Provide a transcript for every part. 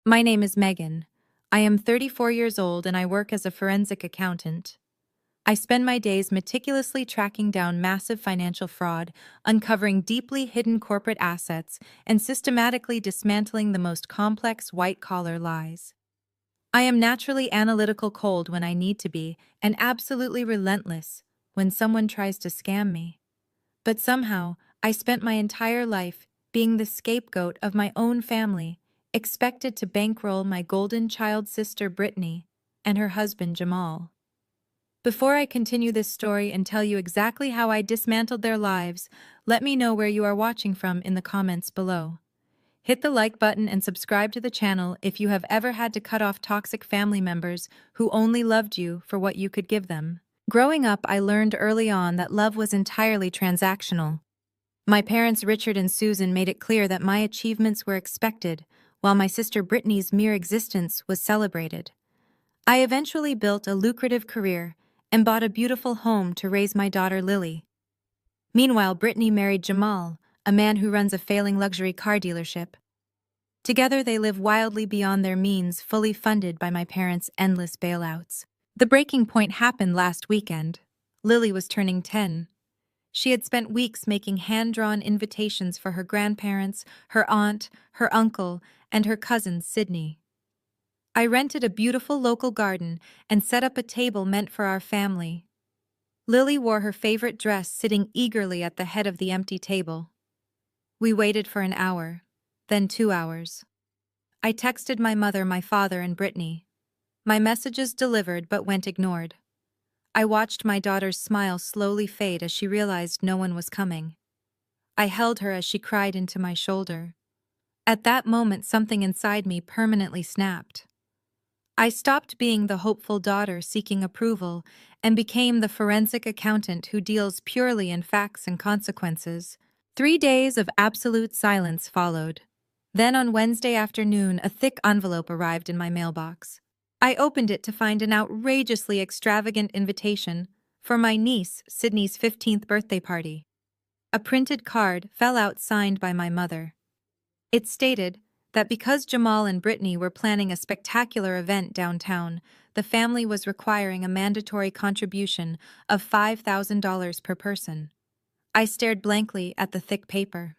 My name is Megan. I am 34 years old and I work as a forensic accountant. I spend my days meticulously tracking down massive financial fraud, uncovering deeply hidden corporate assets, and systematically dismantling the most complex white-collar lies. I am naturally analytical cold when I need to be, and absolutely relentless when someone tries to scam me. But somehow, I spent my entire life being the scapegoat of my own family, expected to bankroll my golden child sister Brittany and her husband Jamal. Before I continue this story and tell you exactly how I dismantled their lives, let me know where you are watching from in the comments below. Hit the like button and subscribe to the channel if you have ever had to cut off toxic family members who only loved you for what you could give them. Growing up, I learned early on that love was entirely transactional. My parents Richard and Susan made it clear that my achievements were expected, while my sister Brittany's mere existence was celebrated. I eventually built a lucrative career and bought a beautiful home to raise my daughter Lily. Meanwhile, Brittany married Jamal, a man who runs a failing luxury car dealership. Together they live wildly beyond their means, fully funded by my parents' endless bailouts. The breaking point happened last weekend. Lily was turning 10. She had spent weeks making hand-drawn invitations for her grandparents, her aunt, her uncle, and her cousin Sydney. I rented a beautiful local garden and set up a table meant for our family. Lily wore her favorite dress, sitting eagerly at the head of the empty table. We waited for an hour, then 2 hours. I texted my mother, my father, and Brittany. My messages delivered but went ignored. I watched my daughter's smile slowly fade as she realized no one was coming. I held her as she cried into my shoulder. At that moment, something inside me permanently snapped. I stopped being the hopeful daughter seeking approval and became the forensic accountant who deals purely in facts and consequences. 3 days of absolute silence followed. Then on Wednesday afternoon, a thick envelope arrived in my mailbox. I opened it to find an outrageously extravagant invitation for my niece Sydney's 15th birthday party. A printed card fell out signed by my mother. It stated that because Jamal and Brittany were planning a spectacular event downtown, the family was requiring a mandatory contribution of $5,000 per person. I stared blankly at the thick paper.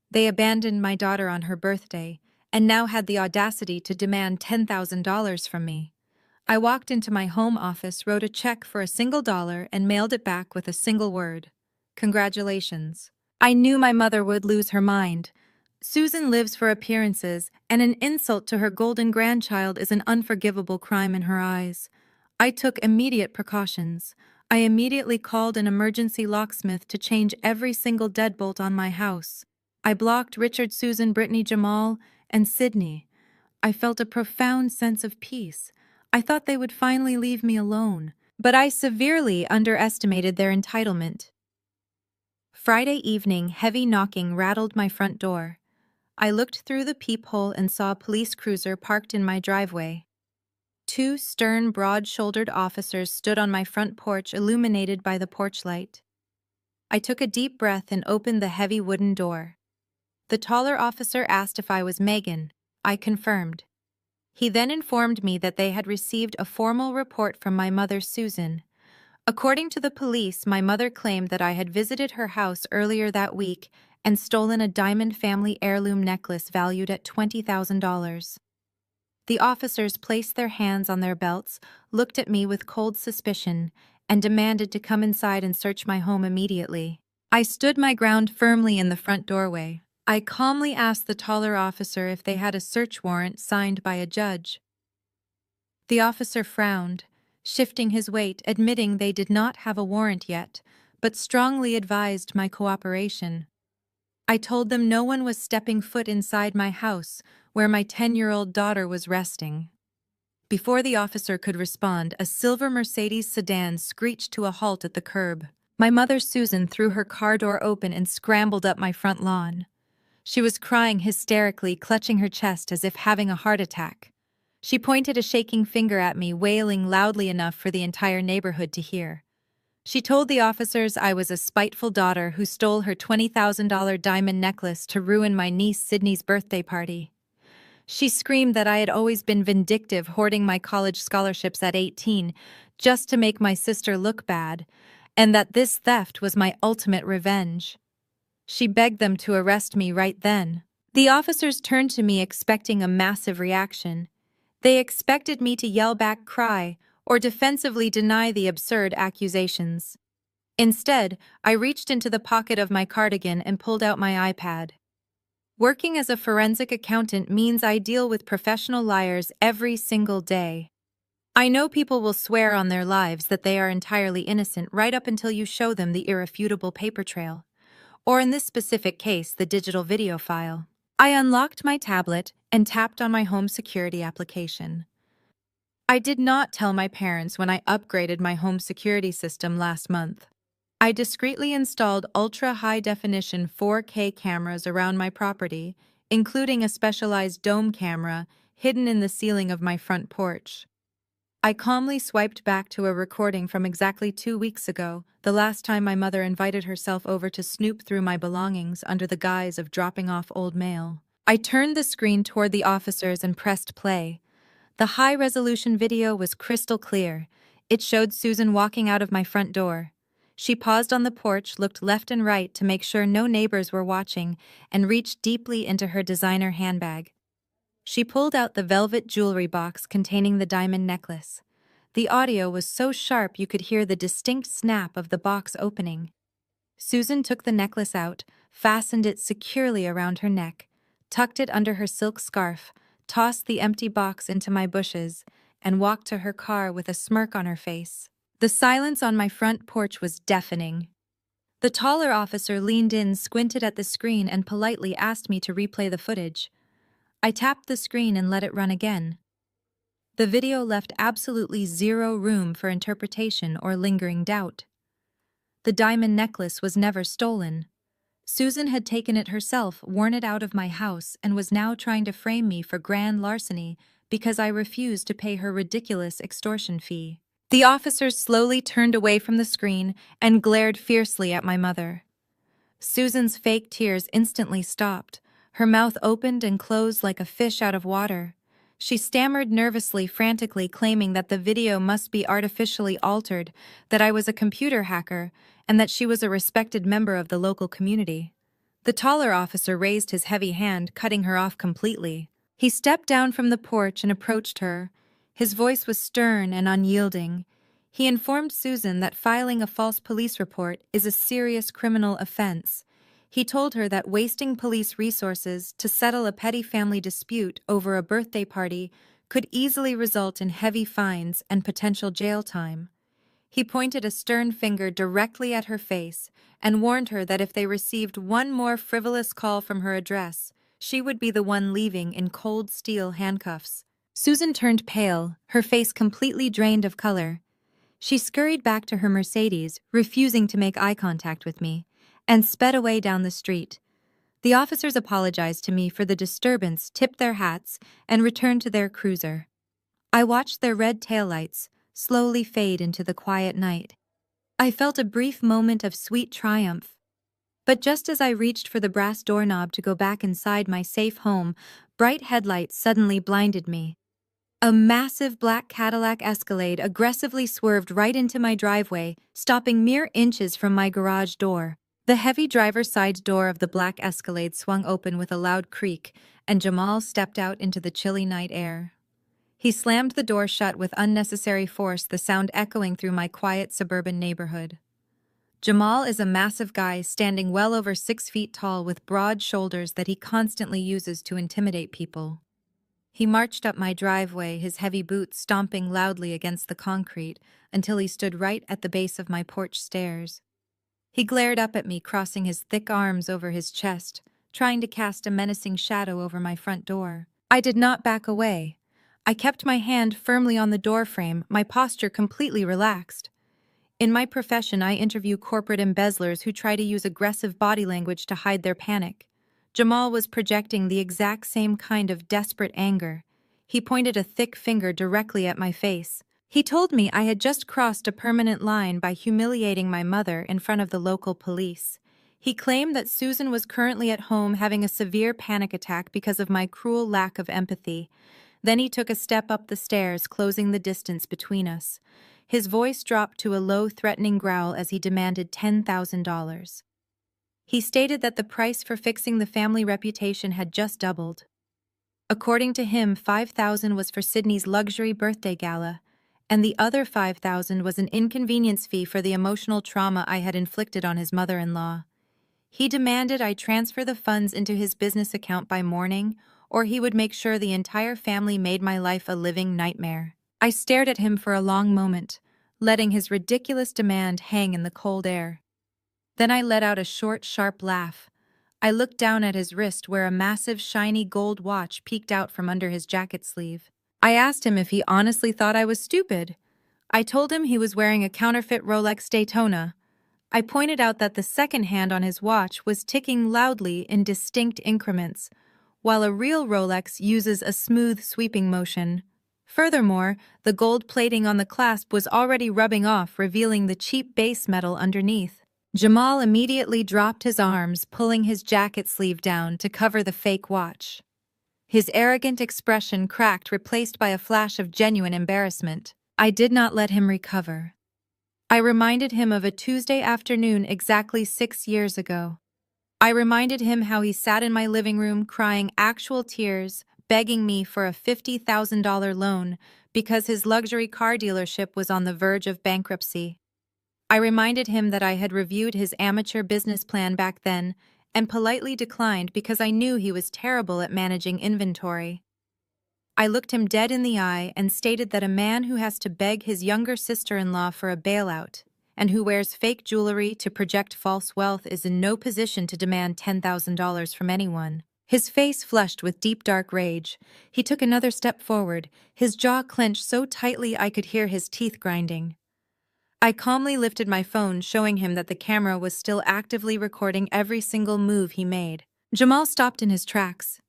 They abandoned my daughter on her birthday and now had the audacity to demand $10,000 from me. I walked into my home office, wrote a check for $1 and mailed it back with a single word: congratulations. I knew my mother would lose her mind. Susan lives for appearances, and an insult to her golden grandchild is an unforgivable crime in her eyes. I took immediate precautions. I immediately called an emergency locksmith to change every single deadbolt on my house. I blocked Richard, Susan, Brittany, Jamal, and Sydney. I felt a profound sense of peace. I thought they would finally leave me alone, but I severely underestimated their entitlement. Friday evening, heavy knocking rattled my front door. I looked through the peephole and saw a police cruiser parked in my driveway. 2 stern, broad-shouldered officers stood on my front porch, illuminated by the porch light. I took a deep breath and opened the heavy wooden door. The taller officer asked if I was Megan. I confirmed. He then informed me that they had received a formal report from my mother, Susan. According to the police, my mother claimed that I had visited her house earlier that week and stolen a diamond family heirloom necklace valued at $20,000. The officers placed their hands on their belts, looked at me with cold suspicion, and demanded to come inside and search my home immediately. I stood my ground firmly in the front doorway. I calmly asked the taller officer if they had a search warrant signed by a judge. The officer frowned, shifting his weight, admitting they did not have a warrant yet, but strongly advised my cooperation. I told them no one was stepping foot inside my house, where my 10-year-old daughter was resting. Before the officer could respond, a silver Mercedes sedan screeched to a halt at the curb. My mother, Susan, threw her car door open and scrambled up my front lawn. She was crying hysterically, clutching her chest as if having a heart attack. She pointed a shaking finger at me, wailing loudly enough for the entire neighborhood to hear. She told the officers I was a spiteful daughter who stole her $20,000 diamond necklace to ruin my niece Sydney's birthday party. She screamed that I had always been vindictive, hoarding my college scholarships at 18 just to make my sister look bad, and that this theft was my ultimate revenge. She begged them to arrest me right then. The officers turned to me expecting a massive reaction. They expected me to yell back, cry, or defensively deny the absurd accusations. Instead, I reached into the pocket of my cardigan and pulled out my iPad. Working as a forensic accountant means I deal with professional liars every single day. I know people will swear on their lives that they are entirely innocent right up until you show them the irrefutable paper trail, or in this specific case, the digital video file. I unlocked my tablet and tapped on my home security application. I did not tell my parents when I upgraded my home security system last month. I discreetly installed ultra-high-definition 4K cameras around my property, including a specialized dome camera hidden in the ceiling of my front porch. I calmly swiped back to a recording from exactly 2 weeks ago, the last time my mother invited herself over to snoop through my belongings under the guise of dropping off old mail. I turned the screen toward the officers and pressed play. The high-resolution video was crystal clear. It showed Susan walking out of my front door. She paused on the porch, looked left and right to make sure no neighbors were watching, and reached deeply into her designer handbag. She pulled out the velvet jewelry box containing the diamond necklace. The audio was so sharp you could hear the distinct snap of the box opening. Susan took the necklace out, fastened it securely around her neck, tucked it under her silk scarf, tossed the empty box into my bushes, and walked to her car with a smirk on her face. The silence on my front porch was deafening. The taller officer leaned in, squinted at the screen, and politely asked me to replay the footage. I tapped the screen and let it run again. The video left absolutely zero room for interpretation or lingering doubt. The diamond necklace was never stolen. Susan had taken it herself, worn it out of my house, and was now trying to frame me for grand larceny because I refused to pay her ridiculous extortion fee. The officers slowly turned away from the screen and glared fiercely at my mother. Susan's fake tears instantly stopped. Her mouth opened and closed like a fish out of water. She stammered nervously, frantically claiming that the video must be artificially altered, that I was a computer hacker, and that she was a respected member of the local community. The taller officer raised his heavy hand, cutting her off completely. He stepped down from the porch and approached her. His voice was stern and unyielding. He informed Susan that filing a false police report is a serious criminal offense. He told her that wasting police resources to settle a petty family dispute over a birthday party could easily result in heavy fines and potential jail time. He pointed a stern finger directly at her face and warned her that if they received one more frivolous call from her address, she would be the one leaving in cold steel handcuffs. Susan turned pale, her face completely drained of color. She scurried back to her Mercedes, refusing to make eye contact with me, and sped away down the street. The officers apologized to me for the disturbance, tipped their hats, and returned to their cruiser. I watched their red taillights slowly fade into the quiet night. I felt a brief moment of sweet triumph. But just as I reached for the brass doorknob to go back inside my safe home, bright headlights suddenly blinded me. A massive black Cadillac Escalade aggressively swerved right into my driveway, stopping mere inches from my garage door. The heavy driver's side door of the black Escalade swung open with a loud creak, and Jamal stepped out into the chilly night air. He slammed the door shut with unnecessary force, the sound echoing through my quiet suburban neighborhood. Jamal is a massive guy standing well over 6 feet tall with broad shoulders that he constantly uses to intimidate people. He marched up my driveway, his heavy boots stomping loudly against the concrete, until he stood right at the base of my porch stairs. He glared up at me, crossing his thick arms over his chest, trying to cast a menacing shadow over my front door. I did not back away. I kept my hand firmly on the doorframe, my posture completely relaxed. In my profession, I interview corporate embezzlers who try to use aggressive body language to hide their panic. Jamal was projecting the exact same kind of desperate anger. He pointed a thick finger directly at my face. He told me I had just crossed a permanent line by humiliating my mother in front of the local police. He claimed that Susan was currently at home having a severe panic attack because of my cruel lack of empathy. Then he took a step up the stairs, closing the distance between us. His voice dropped to a low, threatening growl as he demanded $10,000. He stated that the price for fixing the family reputation had just doubled. According to him, $5,000 was for Sydney's luxury birthday gala, and the other $5,000 was an inconvenience fee for the emotional trauma I had inflicted on his mother-in-law. He demanded I transfer the funds into his business account by morning, or he would make sure the entire family made my life a living nightmare. I stared at him for a long moment, letting his ridiculous demand hang in the cold air. Then I let out a short, sharp laugh. I looked down at his wrist where a massive, shiny gold watch peeked out from under his jacket sleeve. I asked him if he honestly thought I was stupid. I told him he was wearing a counterfeit Rolex Daytona. I pointed out that the second hand on his watch was ticking loudly in distinct increments, while a real Rolex uses a smooth, sweeping motion. Furthermore, the gold plating on the clasp was already rubbing off, revealing the cheap base metal underneath. Jamal immediately dropped his arms, pulling his jacket sleeve down to cover the fake watch. His arrogant expression cracked, replaced by a flash of genuine embarrassment. I did not let him recover. I reminded him of a Tuesday afternoon exactly 6 years ago. I reminded him how he sat in my living room crying actual tears, begging me for a $50,000 loan because his luxury car dealership was on the verge of bankruptcy. I reminded him that I had reviewed his amateur business plan back then and politely declined because I knew he was terrible at managing inventory. I looked him dead in the eye and stated that a man who has to beg his younger sister-in-law for a bailout and who wears fake jewelry to project false wealth is in no position to demand $10,000 from anyone. His face flushed with deep dark rage. He took another step forward, his jaw clenched so tightly I could hear his teeth grinding. I calmly lifted my phone, showing him that the camera was still actively recording every single move he made. Jamal stopped in his tracks.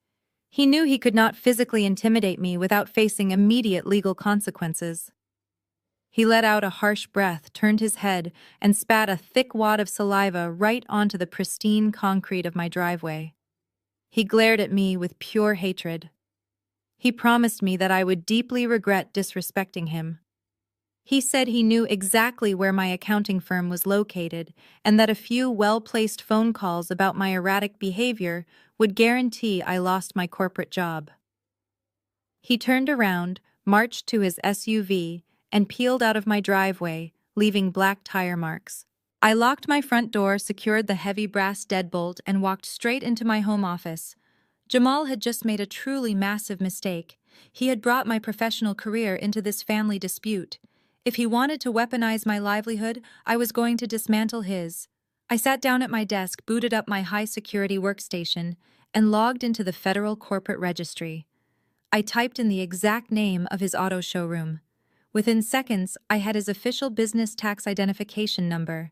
He knew he could not physically intimidate me without facing immediate legal consequences. He let out a harsh breath, turned his head, and spat a thick wad of saliva right onto the pristine concrete of my driveway. He glared at me with pure hatred. He promised me that I would deeply regret disrespecting him. He said he knew exactly where my accounting firm was located and that a few well-placed phone calls about my erratic behavior would guarantee I lost my corporate job. He turned around, marched to his SUV, and peeled out of my driveway, leaving black tire marks. I locked my front door, secured the heavy brass deadbolt, and walked straight into my home office. Jamal had just made a truly massive mistake. He had brought my professional career into this family dispute. If he wanted to weaponize my livelihood, I was going to dismantle his. I sat down at my desk, booted up my high-security workstation, and logged into the Federal Corporate Registry. I typed in the exact name of his auto showroom. Within seconds, I had his official business tax identification number.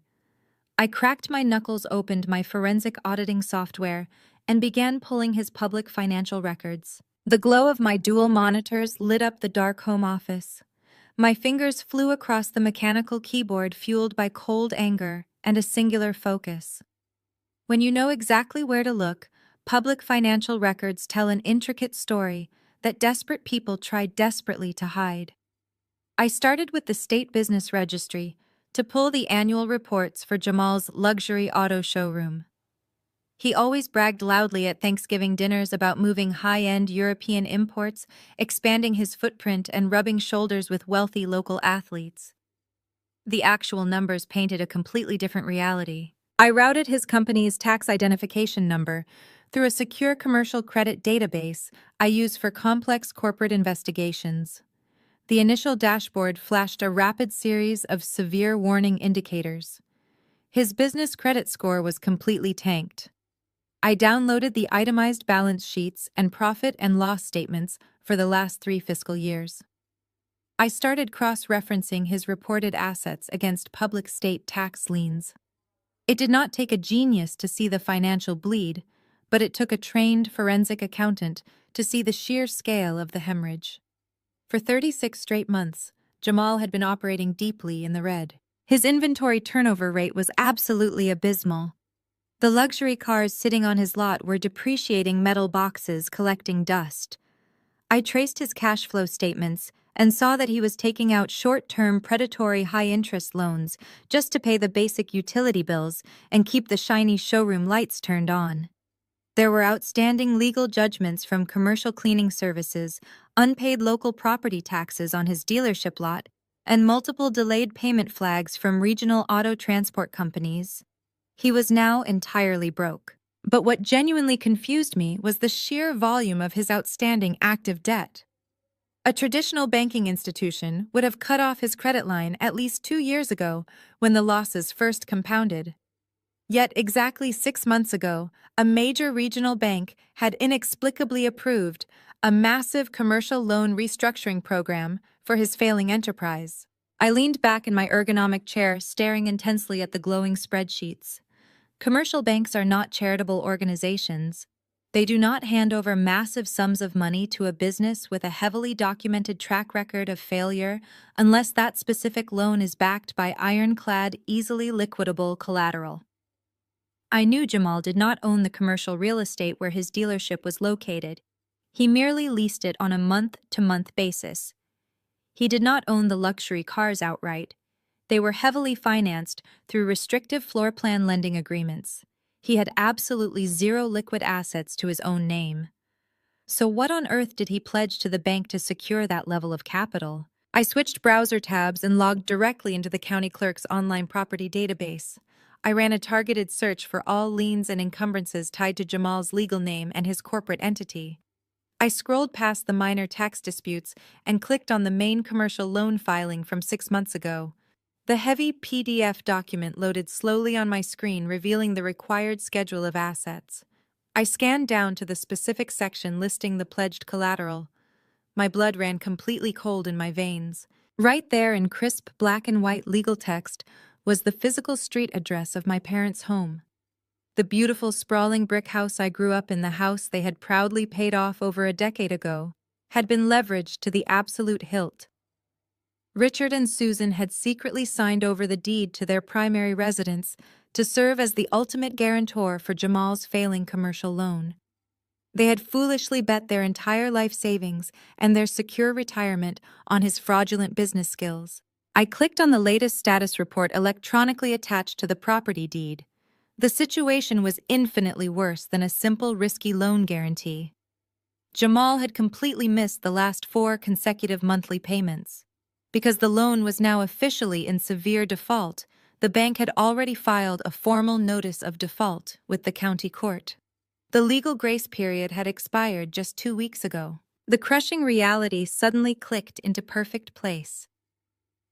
I cracked my knuckles, opened my forensic auditing software, and began pulling his public financial records. The glow of my dual monitors lit up the dark home office. My fingers flew across the mechanical keyboard, fueled by cold anger and a singular focus. When you know exactly where to look, public financial records tell an intricate story that desperate people try desperately to hide. I started with the State Business Registry to pull the annual reports for Jamal's luxury auto showroom. He always bragged loudly at Thanksgiving dinners about moving high-end European imports, expanding his footprint, and rubbing shoulders with wealthy local athletes. The actual numbers painted a completely different reality. I routed his company's tax identification number through a secure commercial credit database I use for complex corporate investigations. The initial dashboard flashed a rapid series of severe warning indicators. His business credit score was completely tanked. I downloaded the itemized balance sheets and profit and loss statements for the last 3 fiscal years. I started cross-referencing his reported assets against public state tax liens. It did not take a genius to see the financial bleed, but it took a trained forensic accountant to see the sheer scale of the hemorrhage. For 36 straight months, Jamal had been operating deeply in the red. His inventory turnover rate was absolutely abysmal. The luxury cars sitting on his lot were depreciating metal boxes collecting dust. I traced his cash flow statements and saw that he was taking out short-term predatory high-interest loans just to pay the basic utility bills and keep the shiny showroom lights turned on. There were outstanding legal judgments from commercial cleaning services, unpaid local property taxes on his dealership lot, and multiple delayed payment flags from regional auto transport companies. He was now entirely broke. But what genuinely confused me was the sheer volume of his outstanding active debt. A traditional banking institution would have cut off his credit line at least 2 years ago when the losses first compounded. Yet exactly 6 months ago, a major regional bank had inexplicably approved a massive commercial loan restructuring program for his failing enterprise. I leaned back in my ergonomic chair, staring intensely at the glowing spreadsheets. Commercial banks are not charitable organizations. They do not hand over massive sums of money to a business with a heavily documented track record of failure unless that specific loan is backed by ironclad, easily liquidable collateral. I knew Jamal did not own the commercial real estate where his dealership was located. He merely leased it on a month-to-month basis. He did not own the luxury cars outright. They were heavily financed through restrictive floor plan lending agreements. He had absolutely zero liquid assets to his own name. So what on earth did he pledge to the bank to secure that level of capital? I switched browser tabs and logged directly into the county clerk's online property database. I ran a targeted search for all liens and encumbrances tied to Jamal's legal name and his corporate entity. I scrolled past the minor tax disputes and clicked on the main commercial loan filing from 6 months ago. The heavy PDF document loaded slowly on my screen, revealing the required schedule of assets. I scanned down to the specific section listing the pledged collateral. My blood ran completely cold in my veins. Right there in crisp black and white legal text was the physical street address of my parents' home. The beautiful sprawling brick house I grew up in, the house they had proudly paid off over a decade ago, had been leveraged to the absolute hilt. Richard and Susan had secretly signed over the deed to their primary residence to serve as the ultimate guarantor for Jamal's failing commercial loan. They had foolishly bet their entire life savings and their secure retirement on his fraudulent business skills. I clicked on the latest status report electronically attached to the property deed. The situation was infinitely worse than a simple risky loan guarantee. Jamal had completely missed the last 4 consecutive monthly payments. Because the loan was now officially in severe default, the bank had already filed a formal notice of default with the county court. The legal grace period had expired just 2 weeks ago. The crushing reality suddenly clicked into perfect place.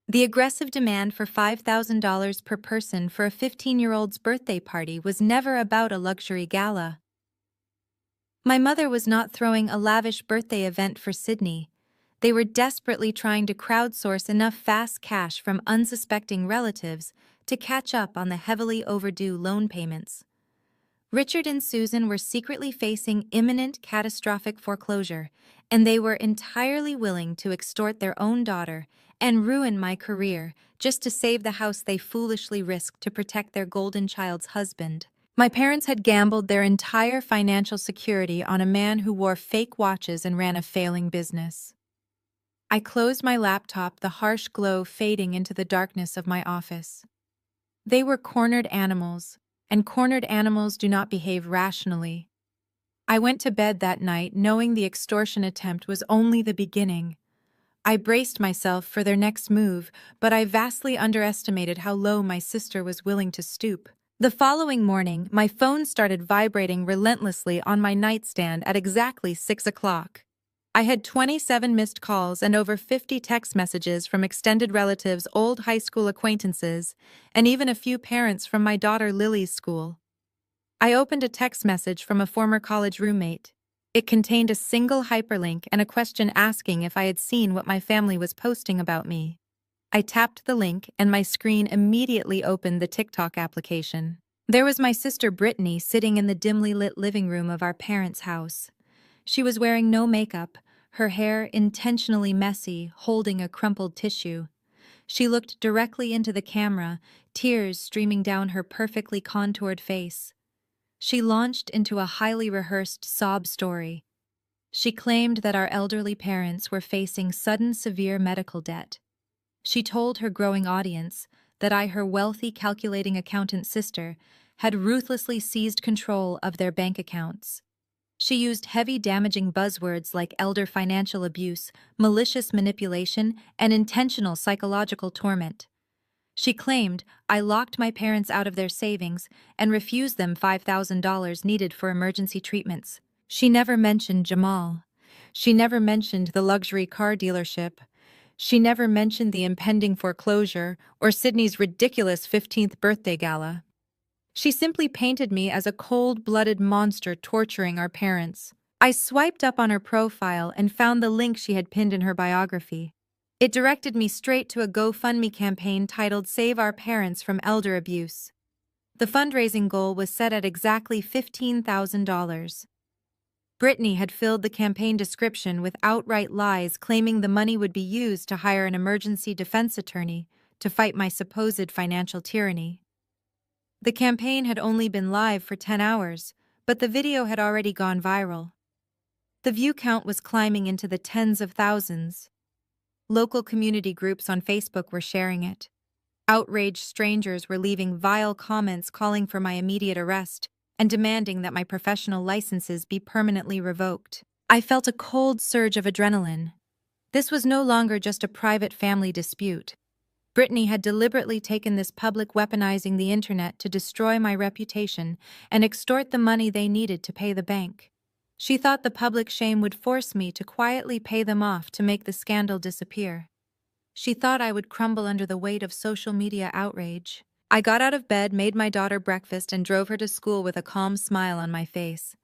The aggressive demand for $5,000 per person for a 15-year-old's birthday party was never about a luxury gala. My mother was not throwing a lavish birthday event for Sydney. They were desperately trying to crowdsource enough fast cash from unsuspecting relatives to catch up on the heavily overdue loan payments. Richard and Susan were secretly facing imminent catastrophic foreclosure, and they were entirely willing to extort their own daughter and ruin my career just to save the house they foolishly risked to protect their golden child's husband. My parents had gambled their entire financial security on a man who wore fake watches and ran a failing business. I closed my laptop, the harsh glow fading into the darkness of my office. They were cornered animals, and cornered animals do not behave rationally. I went to bed that night knowing the extortion attempt was only the beginning. I braced myself for their next move, but I vastly underestimated how low my sister was willing to stoop. The following morning, my phone started vibrating relentlessly on my nightstand at exactly 6 o'clock. I had 27 missed calls and over 50 text messages from extended relatives, old high school acquaintances, and even a few parents from my daughter Lily's school. I opened a text message from a former college roommate. It contained a single hyperlink and a question asking if I had seen what my family was posting about me. I tapped the link and my screen immediately opened the TikTok application. There was my sister Brittany sitting in the dimly lit living room of our parents' house. She was wearing no makeup, her hair intentionally messy, holding a crumpled tissue. She looked directly into the camera, tears streaming down her perfectly contoured face. She launched into a highly rehearsed sob story. She claimed that our elderly parents were facing sudden severe medical debt. She told her growing audience that I, her wealthy, calculating accountant sister, had ruthlessly seized control of their bank accounts. She used heavy, damaging buzzwords like elder financial abuse, malicious manipulation, and intentional psychological torment. She claimed I locked my parents out of their savings and refused them $5,000 needed for emergency treatments. She never mentioned Jamal. She never mentioned the luxury car dealership. She never mentioned the impending foreclosure or Sydney's ridiculous 15th birthday gala. She simply painted me as a cold-blooded monster torturing our parents. I swiped up on her profile and found the link she had pinned in her biography. It directed me straight to a GoFundMe campaign titled Save Our Parents from Elder Abuse. The fundraising goal was set at exactly $15,000. Brittany had filled the campaign description with outright lies, claiming the money would be used to hire an emergency defense attorney to fight my supposed financial tyranny. The campaign had only been live for 10 hours, but the video had already gone viral. The view count was climbing into the tens of thousands. Local community groups on Facebook were sharing it. Outraged strangers were leaving vile comments calling for my immediate arrest and demanding that my professional licenses be permanently revoked. I felt a cold surge of adrenaline. This was no longer just a private family dispute. Brittany had deliberately taken this public, weaponizing the internet to destroy my reputation and extort the money they needed to pay the bank. She thought the public shame would force me to quietly pay them off to make the scandal disappear. She thought I would crumble under the weight of social media outrage. I got out of bed, made my daughter breakfast, and drove her to school with a calm smile on my face.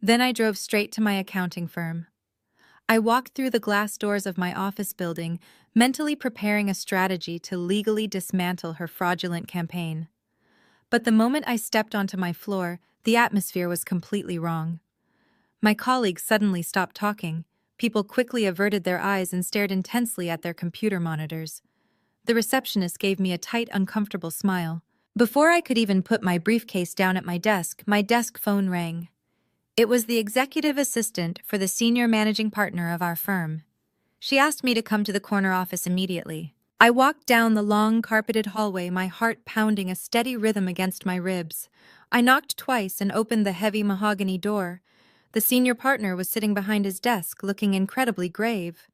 Then I drove straight to my accounting firm. I walked through the glass doors of my office building, mentally preparing a strategy to legally dismantle her fraudulent campaign. But the moment I stepped onto my floor, the atmosphere was completely wrong. My colleagues suddenly stopped talking. People quickly averted their eyes and stared intensely at their computer monitors. The receptionist gave me a tight, uncomfortable smile. Before I could even put my briefcase down at my desk phone rang. It was the executive assistant for the senior managing partner of our firm. She asked me to come to the corner office immediately. I walked down the long, carpeted hallway, my heart pounding a steady rhythm against my ribs. I knocked twice and opened the heavy mahogany door. The senior partner was sitting behind his desk, looking incredibly grave.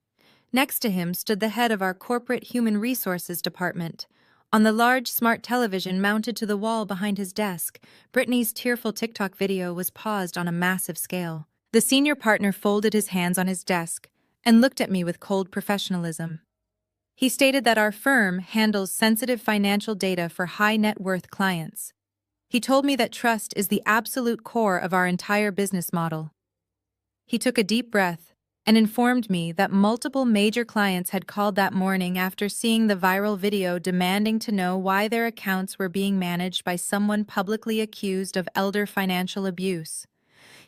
Next to him stood the head of our corporate human resources department. On the large smart television mounted to the wall behind his desk, Brittany's tearful TikTok video was paused on a massive scale. The senior partner folded his hands on his desk and looked at me with cold professionalism. He stated that our firm handles sensitive financial data for high net worth clients. He told me that trust is the absolute core of our entire business model. He took a deep breath and informed me that multiple major clients had called that morning after seeing the viral video, demanding to know why their accounts were being managed by someone publicly accused of elder financial abuse.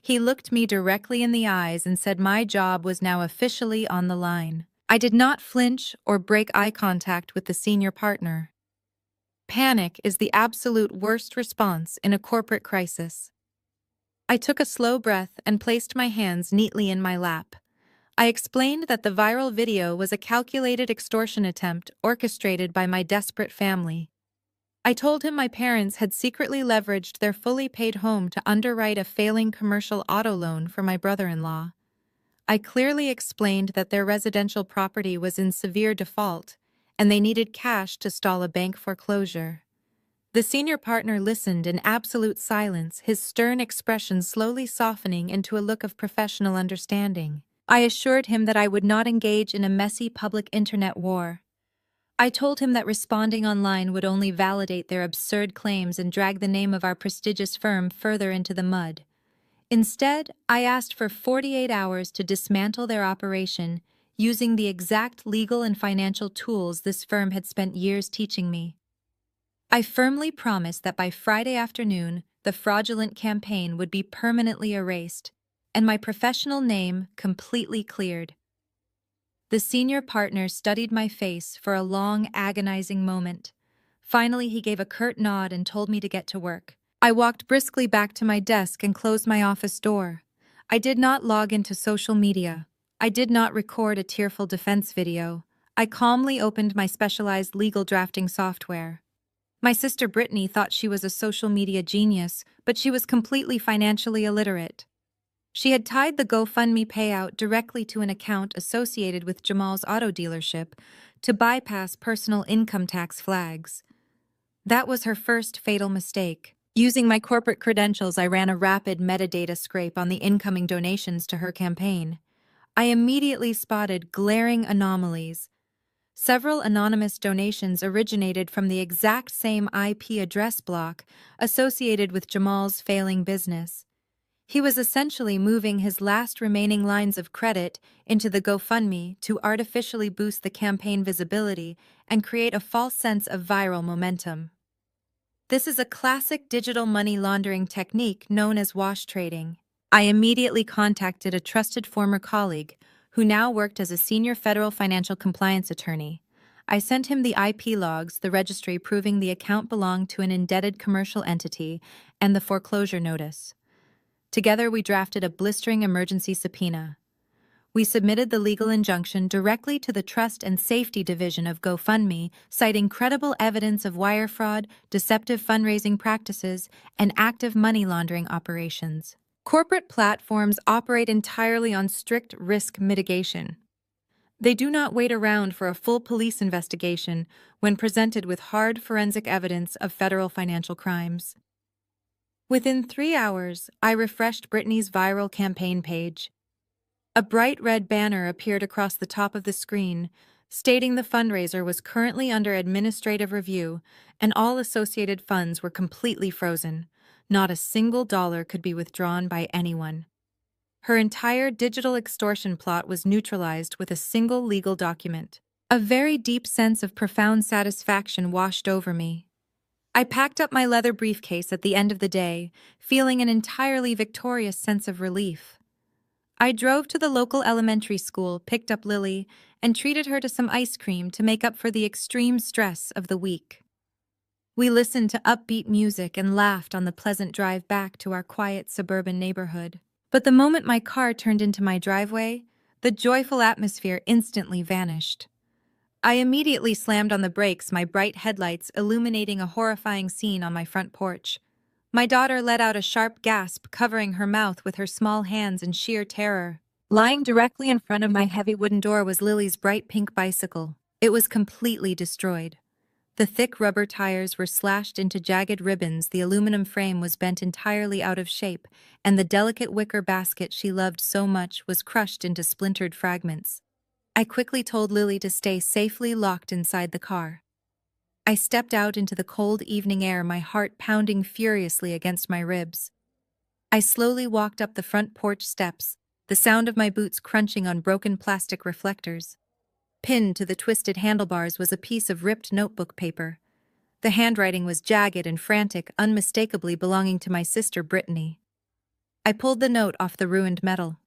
He looked me directly in the eyes and said my job was now officially on the line. I did not flinch or break eye contact with the senior partner. Panic is the absolute worst response in a corporate crisis. I took a slow breath and placed my hands neatly in my lap. I explained that the viral video was a calculated extortion attempt orchestrated by my desperate family. I told him my parents had secretly leveraged their fully paid home to underwrite a failing commercial auto loan for my brother-in-law. I clearly explained that their residential property was in severe default, and they needed cash to stall a bank foreclosure. The senior partner listened in absolute silence, his stern expression slowly softening into a look of professional understanding. I assured him that I would not engage in a messy public internet war. I told him that responding online would only validate their absurd claims and drag the name of our prestigious firm further into the mud. Instead, I asked for 48 hours to dismantle their operation using the exact legal and financial tools this firm had spent years teaching me. I firmly promised that by Friday afternoon, the fraudulent campaign would be permanently erased and my professional name completely cleared. The senior partner studied my face for a long, agonizing moment. Finally, he gave a curt nod and told me to get to work. I walked briskly back to my desk and closed my office door. I did not log into social media. I did not record a tearful defense video. I calmly opened my specialized legal drafting software. My sister Brittany thought she was a social media genius, but she was completely financially illiterate. She had tied the GoFundMe payout directly to an account associated with Jamal's auto dealership to bypass personal income tax flags. That was her first fatal mistake. Using my corporate credentials, I ran a rapid metadata scrape on the incoming donations to her campaign. I immediately spotted glaring anomalies. Several anonymous donations originated from the exact same IP address block associated with Jamal's failing business. He was essentially moving his last remaining lines of credit into the GoFundMe to artificially boost the campaign visibility and create a false sense of viral momentum. This is a classic digital money laundering technique known as wash trading. I immediately contacted a trusted former colleague who now worked as a senior federal financial compliance attorney. I sent him the IP logs, the registry proving the account belonged to an indebted commercial entity, and the foreclosure notice. Together, we drafted a blistering emergency subpoena. We submitted the legal injunction directly to the Trust and Safety Division of GoFundMe, citing credible evidence of wire fraud, deceptive fundraising practices, and active money laundering operations. Corporate platforms operate entirely on strict risk mitigation. They do not wait around for a full police investigation when presented with hard forensic evidence of federal financial crimes. Within 3 hours, I refreshed Brittany's viral campaign page. A bright red banner appeared across the top of the screen, stating the fundraiser was currently under administrative review and all associated funds were completely frozen. Not a single dollar could be withdrawn by anyone. Her entire digital extortion plot was neutralized with a single legal document. A very deep sense of profound satisfaction washed over me. I packed up my leather briefcase at the end of the day, feeling an entirely victorious sense of relief. I drove to the local elementary school, picked up Lily, and treated her to some ice cream to make up for the extreme stress of the week. We listened to upbeat music and laughed on the pleasant drive back to our quiet suburban neighborhood. But the moment my car turned into my driveway, the joyful atmosphere instantly vanished. I immediately slammed on the brakes, my bright headlights illuminating a horrifying scene on my front porch. My daughter let out a sharp gasp, covering her mouth with her small hands in sheer terror. Lying directly in front of my heavy wooden door was Lily's bright pink bicycle. It was completely destroyed. The thick rubber tires were slashed into jagged ribbons, the aluminum frame was bent entirely out of shape, and the delicate wicker basket she loved so much was crushed into splintered fragments. I quickly told Lily to stay safely locked inside the car. I stepped out into the cold evening air, my heart pounding furiously against my ribs. I slowly walked up the front porch steps, the sound of my boots crunching on broken plastic reflectors. Pinned to the twisted handlebars was a piece of ripped notebook paper. The handwriting was jagged and frantic, unmistakably belonging to my sister Brittany. I pulled the note off the ruined metal.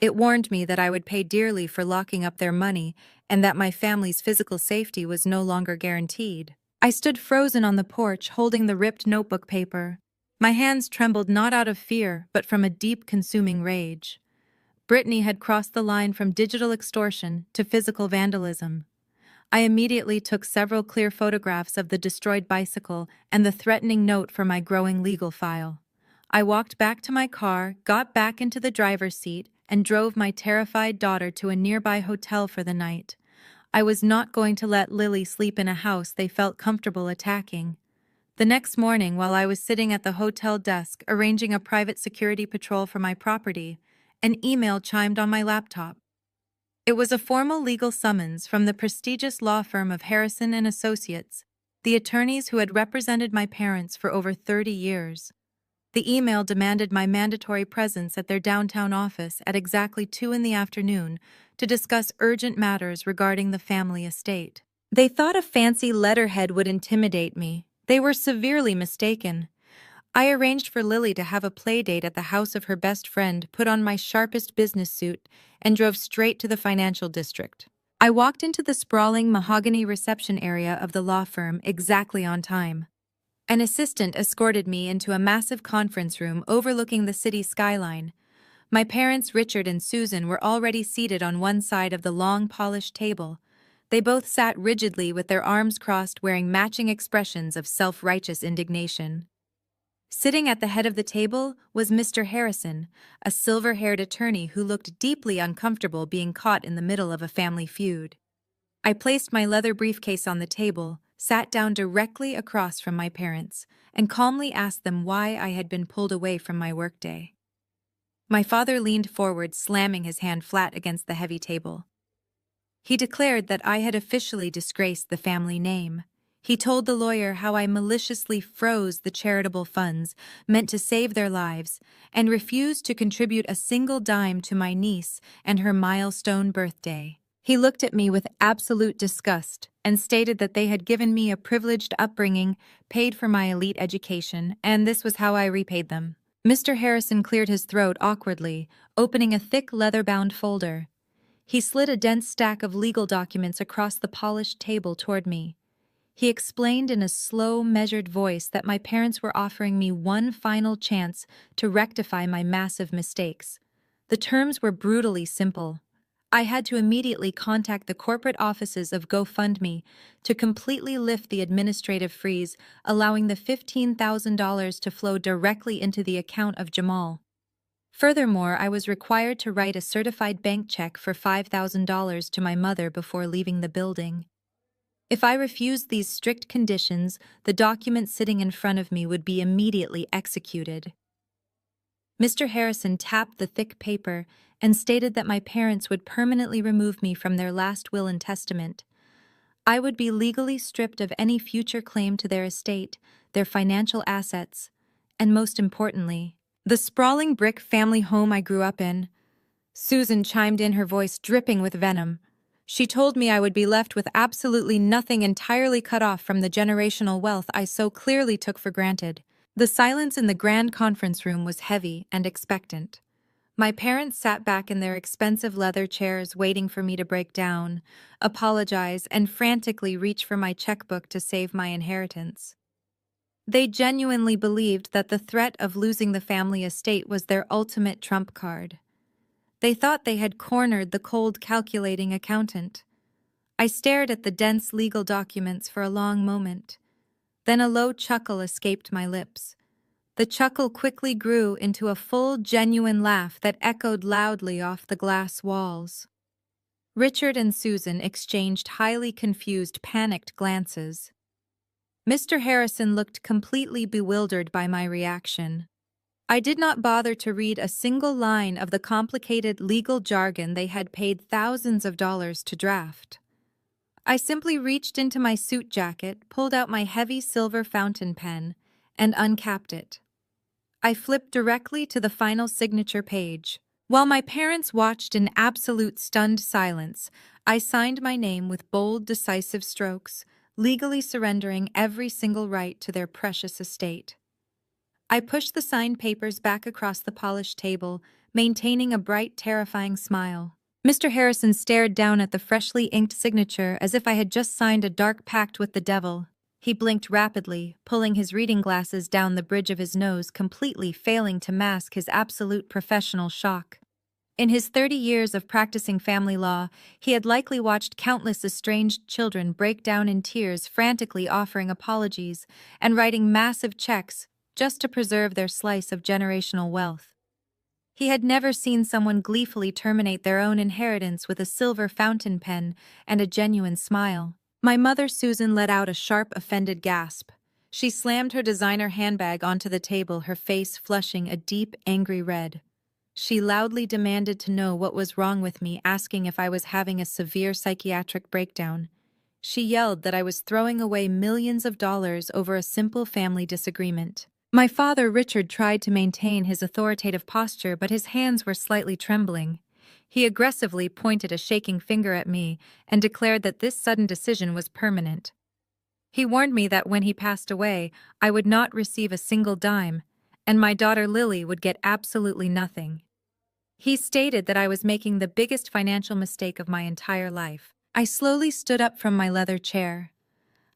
It warned me that I would pay dearly for locking up their money and that my family's physical safety was no longer guaranteed. I stood frozen on the porch, holding the ripped notebook paper. My hands trembled not out of fear, but from a deep, consuming rage. Brittany had crossed the line from digital extortion to physical vandalism. I immediately took several clear photographs of the destroyed bicycle and the threatening note for my growing legal file. I walked back to my car, got back into the driver's seat, and drove my terrified daughter to a nearby hotel for the night. I was not going to let Lily sleep in a house they felt comfortable attacking. The next morning, while I was sitting at the hotel desk arranging a private security patrol for my property, an email chimed on my laptop. It was a formal legal summons from the prestigious law firm of Harrison and Associates, the attorneys who had represented my parents for over 30 years. The email demanded my mandatory presence at their downtown office at exactly 2 p.m. to discuss urgent matters regarding the family estate. They thought a fancy letterhead would intimidate me. They were severely mistaken. I arranged for Lily to have a play date at the house of her best friend, put on my sharpest business suit, and drove straight to the financial district. I walked into the sprawling mahogany reception area of the law firm exactly on time. An assistant escorted me into a massive conference room overlooking the city skyline. My parents, Richard and Susan, were already seated on one side of the long, polished table. They both sat rigidly with their arms crossed, wearing matching expressions of self-righteous indignation. Sitting at the head of the table was Mr. Harrison, a silver-haired attorney who looked deeply uncomfortable being caught in the middle of a family feud. I placed my leather briefcase on the table, sat down directly across from my parents, and calmly asked them why I had been pulled away from my workday. My father leaned forward, slamming his hand flat against the heavy table. He declared that I had officially disgraced the family name. He told the lawyer how I maliciously froze the charitable funds meant to save their lives and refused to contribute a single dime to my niece and her milestone birthday. He looked at me with absolute disgust and stated that they had given me a privileged upbringing, paid for my elite education, and this was how I repaid them. Mr. Harrison cleared his throat awkwardly, opening a thick leather-bound folder. He slid a dense stack of legal documents across the polished table toward me. He explained in a slow, measured voice that my parents were offering me one final chance to rectify my massive mistakes. The terms were brutally simple. I had to immediately contact the corporate offices of GoFundMe to completely lift the administrative freeze, allowing the $15,000 to flow directly into the account of Jamal. Furthermore, I was required to write a certified bank check for $5,000 to my mother before leaving the building. If I refused these strict conditions, the document sitting in front of me would be immediately executed. Mr. Harrison tapped the thick paper and stated that my parents would permanently remove me from their last will and testament. I would be legally stripped of any future claim to their estate, their financial assets, and most importantly, the sprawling brick family home I grew up in. Susan chimed in, her voice dripping with venom. She told me I would be left with absolutely nothing, entirely cut off from the generational wealth I so clearly took for granted. The silence in the grand conference room was heavy and expectant. My parents sat back in their expensive leather chairs waiting for me to break down, apologize, and frantically reach for my checkbook to save my inheritance. They genuinely believed that the threat of losing the family estate was their ultimate trump card. They thought they had cornered the cold, calculating accountant. I stared at the dense legal documents for a long moment. Then a low chuckle escaped my lips. The chuckle quickly grew into a full, genuine laugh that echoed loudly off the glass walls. Richard and Susan exchanged highly confused, panicked glances. Mr. Harrison looked completely bewildered by my reaction. I did not bother to read a single line of the complicated legal jargon they had paid thousands of dollars to draft. I simply reached into my suit jacket, pulled out my heavy silver fountain pen, and uncapped it. I flipped directly to the final signature page. While my parents watched in absolute stunned silence, I signed my name with bold, decisive strokes, legally surrendering every single right to their precious estate. I pushed the signed papers back across the polished table, maintaining a bright, terrifying smile. Mr. Harrison stared down at the freshly inked signature as if I had just signed a dark pact with the devil. He blinked rapidly, pulling his reading glasses down the bridge of his nose, completely failing to mask his absolute professional shock. In his 30 years of practicing family law, he had likely watched countless estranged children break down in tears, frantically offering apologies and writing massive checks just to preserve their slice of generational wealth. He had never seen someone gleefully terminate their own inheritance with a silver fountain pen and a genuine smile. My mother, Susan, let out a sharp, offended gasp. She slammed her designer handbag onto the table, her face flushing a deep, angry red. She loudly demanded to know what was wrong with me, asking if I was having a severe psychiatric breakdown. She yelled that I was throwing away millions of dollars over a simple family disagreement. My father, Richard, tried to maintain his authoritative posture, but his hands were slightly trembling. He aggressively pointed a shaking finger at me and declared that this sudden decision was permanent. He warned me that when he passed away, I would not receive a single dime, and my daughter Lily would get absolutely nothing. He stated that I was making the biggest financial mistake of my entire life. I slowly stood up from my leather chair.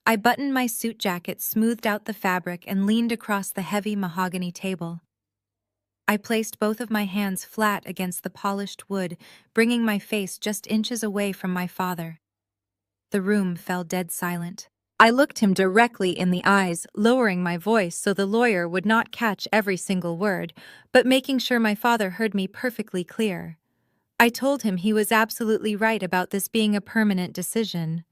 I buttoned my suit jacket, smoothed out the fabric, and leaned across the heavy mahogany table. I placed both of my hands flat against the polished wood, bringing my face just inches away from my father. The room fell dead silent. I looked him directly in the eyes, lowering my voice so the lawyer would not catch every single word, but making sure my father heard me perfectly clear. I told him he was absolutely right about this being a permanent decision.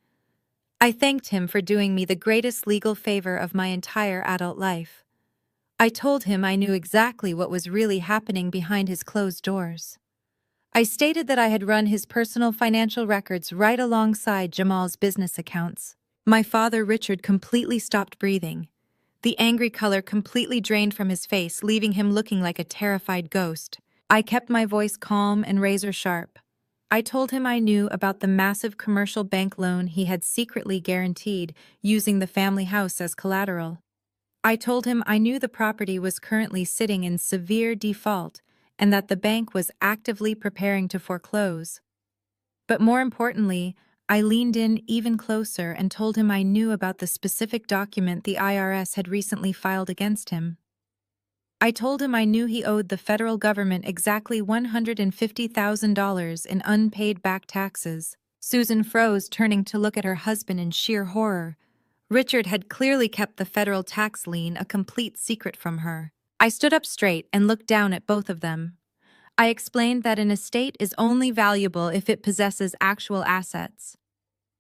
I thanked him for doing me the greatest legal favor of my entire adult life. I told him I knew exactly what was really happening behind his closed doors. I stated that I had run his personal financial records right alongside Jamal's business accounts. My father, Richard, completely stopped breathing. The angry color completely drained from his face, leaving him looking like a terrified ghost. I kept my voice calm and razor sharp. I told him I knew about the massive commercial bank loan he had secretly guaranteed, using the family house as collateral. I told him I knew the property was currently sitting in severe default and that the bank was actively preparing to foreclose. But more importantly, I leaned in even closer and told him I knew about the specific document the IRS had recently filed against him. I told him I knew he owed the federal government exactly $150,000 in unpaid back taxes. Susan froze, turning to look at her husband in sheer horror. Richard had clearly kept the federal tax lien a complete secret from her. I stood up straight and looked down at both of them. I explained that an estate is only valuable if it possesses actual assets.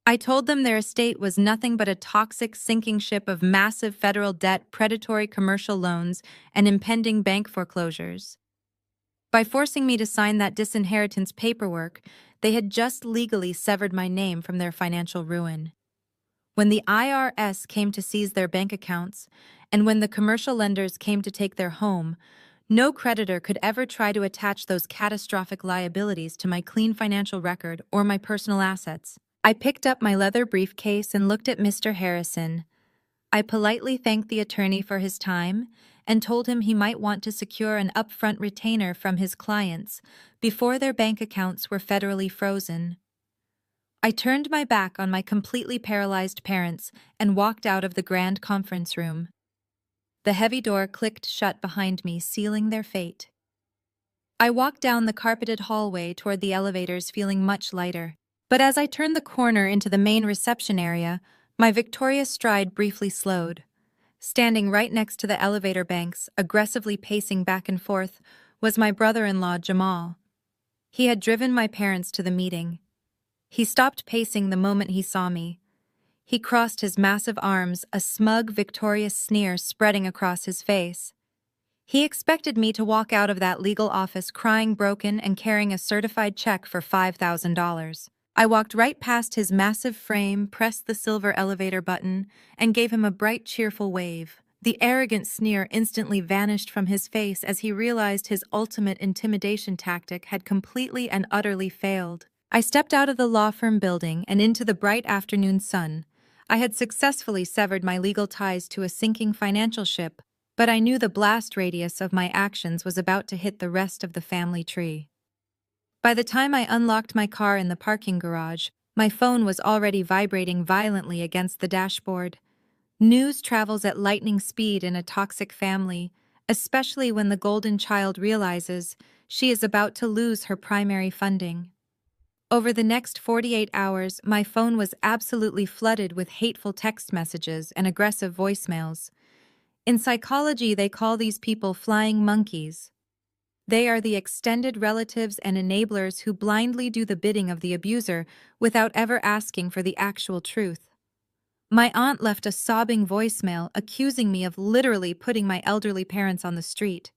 I told them their estate was nothing but a toxic sinking ship of massive federal debt, predatory commercial loans, and impending bank foreclosures. By forcing me to sign that disinheritance paperwork, they had just legally severed my name from their financial ruin. When the IRS came to seize their bank accounts, and when the commercial lenders came to take their home, no creditor could ever try to attach those catastrophic liabilities to my clean financial record or my personal assets. I picked up my leather briefcase and looked at Mr. Harrison. I politely thanked the attorney for his time and told him he might want to secure an upfront retainer from his clients before their bank accounts were federally frozen. I turned my back on my completely paralyzed parents and walked out of the grand conference room. The heavy door clicked shut behind me, sealing their fate. I walked down the carpeted hallway toward the elevators, feeling much lighter. But as I turned the corner into the main reception area, my victorious stride briefly slowed. Standing right next to the elevator banks, aggressively pacing back and forth, was my brother-in-law, Jamal. He had driven my parents to the meeting. He stopped pacing the moment he saw me. He crossed his massive arms, a smug, victorious sneer spreading across his face. He expected me to walk out of that legal office crying broken and carrying a certified check for $5,000. I walked right past his massive frame, pressed the silver elevator button, and gave him a bright, cheerful wave. The arrogant sneer instantly vanished from his face as he realized his ultimate intimidation tactic had completely and utterly failed. I stepped out of the law firm building and into the bright afternoon sun. I had successfully severed my legal ties to a sinking financial ship, but I knew the blast radius of my actions was about to hit the rest of the family tree. By the time I unlocked my car in the parking garage, my phone was already vibrating violently against the dashboard. News travels at lightning speed in a toxic family, especially when the golden child realizes she is about to lose her primary funding. Over the next 48 hours, my phone was absolutely flooded with hateful text messages and aggressive voicemails. In psychology, they call these people flying monkeys. They are the extended relatives and enablers who blindly do the bidding of the abuser without ever asking for the actual truth. My aunt left a sobbing voicemail accusing me of literally putting my elderly parents on the street.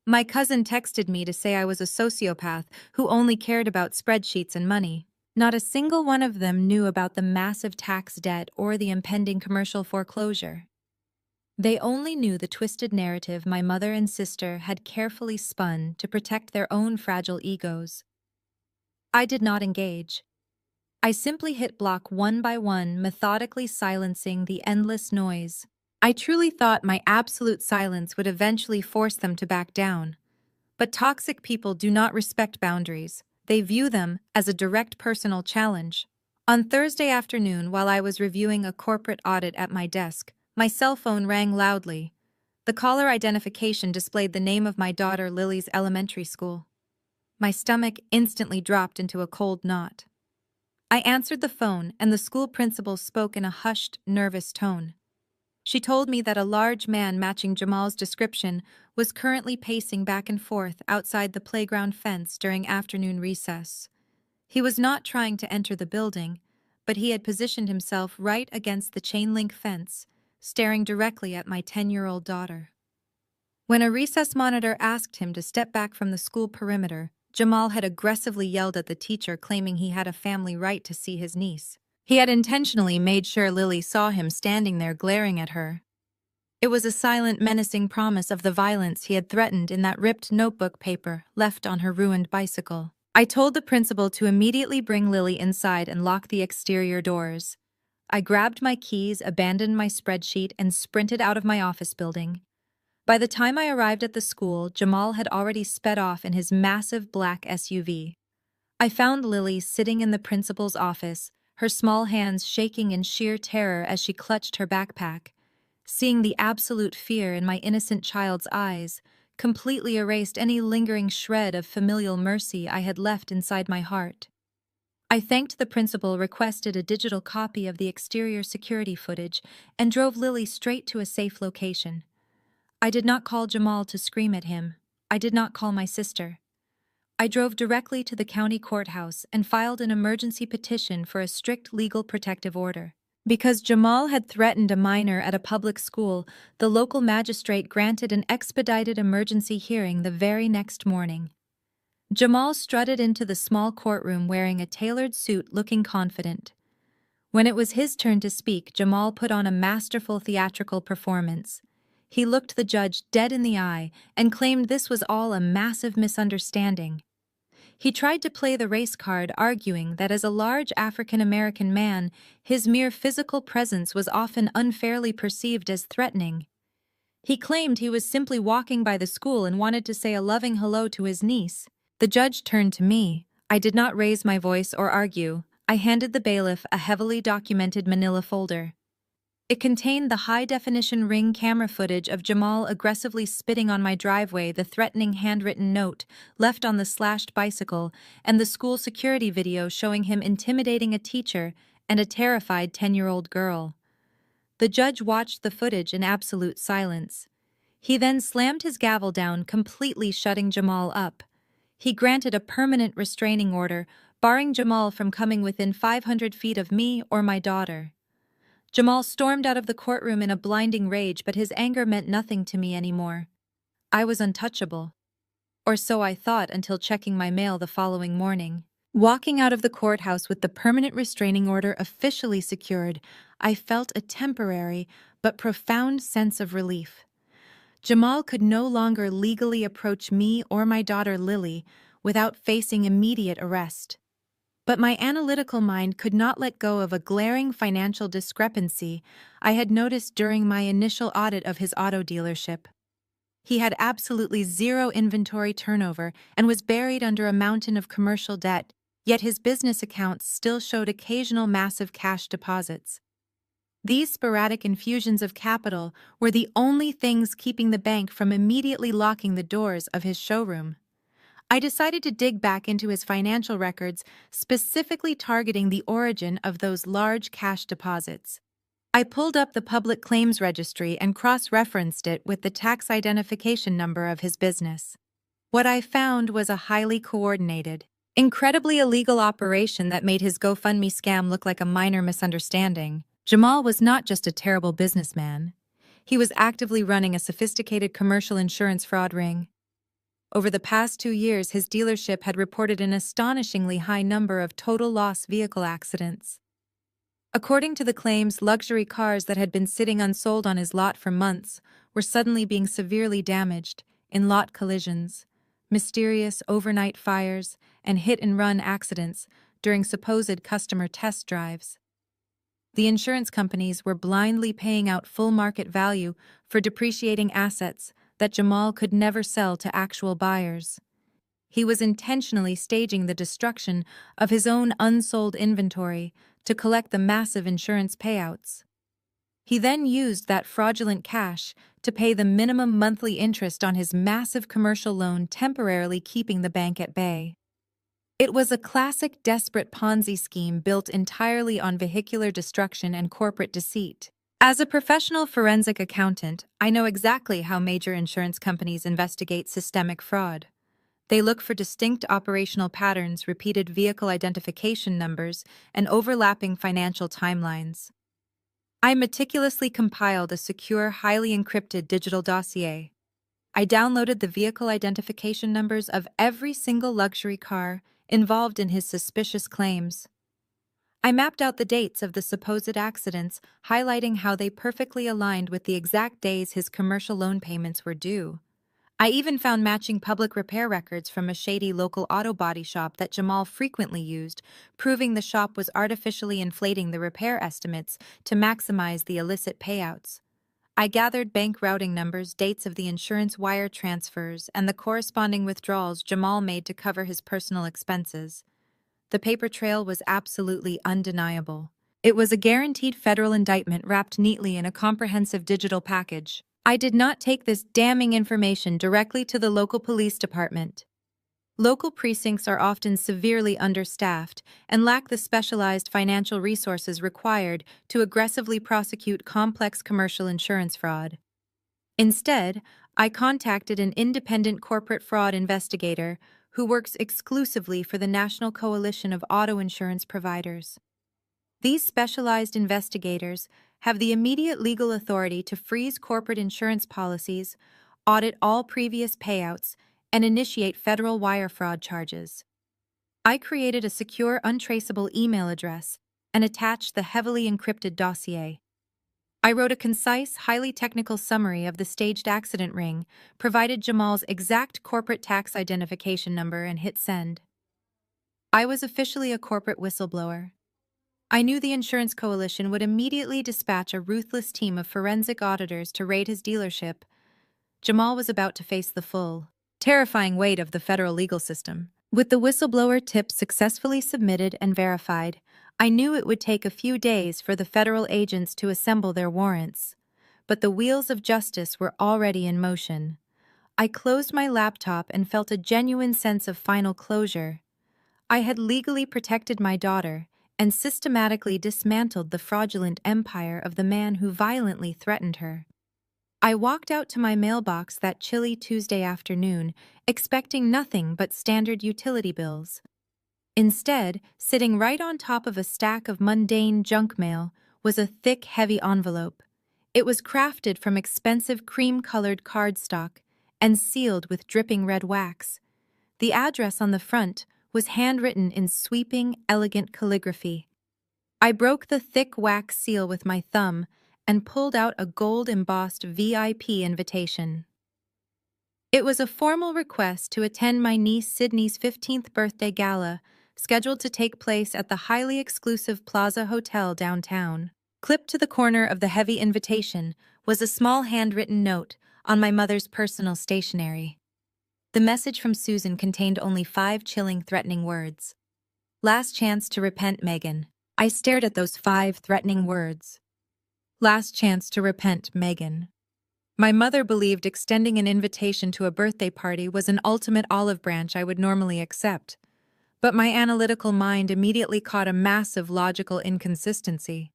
My cousin texted me to say I was a sociopath who only cared about spreadsheets and money. Not a single one of them knew about the massive tax debt or the impending commercial foreclosure. They only knew the twisted narrative my mother and sister had carefully spun to protect their own fragile egos. I did not engage. I simply hit block one by one, methodically silencing the endless noise. I truly thought my absolute silence would eventually force them to back down. But toxic people do not respect boundaries. They view them as a direct personal challenge. On Thursday afternoon, while I was reviewing a corporate audit at my desk, my cell phone rang loudly. The caller identification displayed the name of my daughter Lily's elementary school. My stomach instantly dropped into a cold knot. I answered the phone, and the school principal spoke in a hushed, nervous tone. She told me that a large man matching Jamal's description was currently pacing back and forth outside the playground fence during afternoon recess. He was not trying to enter the building, but he had positioned himself right against the chain-link fence, staring directly at my 10-year-old daughter. When a recess monitor asked him to step back from the school perimeter, Jamal had aggressively yelled at the teacher, claiming he had a family right to see his niece. He had intentionally made sure Lily saw him standing there glaring at her. It was a silent, menacing promise of the violence he had threatened in that ripped notebook paper left on her ruined bicycle. I told the principal to immediately bring Lily inside and lock the exterior doors. I grabbed my keys, abandoned my spreadsheet, and sprinted out of my office building. By the time I arrived at the school, Jamal had already sped off in his massive black SUV. I found Lily sitting in the principal's office, her small hands shaking in sheer terror as she clutched her backpack. Seeing the absolute fear in my innocent child's eyes completely erased any lingering shred of familial mercy I had left inside my heart. I thanked the principal, requested a digital copy of the exterior security footage, and drove Lily straight to a safe location. I did not call Jamal to scream at him. I did not call my sister. I drove directly to the county courthouse and filed an emergency petition for a strict legal protective order. Because Jamal had threatened a minor at a public school, the local magistrate granted an expedited emergency hearing the very next morning. Jamal strutted into the small courtroom wearing a tailored suit, looking confident. When it was his turn to speak, Jamal put on a masterful theatrical performance. He looked the judge dead in the eye and claimed this was all a massive misunderstanding. He tried to play the race card, arguing that as a large African-American man, his mere physical presence was often unfairly perceived as threatening. He claimed he was simply walking by the school and wanted to say a loving hello to his niece. The judge turned to me. I did not raise my voice or argue. I handed the bailiff a heavily documented manila folder. It contained the high-definition Ring camera footage of Jamal aggressively spitting on my driveway, the threatening handwritten note left on the slashed bicycle, and the school security video showing him intimidating a teacher and a terrified 10-year-old girl. The judge watched the footage in absolute silence. He then slammed his gavel down, completely shutting Jamal up. He granted a permanent restraining order, barring Jamal from coming within 500 feet of me or my daughter. Jamal stormed out of the courtroom in a blinding rage, but his anger meant nothing to me anymore. I was untouchable. Or so I thought until checking my mail the following morning. Walking out of the courthouse with the permanent restraining order officially secured, I felt a temporary but profound sense of relief. Jamal could no longer legally approach me or my daughter Lily without facing immediate arrest. But my analytical mind could not let go of a glaring financial discrepancy I had noticed during my initial audit of his auto dealership. He had absolutely zero inventory turnover and was buried under a mountain of commercial debt, yet his business accounts still showed occasional massive cash deposits. These sporadic infusions of capital were the only things keeping the bank from immediately locking the doors of his showroom. I decided to dig back into his financial records, specifically targeting the origin of those large cash deposits. I pulled up the public claims registry and cross-referenced it with the tax identification number of his business. What I found was a highly coordinated, incredibly illegal operation that made his GoFundMe scam look like a minor misunderstanding. Jamal was not just a terrible businessman. He was actively running a sophisticated commercial insurance fraud ring. Over the past 2 years, his dealership had reported an astonishingly high number of total loss vehicle accidents. According to the claims, luxury cars that had been sitting unsold on his lot for months were suddenly being severely damaged in lot collisions, mysterious overnight fires, and hit-and-run accidents during supposed customer test drives. The insurance companies were blindly paying out full market value for depreciating assets that Jamal could never sell to actual buyers. He was intentionally staging the destruction of his own unsold inventory to collect the massive insurance payouts. He then used that fraudulent cash to pay the minimum monthly interest on his massive commercial loan, temporarily keeping the bank at bay. It was a classic desperate Ponzi scheme built entirely on vehicular destruction and corporate deceit. As a professional forensic accountant, I know exactly how major insurance companies investigate systemic fraud. They look for distinct operational patterns, repeated vehicle identification numbers, and overlapping financial timelines. I meticulously compiled a secure, highly encrypted digital dossier. I downloaded the vehicle identification numbers of every single luxury car involved in his suspicious claims. I mapped out the dates of the supposed accidents, highlighting how they perfectly aligned with the exact days his commercial loan payments were due. I even found matching public repair records from a shady local auto body shop that Jamal frequently used, proving the shop was artificially inflating the repair estimates to maximize the illicit payouts. I gathered bank routing numbers, dates of the insurance wire transfers, and the corresponding withdrawals Jamal made to cover his personal expenses. The paper trail was absolutely undeniable. It was a guaranteed federal indictment wrapped neatly in a comprehensive digital package. I did not take this damning information directly to the local police department. Local precincts are often severely understaffed and lack the specialized financial resources required to aggressively prosecute complex commercial insurance fraud. Instead, I contacted an independent corporate fraud investigator who works exclusively for the National Coalition of Auto Insurance Providers. These specialized investigators have the immediate legal authority to freeze corporate insurance policies, audit all previous payouts, and initiate federal wire fraud charges. I created a secure, untraceable email address and attached the heavily encrypted dossier. I wrote a concise, highly technical summary of the staged accident ring, provided Jamal's exact corporate tax identification number, and hit send. I was officially a corporate whistleblower. I knew the insurance coalition would immediately dispatch a ruthless team of forensic auditors to raid his dealership. Jamal was about to face the full, terrifying weight of the federal legal system. With the whistleblower tip successfully submitted and verified, I knew it would take a few days for the federal agents to assemble their warrants. But the wheels of justice were already in motion. I closed my laptop and felt a genuine sense of final closure. I had legally protected my daughter and systematically dismantled the fraudulent empire of the man who violently threatened her. I walked out to my mailbox that chilly Tuesday afternoon, expecting nothing but standard utility bills. Instead, sitting right on top of a stack of mundane junk mail was a thick, heavy envelope. It was crafted from expensive cream-colored cardstock and sealed with dripping red wax. The address on the front was handwritten in sweeping, elegant calligraphy. I broke the thick wax seal with my thumb and pulled out a gold-embossed VIP invitation. It was a formal request to attend my niece Sydney's 15th birthday gala, scheduled to take place at the highly exclusive Plaza Hotel downtown. Clipped to the corner of the heavy invitation was a small handwritten note on my mother's personal stationery. The message from Susan contained only 5 chilling, threatening words. Last chance to repent, Megan. I stared at those 5 threatening words. Last chance to repent, Megan. My mother believed extending an invitation to a birthday party was an ultimate olive branch I would normally accept. But my analytical mind immediately caught a massive logical inconsistency.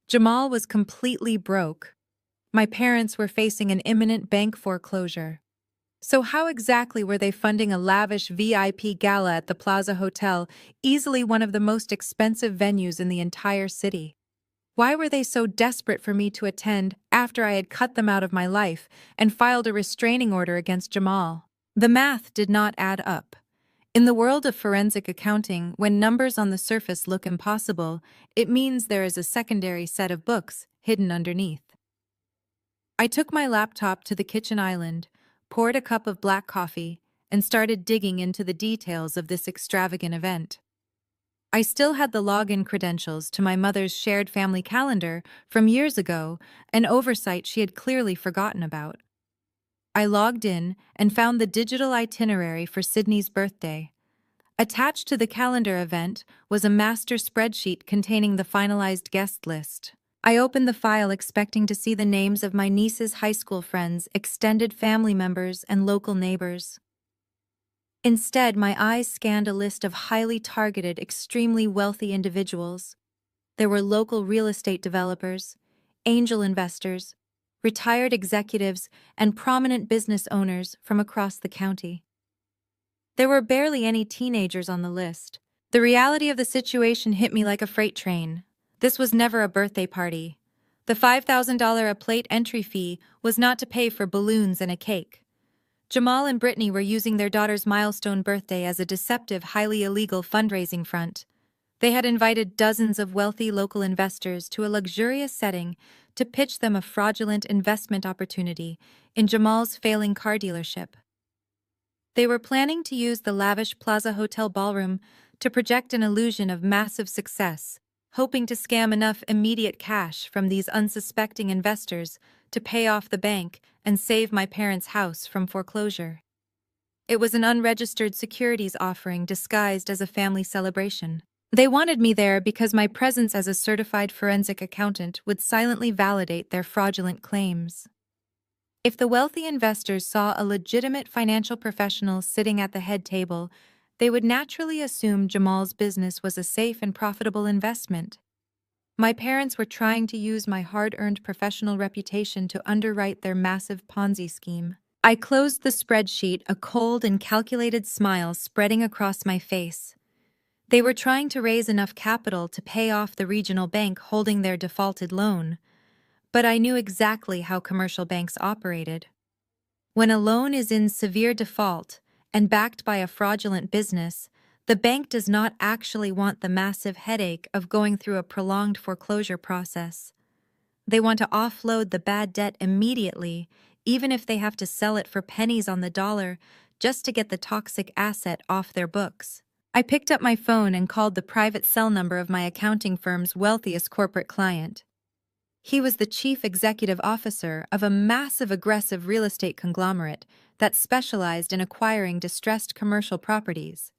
Jamal was completely broke. My parents were facing an imminent bank foreclosure. So how exactly were they funding a lavish VIP gala at the Plaza Hotel, easily one of the most expensive venues in the entire city? Why were they so desperate for me to attend after I had cut them out of my life and filed a restraining order against Jamal? The math did not add up. In the world of forensic accounting, when numbers on the surface look impossible, it means there is a secondary set of books hidden underneath. I took my laptop to the kitchen island, poured a cup of black coffee, and started digging into the details of this extravagant event. I still had the login credentials to my mother's shared family calendar from years ago, an oversight she had clearly forgotten about. I logged in and found the digital itinerary for Sydney's birthday. Attached to the calendar event was a master spreadsheet containing the finalized guest list. I opened the file expecting to see the names of my niece's high school friends, extended family members, and local neighbors. Instead, my eyes scanned a list of highly targeted, extremely wealthy individuals. There were local real estate developers, angel investors, retired executives, and prominent business owners from across the county. There were barely any teenagers on the list. The reality of the situation hit me like a freight train. This was never a birthday party. The $5,000 a plate entry fee was not to pay for balloons and a cake. Jamal and Brittany were using their daughter's milestone birthday as a deceptive, highly illegal fundraising front. They had invited dozens of wealthy local investors to a luxurious setting to pitch them a fraudulent investment opportunity in Jamal's failing car dealership. They were planning to use the lavish Plaza Hotel ballroom to project an illusion of massive success, hoping to scam enough immediate cash from these unsuspecting investors to pay off the bank and save my parents' house from foreclosure. It was an unregistered securities offering disguised as a family celebration. They wanted me there because my presence as a certified forensic accountant would silently validate their fraudulent claims. If the wealthy investors saw a legitimate financial professional sitting at the head table, they would naturally assume Jamal's business was a safe and profitable investment. My parents were trying to use my hard-earned professional reputation to underwrite their massive Ponzi scheme. I closed the spreadsheet, a cold and calculated smile spreading across my face. They were trying to raise enough capital to pay off the regional bank holding their defaulted loan. But I knew exactly how commercial banks operated. When a loan is in severe default and backed by a fraudulent business, the bank does not actually want the massive headache of going through a prolonged foreclosure process. They want to offload the bad debt immediately, even if they have to sell it for pennies on the dollar just to get the toxic asset off their books. I picked up my phone and called the private cell number of my accounting firm's wealthiest corporate client. He was the chief executive officer of a massive aggressive real estate conglomerate that specialized in acquiring distressed commercial properties.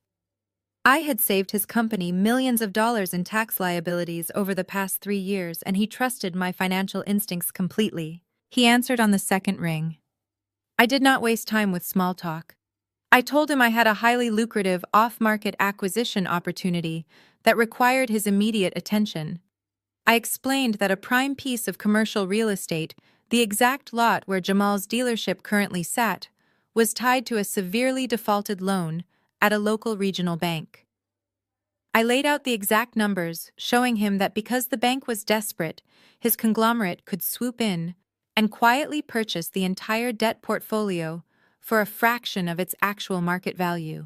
I had saved his company millions of dollars in tax liabilities over the past 3 years, and he trusted my financial instincts completely. He answered on the second ring. I did not waste time with small talk. I told him I had a highly lucrative off-market acquisition opportunity that required his immediate attention. I explained that a prime piece of commercial real estate, the exact lot where Jamal's dealership currently sat, was tied to a severely defaulted loan at a local regional bank. I laid out the exact numbers, showing him that because the bank was desperate, his conglomerate could swoop in and quietly purchase the entire debt portfolio for a fraction of its actual market value.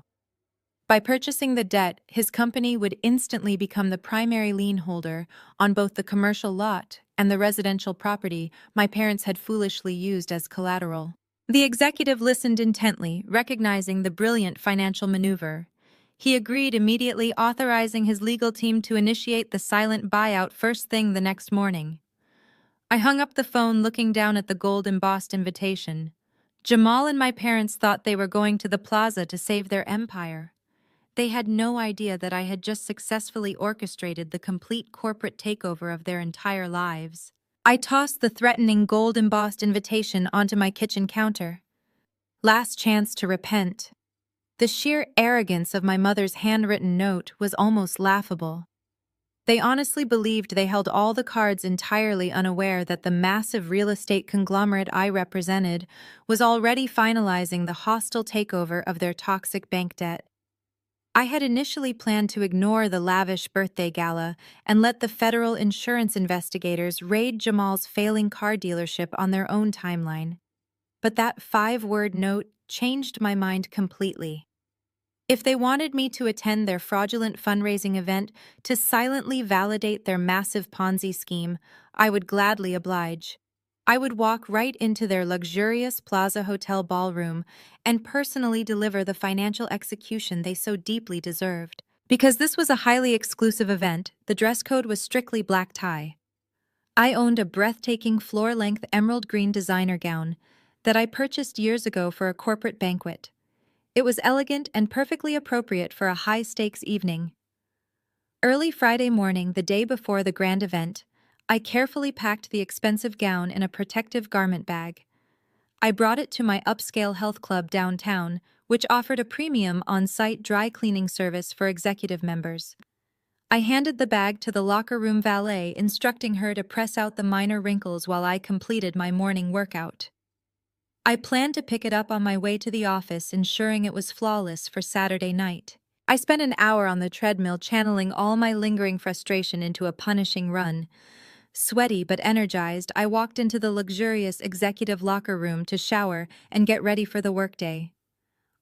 By purchasing the debt, his company would instantly become the primary lien holder on both the commercial lot and the residential property my parents had foolishly used as collateral. The executive listened intently, recognizing the brilliant financial maneuver. He agreed immediately, authorizing his legal team to initiate the silent buyout first thing the next morning. I hung up the phone looking down at the gold-embossed invitation. Jamal and my parents thought they were going to the plaza to save their empire. They had no idea that I had just successfully orchestrated the complete corporate takeover of their entire lives. I tossed the threatening gold-embossed invitation onto my kitchen counter. Last chance to repent. The sheer arrogance of my mother's handwritten note was almost laughable. They honestly believed they held all the cards, entirely unaware that the massive real estate conglomerate I represented was already finalizing the hostile takeover of their toxic bank debt. I had initially planned to ignore the lavish birthday gala and let the federal insurance investigators raid Jamal's failing car dealership on their own timeline. But that 5-word note changed my mind completely. If they wanted me to attend their fraudulent fundraising event to silently validate their massive Ponzi scheme, I would gladly oblige. I would walk right into their luxurious Plaza Hotel ballroom and personally deliver the financial execution they so deeply deserved. Because this was a highly exclusive event, the dress code was strictly black tie. I owned a breathtaking floor-length emerald green designer gown that I purchased years ago for a corporate banquet. It was elegant and perfectly appropriate for a high-stakes evening. Early Friday morning, the day before the grand event, I carefully packed the expensive gown in a protective garment bag. I brought it to my upscale health club downtown, which offered a premium on-site dry cleaning service for executive members. I handed the bag to the locker room valet, instructing her to press out the minor wrinkles while I completed my morning workout. I planned to pick it up on my way to the office, ensuring it was flawless for Saturday night. I spent an hour on the treadmill channeling all my lingering frustration into a punishing run. Sweaty but energized, I walked into the luxurious executive locker room to shower and get ready for the workday.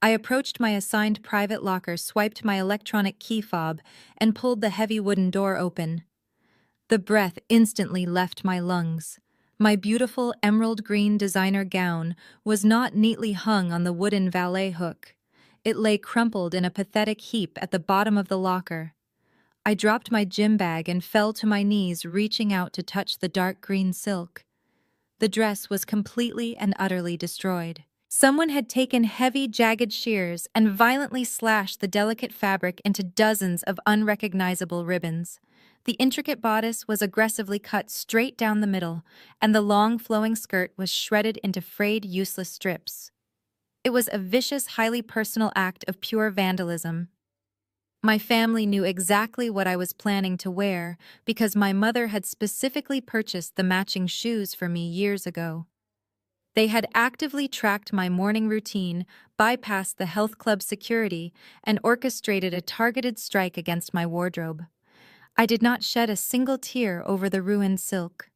I approached my assigned private locker, swiped my electronic key fob, and pulled the heavy wooden door open. The breath instantly left my lungs. My beautiful emerald green designer gown was not neatly hung on the wooden valet hook. It lay crumpled in a pathetic heap at the bottom of the locker. I dropped my gym bag and fell to my knees, reaching out to touch the dark green silk. The dress was completely and utterly destroyed. Someone had taken heavy, jagged shears and violently slashed the delicate fabric into dozens of unrecognizable ribbons. The intricate bodice was aggressively cut straight down the middle, and the long, flowing skirt was shredded into frayed, useless strips. It was a vicious, highly personal act of pure vandalism. My family knew exactly what I was planning to wear because my mother had specifically purchased the matching shoes for me years ago. They had actively tracked my morning routine, bypassed the health club security, and orchestrated a targeted strike against my wardrobe. I did not shed a single tear over the ruined silk.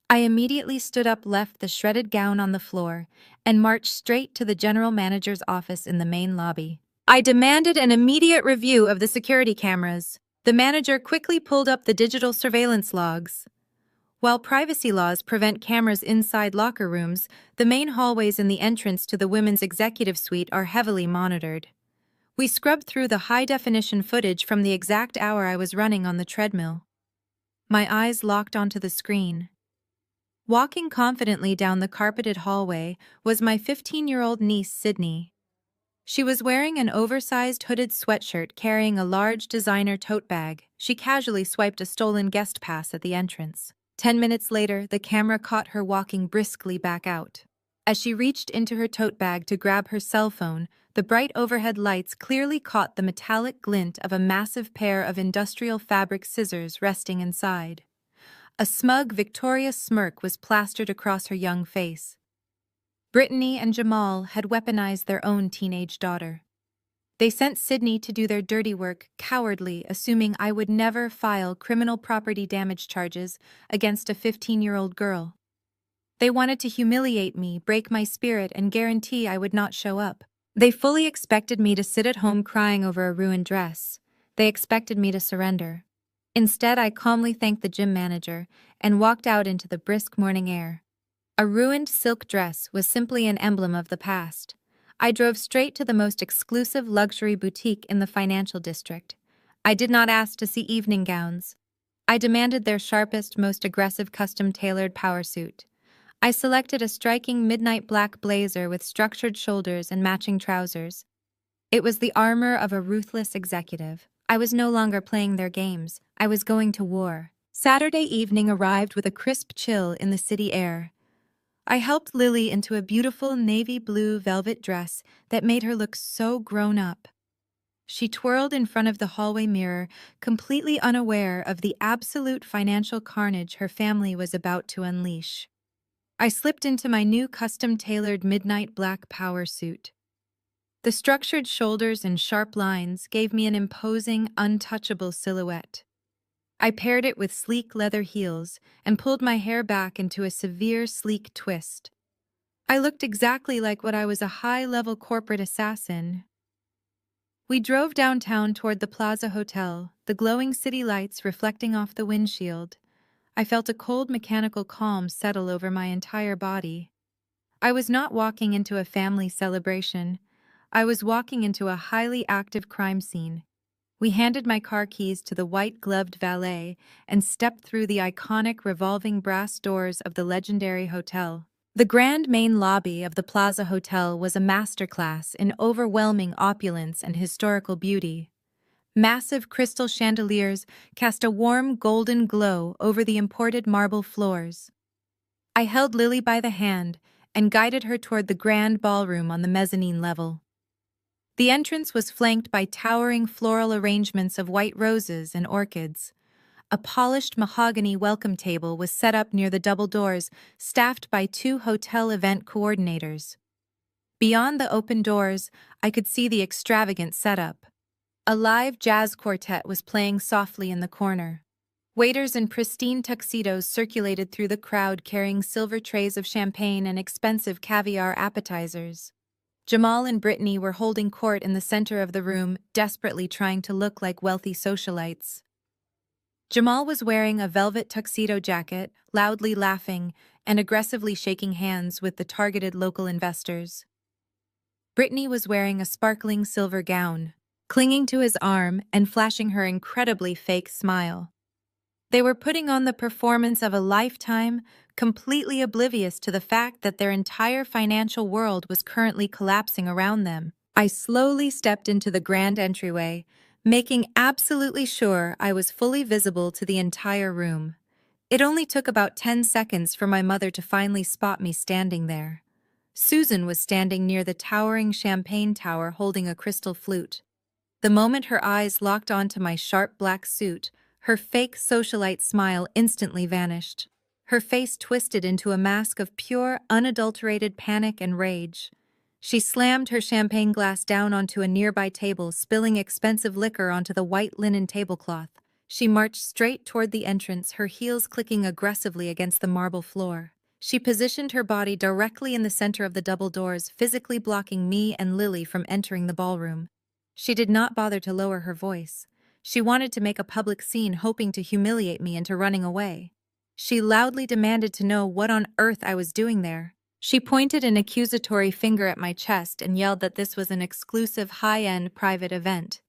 I immediately stood up, left the shredded gown on the floor, and marched straight to the general manager's office in the main lobby. I demanded an immediate review of the security cameras. The manager quickly pulled up the digital surveillance logs. While privacy laws prevent cameras inside locker rooms, the main hallways and the entrance to the women's executive suite are heavily monitored. We scrubbed through the high-definition footage from the exact hour I was running on the treadmill. My eyes locked onto the screen. Walking confidently down the carpeted hallway was my 15-year-old niece, Sydney. She was wearing an oversized hooded sweatshirt, carrying a large designer tote bag. She casually swiped a stolen guest pass at the entrance. 10 minutes later, the camera caught her walking briskly back out. As she reached into her tote bag to grab her cell phone, the bright overhead lights clearly caught the metallic glint of a massive pair of industrial fabric scissors resting inside. A smug, victorious smirk was plastered across her young face. Brittany and Jamal had weaponized their own teenage daughter. They sent Sydney to do their dirty work, cowardly, assuming I would never file criminal property damage charges against a 15-year-old girl. They wanted to humiliate me, break my spirit, and guarantee I would not show up. They fully expected me to sit at home crying over a ruined dress. They expected me to surrender. Instead, I calmly thanked the gym manager and walked out into the brisk morning air. A ruined silk dress was simply an emblem of the past. I drove straight to the most exclusive luxury boutique in the financial district. I did not ask to see evening gowns. I demanded their sharpest, most aggressive custom-tailored power suit. I selected a striking midnight black blazer with structured shoulders and matching trousers. It was the armor of a ruthless executive. I was no longer playing their games. I was going to war. Saturday evening arrived with a crisp chill in the city air. I helped Lily into a beautiful navy blue velvet dress that made her look so grown up. She twirled in front of the hallway mirror, completely unaware of the absolute financial carnage her family was about to unleash. I slipped into my new custom-tailored midnight black power suit. The structured shoulders and sharp lines gave me an imposing, untouchable silhouette. I paired it with sleek leather heels and pulled my hair back into a severe, sleek twist. I looked exactly like what I was, a high-level corporate assassin. We drove downtown toward the Plaza Hotel, the glowing city lights reflecting off the windshield. I felt a cold mechanical calm settle over my entire body. I was not walking into a family celebration. I was walking into a highly active crime scene. We handed my car keys to the white-gloved valet and stepped through the iconic revolving brass doors of the legendary hotel. The grand main lobby of the Plaza Hotel was a masterclass in overwhelming opulence and historical beauty. Massive crystal chandeliers cast a warm golden glow over the imported marble floors. I held Lily by the hand and guided her toward the grand ballroom on the mezzanine level. The entrance was flanked by towering floral arrangements of white roses and orchids. A polished mahogany welcome table was set up near the double doors, staffed by 2 hotel event coordinators. Beyond the open doors, I could see the extravagant setup. A live jazz quartet was playing softly in the corner. Waiters in pristine tuxedos circulated through the crowd carrying silver trays of champagne and expensive caviar appetizers. Jamal and Brittany were holding court in the center of the room, desperately trying to look like wealthy socialites. Jamal was wearing a velvet tuxedo jacket, loudly laughing, and aggressively shaking hands with the targeted local investors. Brittany was wearing a sparkling silver gown, clinging to his arm and flashing her incredibly fake smile. They were putting on the performance of a lifetime, completely oblivious to the fact that their entire financial world was currently collapsing around them. I slowly stepped into the grand entryway, making absolutely sure I was fully visible to the entire room. It only took about 10 seconds for my mother to finally spot me standing there. Susan was standing near the towering champagne tower holding a crystal flute. The moment her eyes locked onto my sharp black suit, her fake socialite smile instantly vanished. Her face twisted into a mask of pure, unadulterated panic and rage. She slammed her champagne glass down onto a nearby table, spilling expensive liquor onto the white linen tablecloth. She marched straight toward the entrance, her heels clicking aggressively against the marble floor. She positioned her body directly in the center of the double doors, physically blocking me and Lily from entering the ballroom. She did not bother to lower her voice. She wanted to make a public scene, hoping to humiliate me into running away. She loudly demanded to know what on earth I was doing there. She pointed an accusatory finger at my chest and yelled that this was an exclusive, high-end private event.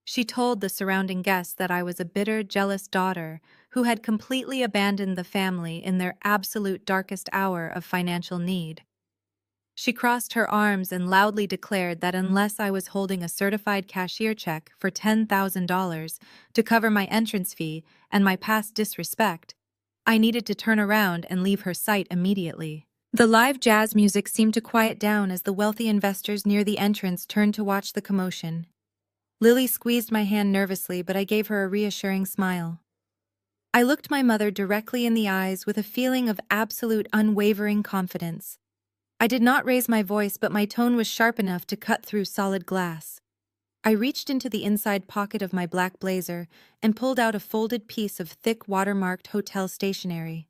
She told the surrounding guests that I was a bitter, jealous daughter who had completely abandoned the family in their absolute darkest hour of financial need. She crossed her arms and loudly declared that unless I was holding a certified cashier check for $10,000 to cover my entrance fee and my past disrespect, I needed to turn around and leave her sight immediately. The live jazz music seemed to quiet down as the wealthy investors near the entrance turned to watch the commotion. Lily squeezed my hand nervously, but I gave her a reassuring smile. I looked my mother directly in the eyes with a feeling of absolute unwavering confidence. I did not raise my voice, but my tone was sharp enough to cut through solid glass. I reached into the inside pocket of my black blazer and pulled out a folded piece of thick watermarked hotel stationery.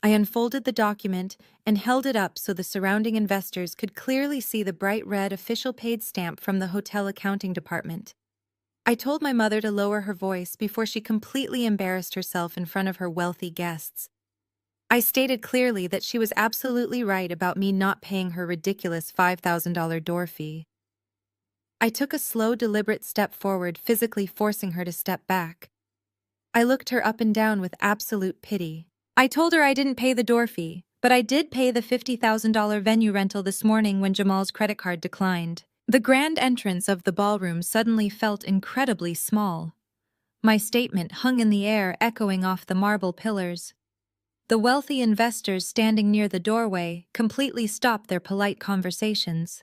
I unfolded the document and held it up so the surrounding investors could clearly see the bright red official paid stamp from the hotel accounting department. I told my mother to lower her voice before she completely embarrassed herself in front of her wealthy guests. I stated clearly that she was absolutely right about me not paying her ridiculous $5,000 door fee. I took a slow, deliberate step forward, physically forcing her to step back. I looked her up and down with absolute pity. I told her I didn't pay the door fee, but I did pay the $50,000 venue rental this morning when Jamal's credit card declined. The grand entrance of the ballroom suddenly felt incredibly small. My statement hung in the air, echoing off the marble pillars. The wealthy investors standing near the doorway completely stopped their polite conversations.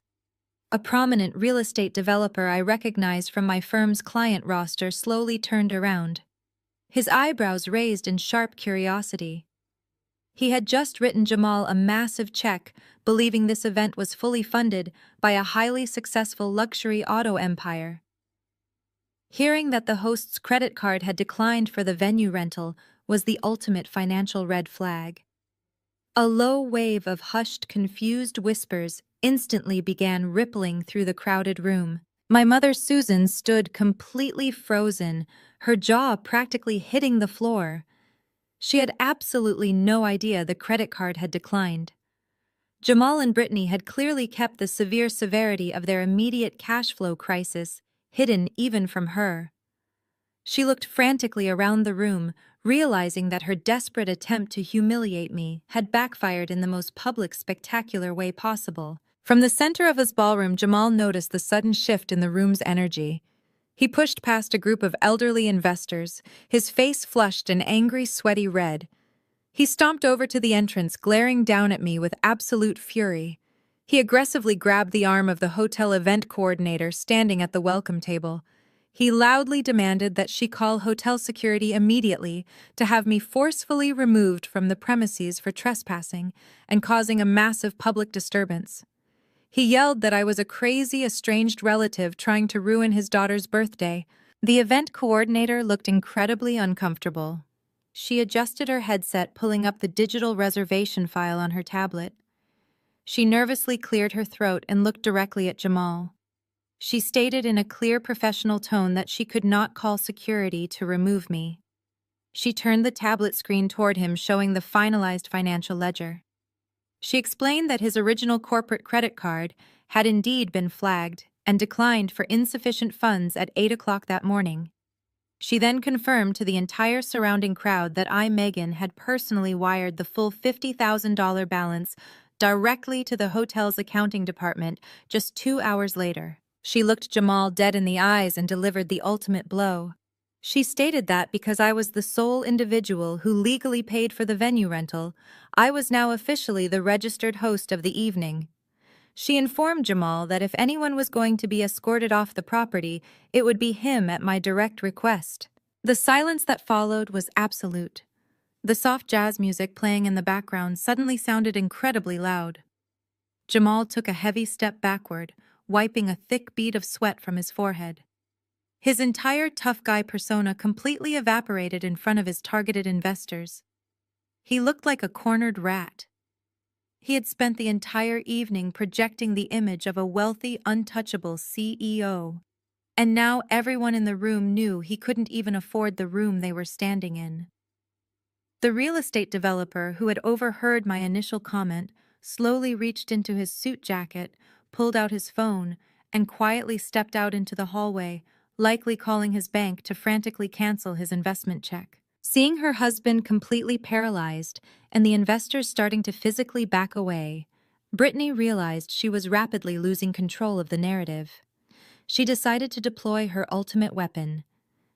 A prominent real estate developer I recognized from my firm's client roster slowly turned around, his eyebrows raised in sharp curiosity. He had just written Jamal a massive check, believing this event was fully funded by a highly successful luxury auto empire. Hearing that the host's credit card had declined for the venue rental was the ultimate financial red flag. A low wave of hushed, confused whispers instantly began rippling through the crowded room. My mother Susan stood completely frozen, her jaw practically hitting the floor. She had absolutely no idea the credit card had declined. Jamal and Brittany had clearly kept the severe severity of their immediate cash flow crisis hidden even from her. She looked frantically around the room, realizing that her desperate attempt to humiliate me had backfired in the most public, spectacular way possible. From the center of his ballroom, Jamal noticed the sudden shift in the room's energy. He pushed past a group of elderly investors, his face flushed an angry, sweaty red. He stomped over to the entrance, glaring down at me with absolute fury. He aggressively grabbed the arm of the hotel event coordinator standing at the welcome table. He loudly demanded that she call hotel security immediately to have me forcefully removed from the premises for trespassing and causing a massive public disturbance. He yelled that I was a crazy, estranged relative trying to ruin his daughter's birthday. The event coordinator looked incredibly uncomfortable. She adjusted her headset, pulling up the digital reservation file on her tablet. She nervously cleared her throat and looked directly at Jamal. She stated in a clear professional tone that she could not call security to remove me. She turned the tablet screen toward him, showing the finalized financial ledger. She explained that his original corporate credit card had indeed been flagged and declined for insufficient funds at 8 o'clock that morning. She then confirmed to the entire surrounding crowd that Megan, had personally wired the full $50,000 balance directly to the hotel's accounting department just 2 hours later. She looked Jamal dead in the eyes and delivered the ultimate blow. She stated that because I was the sole individual who legally paid for the venue rental, I was now officially the registered host of the evening. She informed Jamal that if anyone was going to be escorted off the property, it would be him at my direct request. The silence that followed was absolute. The soft jazz music playing in the background suddenly sounded incredibly loud. Jamal took a heavy step backward, wiping a thick bead of sweat from his forehead. His entire tough guy persona completely evaporated in front of his targeted investors. He looked like a cornered rat. He had spent the entire evening projecting the image of a wealthy, untouchable CEO. And now everyone in the room knew he couldn't even afford the room they were standing in. The real estate developer, who had overheard my initial comment, slowly reached into his suit jacket, pulled out his phone, and quietly stepped out into the hallway, likely calling his bank to frantically cancel his investment check. Seeing her husband completely paralyzed and the investors starting to physically back away, Brittany realized she was rapidly losing control of the narrative. She decided to deploy her ultimate weapon.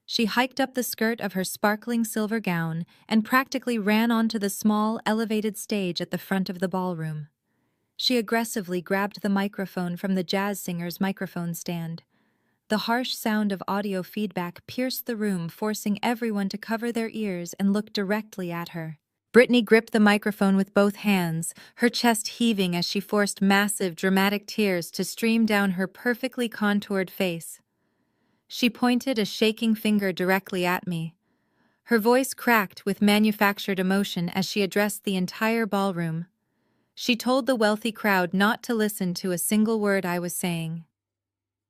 She hiked up the skirt of her sparkling silver gown and practically ran onto the small, elevated stage at the front of the ballroom. She aggressively grabbed the microphone from the jazz singer's microphone stand. The harsh sound of audio feedback pierced the room, forcing everyone to cover their ears and look directly at her. Brittany gripped the microphone with both hands, her chest heaving as she forced massive, dramatic tears to stream down her perfectly contoured face. She pointed a shaking finger directly at me. Her voice cracked with manufactured emotion as she addressed the entire ballroom. She told the wealthy crowd not to listen to a single word I was saying.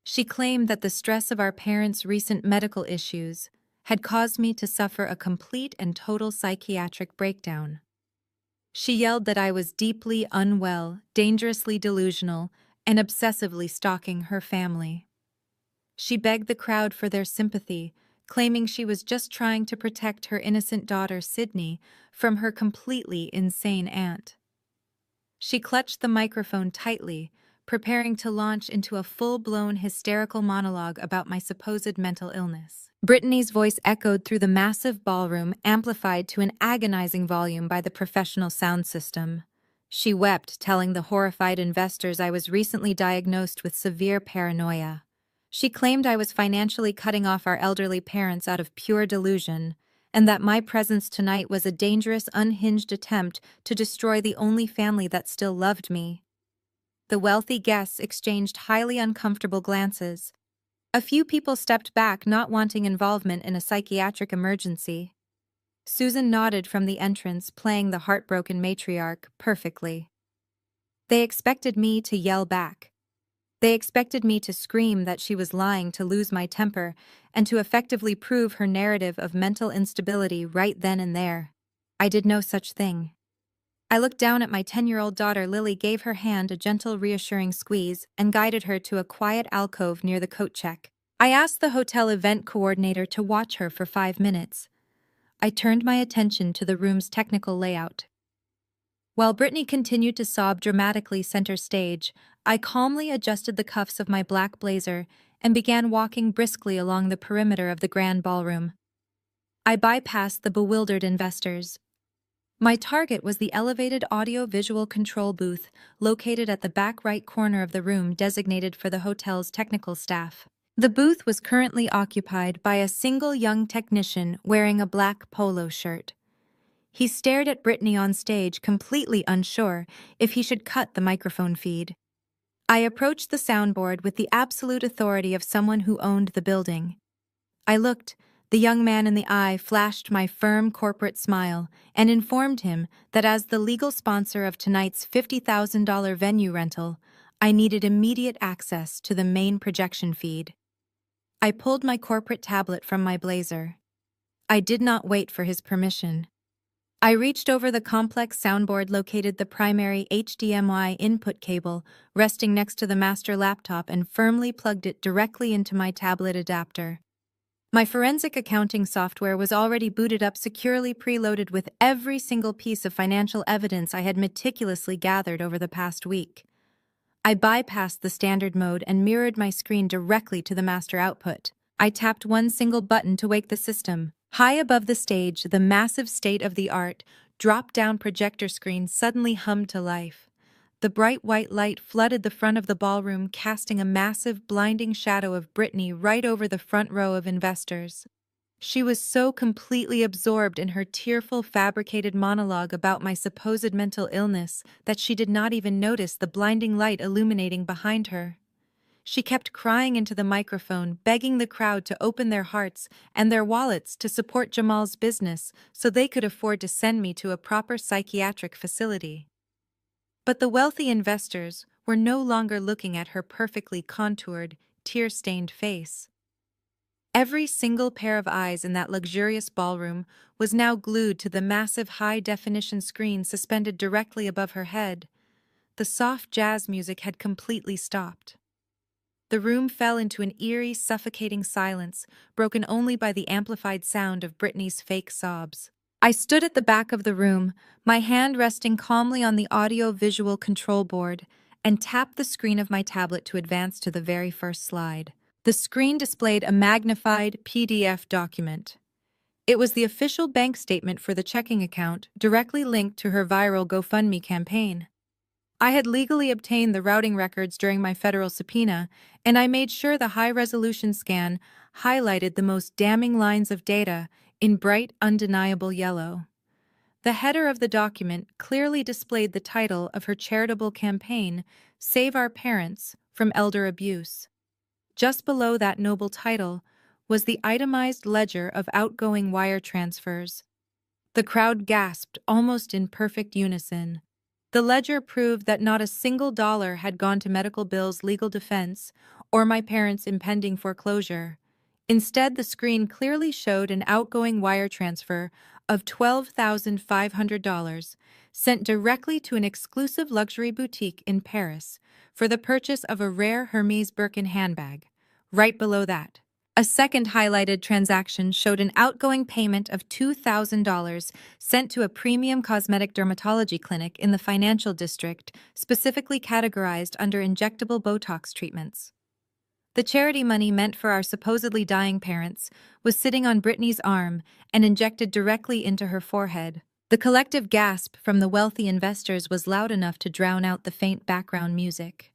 She claimed that the stress of our parents' recent medical issues had caused me to suffer a complete and total psychiatric breakdown. She yelled that I was deeply unwell, dangerously delusional, and obsessively stalking her family. She begged the crowd for their sympathy, claiming she was just trying to protect her innocent daughter, Sydney, from her completely insane aunt. She clutched the microphone tightly, preparing to launch into a full-blown hysterical monologue about my supposed mental illness. Brittany's voice echoed through the massive ballroom, amplified to an agonizing volume by the professional sound system. She wept, telling the horrified investors I was recently diagnosed with severe paranoia. She claimed I was financially cutting off our elderly parents out of pure delusion, and that my presence tonight was a dangerous, unhinged attempt to destroy the only family that still loved me. The wealthy guests exchanged highly uncomfortable glances. A few people stepped back, not wanting involvement in a psychiatric emergency. Susan nodded from the entrance, playing the heartbroken matriarch perfectly. They expected me to yell back. They expected me to scream that she was lying, to lose my temper, and to effectively prove her narrative of mental instability right then and there. I did no such thing. I looked down at my 10-year-old daughter. Lily gave her hand a gentle, reassuring squeeze and guided her to a quiet alcove near the coat check. I asked the hotel event coordinator to watch her for 5 minutes. I turned my attention to the room's technical layout. While Brittany continued to sob dramatically center stage, I calmly adjusted the cuffs of my black blazer and began walking briskly along the perimeter of the grand ballroom. I bypassed the bewildered investors. My target was the elevated audio-visual control booth located at the back right corner of the room designated for the hotel's technical staff. The booth was currently occupied by a single young technician wearing a black polo shirt. He stared at Brittany on stage, completely unsure if he should cut the microphone feed. I approached the soundboard with the absolute authority of someone who owned the building. I looked the young man in the eye, flashed my firm corporate smile, and informed him that as the legal sponsor of tonight's $50,000 venue rental, I needed immediate access to the main projection feed. I pulled my corporate tablet from my blazer. I did not wait for his permission. I reached over the complex soundboard, located the primary HDMI input cable resting next to the master laptop, and firmly plugged it directly into my tablet adapter. My forensic accounting software was already booted up, securely preloaded with every single piece of financial evidence I had meticulously gathered over the past week. I bypassed the standard mode and mirrored my screen directly to the master output. I tapped one single button to wake the system. High above the stage, the massive state-of-the-art drop-down projector screen suddenly hummed to life. The bright white light flooded the front of the ballroom, casting a massive, blinding shadow of Brittany right over the front row of investors. She was so completely absorbed in her tearful, fabricated monologue about my supposed mental illness that she did not even notice the blinding light illuminating behind her. She kept crying into the microphone, begging the crowd to open their hearts and their wallets to support Jamal's business so they could afford to send me to a proper psychiatric facility. But the wealthy investors were no longer looking at her perfectly contoured, tear-stained face. Every single pair of eyes in that luxurious ballroom was now glued to the massive high-definition screen suspended directly above her head. The soft jazz music had completely stopped. The room fell into an eerie, suffocating silence, broken only by the amplified sound of Brittany's fake sobs. I stood at the back of the room, my hand resting calmly on the audio-visual control board, and tapped the screen of my tablet to advance to the very first slide. The screen displayed a magnified PDF document. It was the official bank statement for the checking account, directly linked to her viral GoFundMe campaign. I had legally obtained the routing records during my federal subpoena, and I made sure the high-resolution scan highlighted the most damning lines of data in bright, undeniable yellow. The header of the document clearly displayed the title of her charitable campaign, Save Our Parents from Elder Abuse. Just below that noble title was the itemized ledger of outgoing wire transfers. The crowd gasped, almost in perfect unison. The ledger proved that not a single dollar had gone to medical bills, legal defense, or my parents' impending foreclosure. Instead, the screen clearly showed an outgoing wire transfer of $12,500 sent directly to an exclusive luxury boutique in Paris for the purchase of a rare Hermes Birkin handbag. Right below that, a second highlighted transaction showed an outgoing payment of $2,000 sent to a premium cosmetic dermatology clinic in the financial district, specifically categorized under injectable Botox treatments. The charity money meant for our supposedly dying parents was sitting on Brittany's arm and injected directly into her forehead. The collective gasp from the wealthy investors was loud enough to drown out the faint background music.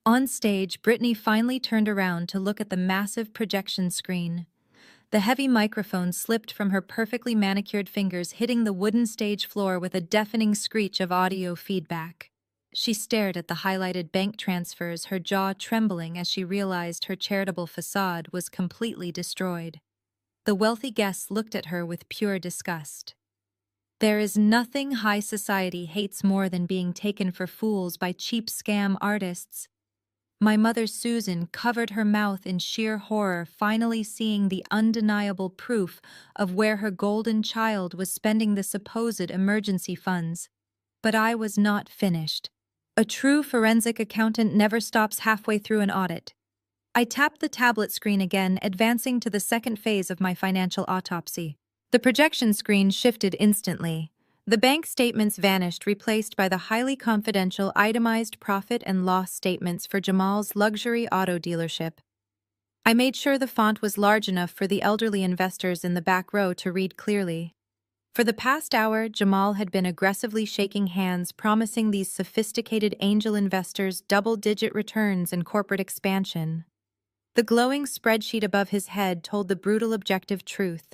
On stage, Brittany finally turned around to look at the massive projection screen. The heavy microphone slipped from her perfectly manicured fingers, hitting the wooden stage floor with a deafening screech of audio feedback. She stared at the highlighted bank transfers, her jaw trembling as she realized her charitable facade was completely destroyed. The wealthy guests looked at her with pure disgust. There is nothing high society hates more than being taken for fools by cheap scam artists. My mother Susan covered her mouth in sheer horror, finally seeing the undeniable proof of where her golden child was spending the supposed emergency funds. But I was not finished. A true forensic accountant never stops halfway through an audit. I tapped the tablet screen again, advancing to the second phase of my financial autopsy. The projection screen shifted instantly. The bank statements vanished, replaced by the highly confidential itemized profit and loss statements for Jamal's luxury auto dealership. I made sure the font was large enough for the elderly investors in the back row to read clearly. For the past hour, Jamal had been aggressively shaking hands, promising these sophisticated angel investors double-digit returns and corporate expansion. The glowing spreadsheet above his head told the brutal objective truth.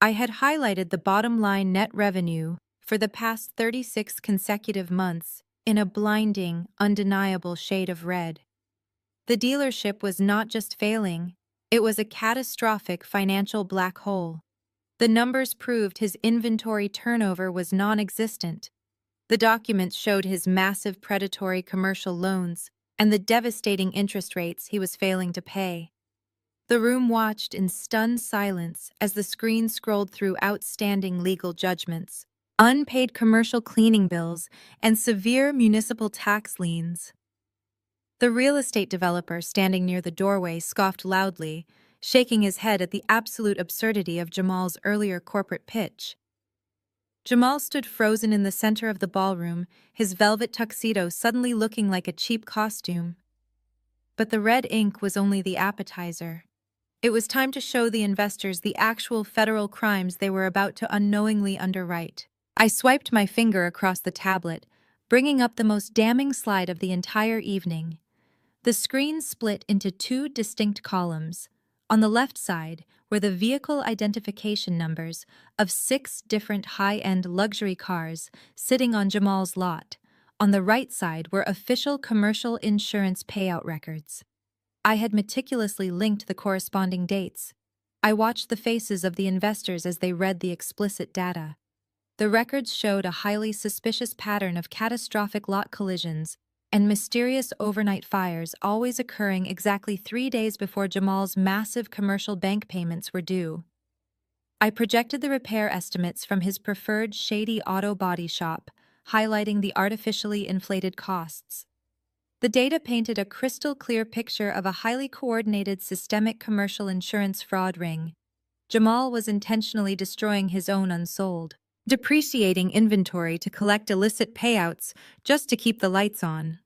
I had highlighted the bottom-line net revenue for the past 36 consecutive months in a blinding, undeniable shade of red. The dealership was not just failing, it was a catastrophic financial black hole. The numbers proved his inventory turnover was non-existent. The documents showed his massive predatory commercial loans and the devastating interest rates he was failing to pay. The room watched in stunned silence as the screen scrolled through outstanding legal judgments, unpaid commercial cleaning bills, and severe municipal tax liens. The real estate developer standing near the doorway scoffed loudly, shaking his head at the absolute absurdity of Jamal's earlier corporate pitch. Jamal stood frozen in the center of the ballroom, his velvet tuxedo suddenly looking like a cheap costume. But the red ink was only the appetizer. It was time to show the investors the actual federal crimes they were about to unknowingly underwrite. I swiped my finger across the tablet, bringing up the most damning slide of the entire evening. The screen split into two distinct columns. On the left side were the vehicle identification numbers of 6 different high-end luxury cars sitting on Jamal's lot. On the right side were official commercial insurance payout records. I had meticulously linked the corresponding dates. I watched the faces of the investors as they read the explicit data. The records showed a highly suspicious pattern of catastrophic lot collisions and mysterious overnight fires, always occurring exactly 3 days before Jamal's massive commercial bank payments were due. I projected the repair estimates from his preferred shady auto body shop, highlighting the artificially inflated costs. The data painted a crystal-clear picture of a highly coordinated systemic commercial insurance fraud ring. Jamal was intentionally destroying his own unsold, depreciating inventory to collect illicit payouts just to keep the lights on.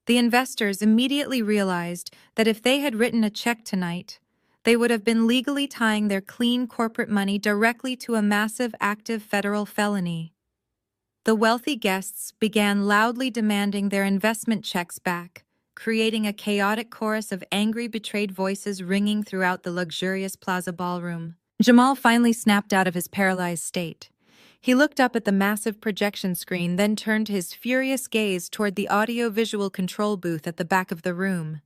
The investors immediately realized that if they had written a check tonight, they would have been legally tying their clean corporate money directly to a massive active federal felony. The wealthy guests began loudly demanding their investment checks back, creating a chaotic chorus of angry, betrayed voices ringing throughout the luxurious plaza ballroom. Jamal finally snapped out of his paralyzed state. He looked up at the massive projection screen, then turned his furious gaze toward the audio-visual control booth at the back of the room.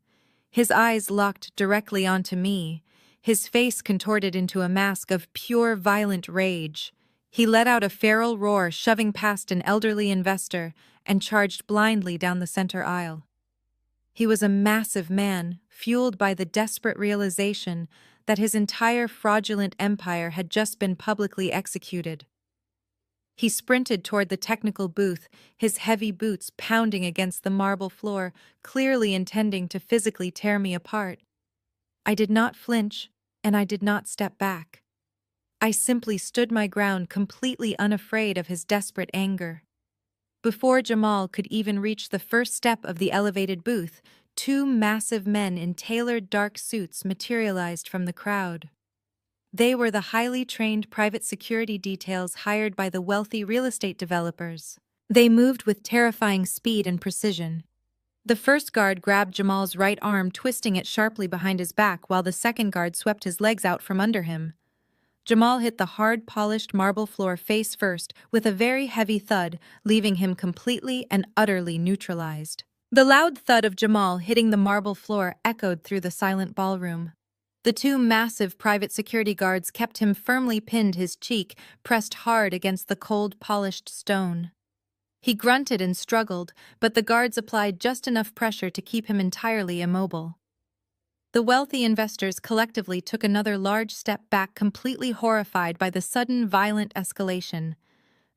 His eyes locked directly onto me, his face contorted into a mask of pure violent rage. He let out a feral roar, shoving past an elderly investor, and charged blindly down the center aisle. He was a massive man, fueled by the desperate realization that his entire fraudulent empire had just been publicly executed. He sprinted toward the technical booth, his heavy boots pounding against the marble floor, clearly intending to physically tear me apart. I did not flinch, and I did not step back. I simply stood my ground, completely unafraid of his desperate anger. Before Jamal could even reach the first step of the elevated booth, 2 massive men in tailored dark suits materialized from the crowd. They were the highly trained private security details hired by the wealthy real estate developers. They moved with terrifying speed and precision. The first guard grabbed Jamal's right arm, twisting it sharply behind his back, while the second guard swept his legs out from under him. Jamal hit the hard, polished marble floor face first with a very heavy thud, leaving him completely and utterly neutralized. The loud thud of Jamal hitting the marble floor echoed through the silent ballroom. The 2 massive private security guards kept him firmly pinned, his cheek pressed hard against the cold, polished stone. He grunted and struggled, but the guards applied just enough pressure to keep him entirely immobile. The wealthy investors collectively took another large step back, completely horrified by the sudden, violent escalation.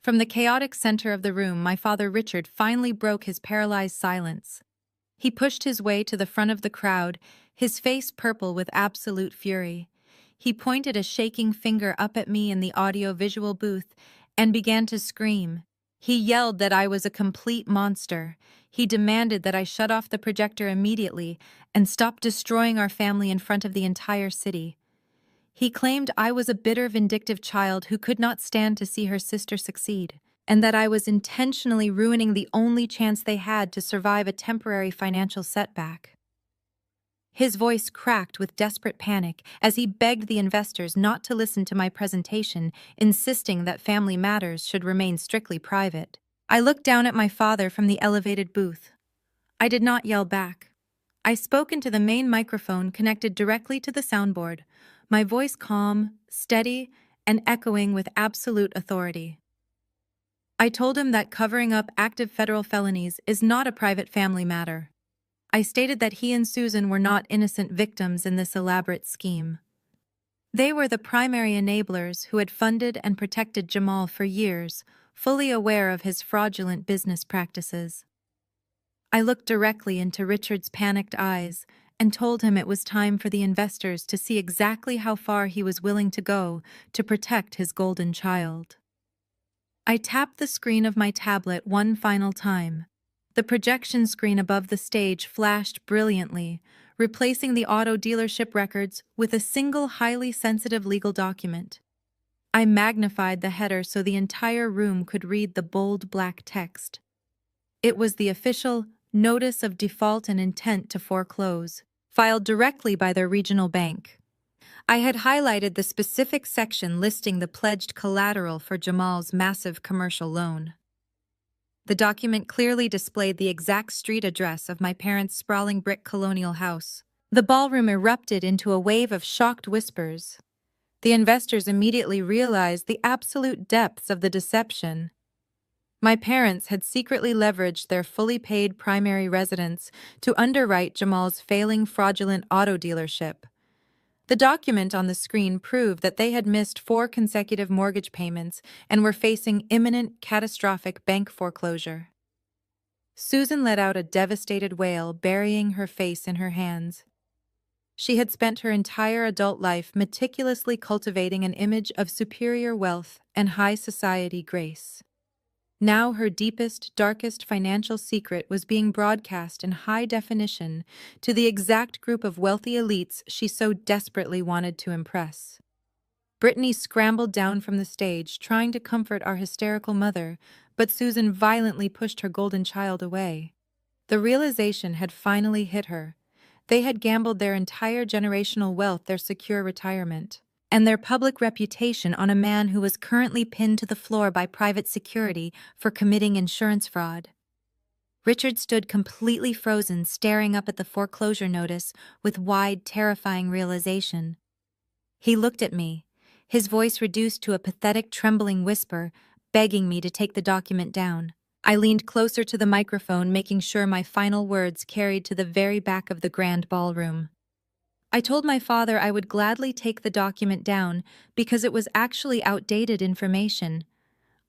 From the chaotic center of the room, my father Richard finally broke his paralyzed silence. He pushed his way to the front of the crowd, his face purple with absolute fury. He pointed a shaking finger up at me in the audio-visual booth and began to scream. He yelled that I was a complete monster. He demanded that I shut off the projector immediately and stop destroying our family in front of the entire city. He claimed I was a bitter, vindictive child who could not stand to see her sister succeed, and that I was intentionally ruining the only chance they had to survive a temporary financial setback. His voice cracked with desperate panic as he begged the investors not to listen to my presentation, insisting that family matters should remain strictly private. I looked down at my father from the elevated booth. I did not yell back. I spoke into the main microphone connected directly to the soundboard, my voice calm, steady, and echoing with absolute authority. I told him that covering up active federal felonies is not a private family matter. I stated that he and Susan were not innocent victims in this elaborate scheme. They were the primary enablers who had funded and protected Jamal for years, fully aware of his fraudulent business practices. I looked directly into Richard's panicked eyes and told him it was time for the investors to see exactly how far he was willing to go to protect his golden child. I tapped the screen of my tablet one final time. The projection screen above the stage flashed brilliantly, replacing the auto dealership records with a single highly sensitive legal document. I magnified the header so the entire room could read the bold black text. It was the official Notice of Default and Intent to Foreclose, filed directly by their regional bank. I had highlighted the specific section listing the pledged collateral for Jamal's massive commercial loan. The document clearly displayed the exact street address of my parents' sprawling brick colonial house. The ballroom erupted into a wave of shocked whispers. The investors immediately realized the absolute depths of the deception. My parents had secretly leveraged their fully paid primary residence to underwrite Jamal's failing fraudulent auto dealership. The document on the screen proved that they had missed 4 consecutive mortgage payments and were facing imminent, catastrophic bank foreclosure. Susan let out a devastated wail, burying her face in her hands. She had spent her entire adult life meticulously cultivating an image of superior wealth and high society grace. Now her deepest, darkest financial secret was being broadcast in high definition to the exact group of wealthy elites she so desperately wanted to impress. Brittany scrambled down from the stage, trying to comfort our hysterical mother, but Susan violently pushed her golden child away. The realization had finally hit her. They had gambled their entire generational wealth, their secure retirement, and their public reputation on a man who was currently pinned to the floor by private security for committing insurance fraud. Richard stood completely frozen, staring up at the foreclosure notice with wide, terrifying realization. He looked at me, his voice reduced to a pathetic, trembling whisper, begging me to take the document down. I leaned closer to the microphone, making sure my final words carried to the very back of the grand ballroom. I told my father I would gladly take the document down because it was actually outdated information.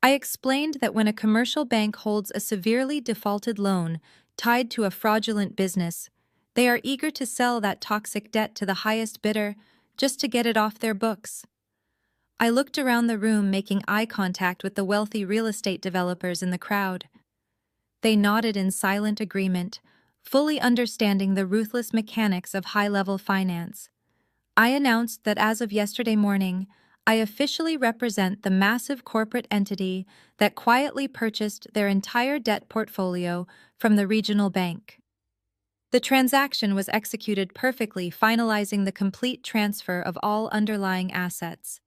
I explained that when a commercial bank holds a severely defaulted loan tied to a fraudulent business, they are eager to sell that toxic debt to the highest bidder just to get it off their books. I looked around the room, making eye contact with the wealthy real estate developers in the crowd. They nodded in silent agreement, fully understanding the ruthless mechanics of high-level finance. I announced that as of yesterday morning, I officially represent the massive corporate entity that quietly purchased their entire debt portfolio from the regional bank. The transaction was executed perfectly, finalizing the complete transfer of all underlying assets.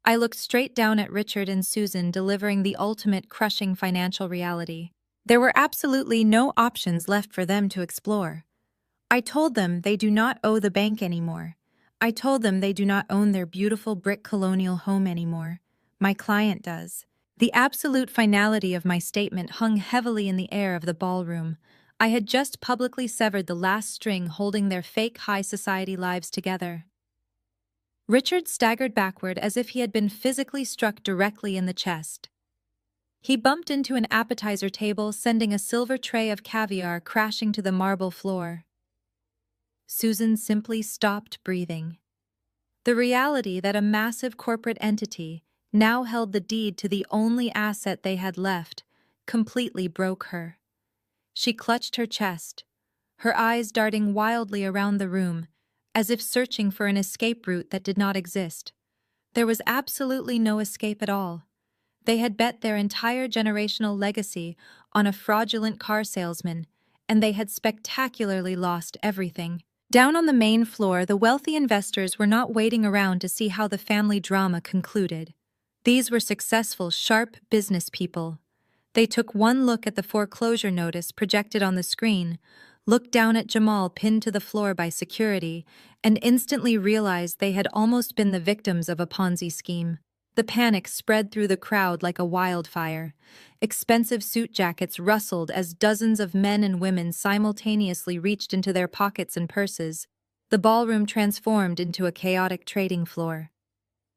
I looked straight down at Richard and Susan, delivering the ultimate crushing financial reality. There were absolutely no options left for them to explore. I told them they do not owe the bank anymore. I told them they do not own their beautiful brick colonial home anymore. My client does. The absolute finality of my statement hung heavily in the air of the ballroom. I had just publicly severed the last string holding their fake high society lives together. Richard staggered backward as if he had been physically struck directly in the chest. He bumped into an appetizer table, sending a silver tray of caviar crashing to the marble floor. Susan simply stopped breathing. The reality that a massive corporate entity now held the deed to the only asset they had left completely broke her. She clutched her chest, her eyes darting wildly around the room, as if searching for an escape route that did not exist. There was absolutely no escape at all. They had bet their entire generational legacy on a fraudulent car salesman, and they had spectacularly lost everything. Down on the main floor, the wealthy investors were not waiting around to see how the family drama concluded. These were successful, sharp business people. They took one look at the foreclosure notice projected on the screen, looked down at Jamal pinned to the floor by security, and instantly realized they had almost been the victims of a Ponzi scheme. The panic spread through the crowd like a wildfire. Expensive suit jackets rustled as dozens of men and women simultaneously reached into their pockets and purses. The ballroom transformed into a chaotic trading floor.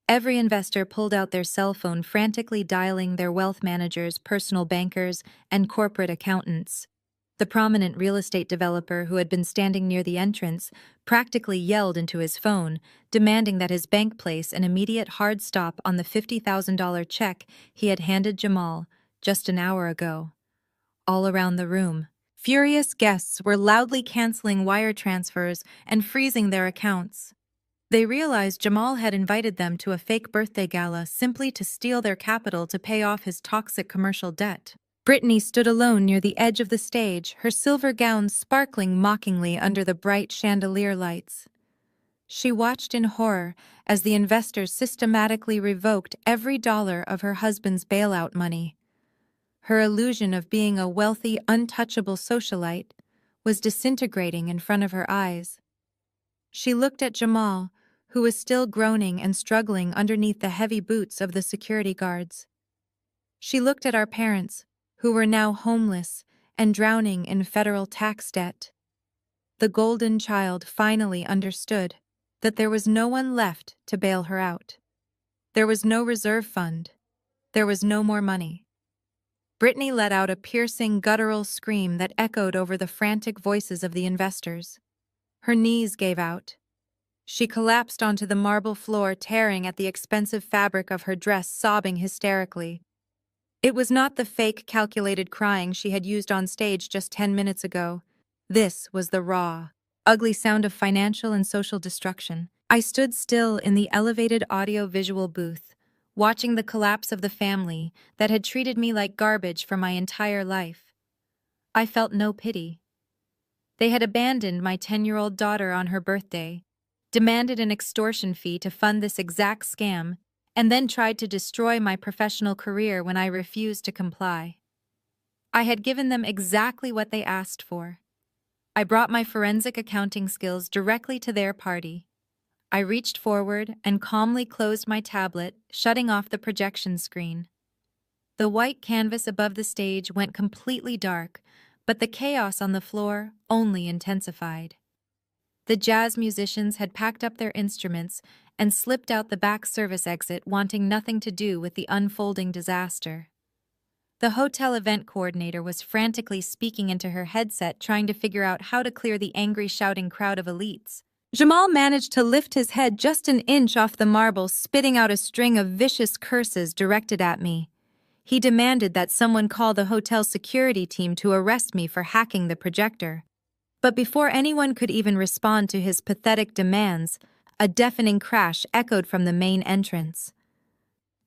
Every investor pulled out their cell phone, frantically dialing their wealth managers, personal bankers, and corporate accountants. The prominent real estate developer who had been standing near the entrance practically yelled into his phone, demanding that his bank place an immediate hard stop on the $50,000 check he had handed Jamal just an hour ago. All around the room, furious guests were loudly canceling wire transfers and freezing their accounts. They realized Jamal had invited them to a fake birthday gala simply to steal their capital to pay off his toxic commercial debt. Brittany stood alone near the edge of the stage, her silver gown sparkling mockingly under the bright chandelier lights. She watched in horror as the investors systematically revoked every dollar of her husband's bailout money. Her illusion of being a wealthy, untouchable socialite was disintegrating in front of her eyes. She looked at Jamal, who was still groaning and struggling underneath the heavy boots of the security guards. She looked at our parents, who were now homeless and drowning in federal tax debt. The golden child finally understood that there was no one left to bail her out. There was no reserve fund. There was no more money. Brittany let out a piercing, guttural scream that echoed over the frantic voices of the investors. Her knees gave out. She collapsed onto the marble floor, tearing at the expensive fabric of her dress, sobbing hysterically. It was not the fake, calculated crying she had used on stage just 10 minutes ago. This was the raw, ugly sound of financial and social destruction. I stood still in the elevated audio-visual booth, watching the collapse of the family that had treated me like garbage for my entire life. I felt no pity. They had abandoned my 10-year-old daughter on her birthday, demanded an extortion fee to fund this exact scam, and then tried to destroy my professional career when I refused to comply. I had given them exactly what they asked for. I brought my forensic accounting skills directly to their party. I reached forward and calmly closed my tablet, shutting off the projection screen. The white canvas above the stage went completely dark, but the chaos on the floor only intensified. The jazz musicians had packed up their instruments and slipped out the back service exit, wanting nothing to do with the unfolding disaster. The hotel event coordinator was frantically speaking into her headset, trying to figure out how to clear the angry, shouting crowd of elites. Jamal managed to lift his head just an inch off the marble, spitting out a string of vicious curses directed at me. He demanded that someone call the hotel security team to arrest me for hacking the projector. But before anyone could even respond to his pathetic demands, a deafening crash echoed from the main entrance.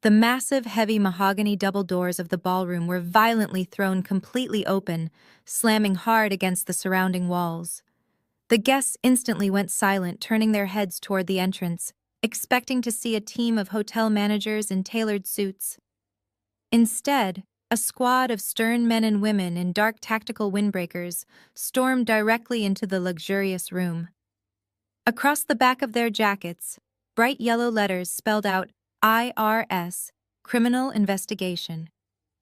The massive, heavy mahogany double doors of the ballroom were violently thrown completely open, slamming hard against the surrounding walls. The guests instantly went silent, turning their heads toward the entrance, expecting to see a team of hotel managers in tailored suits. Instead, a squad of stern men and women in dark tactical windbreakers stormed directly into the luxurious room. Across the back of their jackets, bright yellow letters spelled out IRS, Criminal Investigation.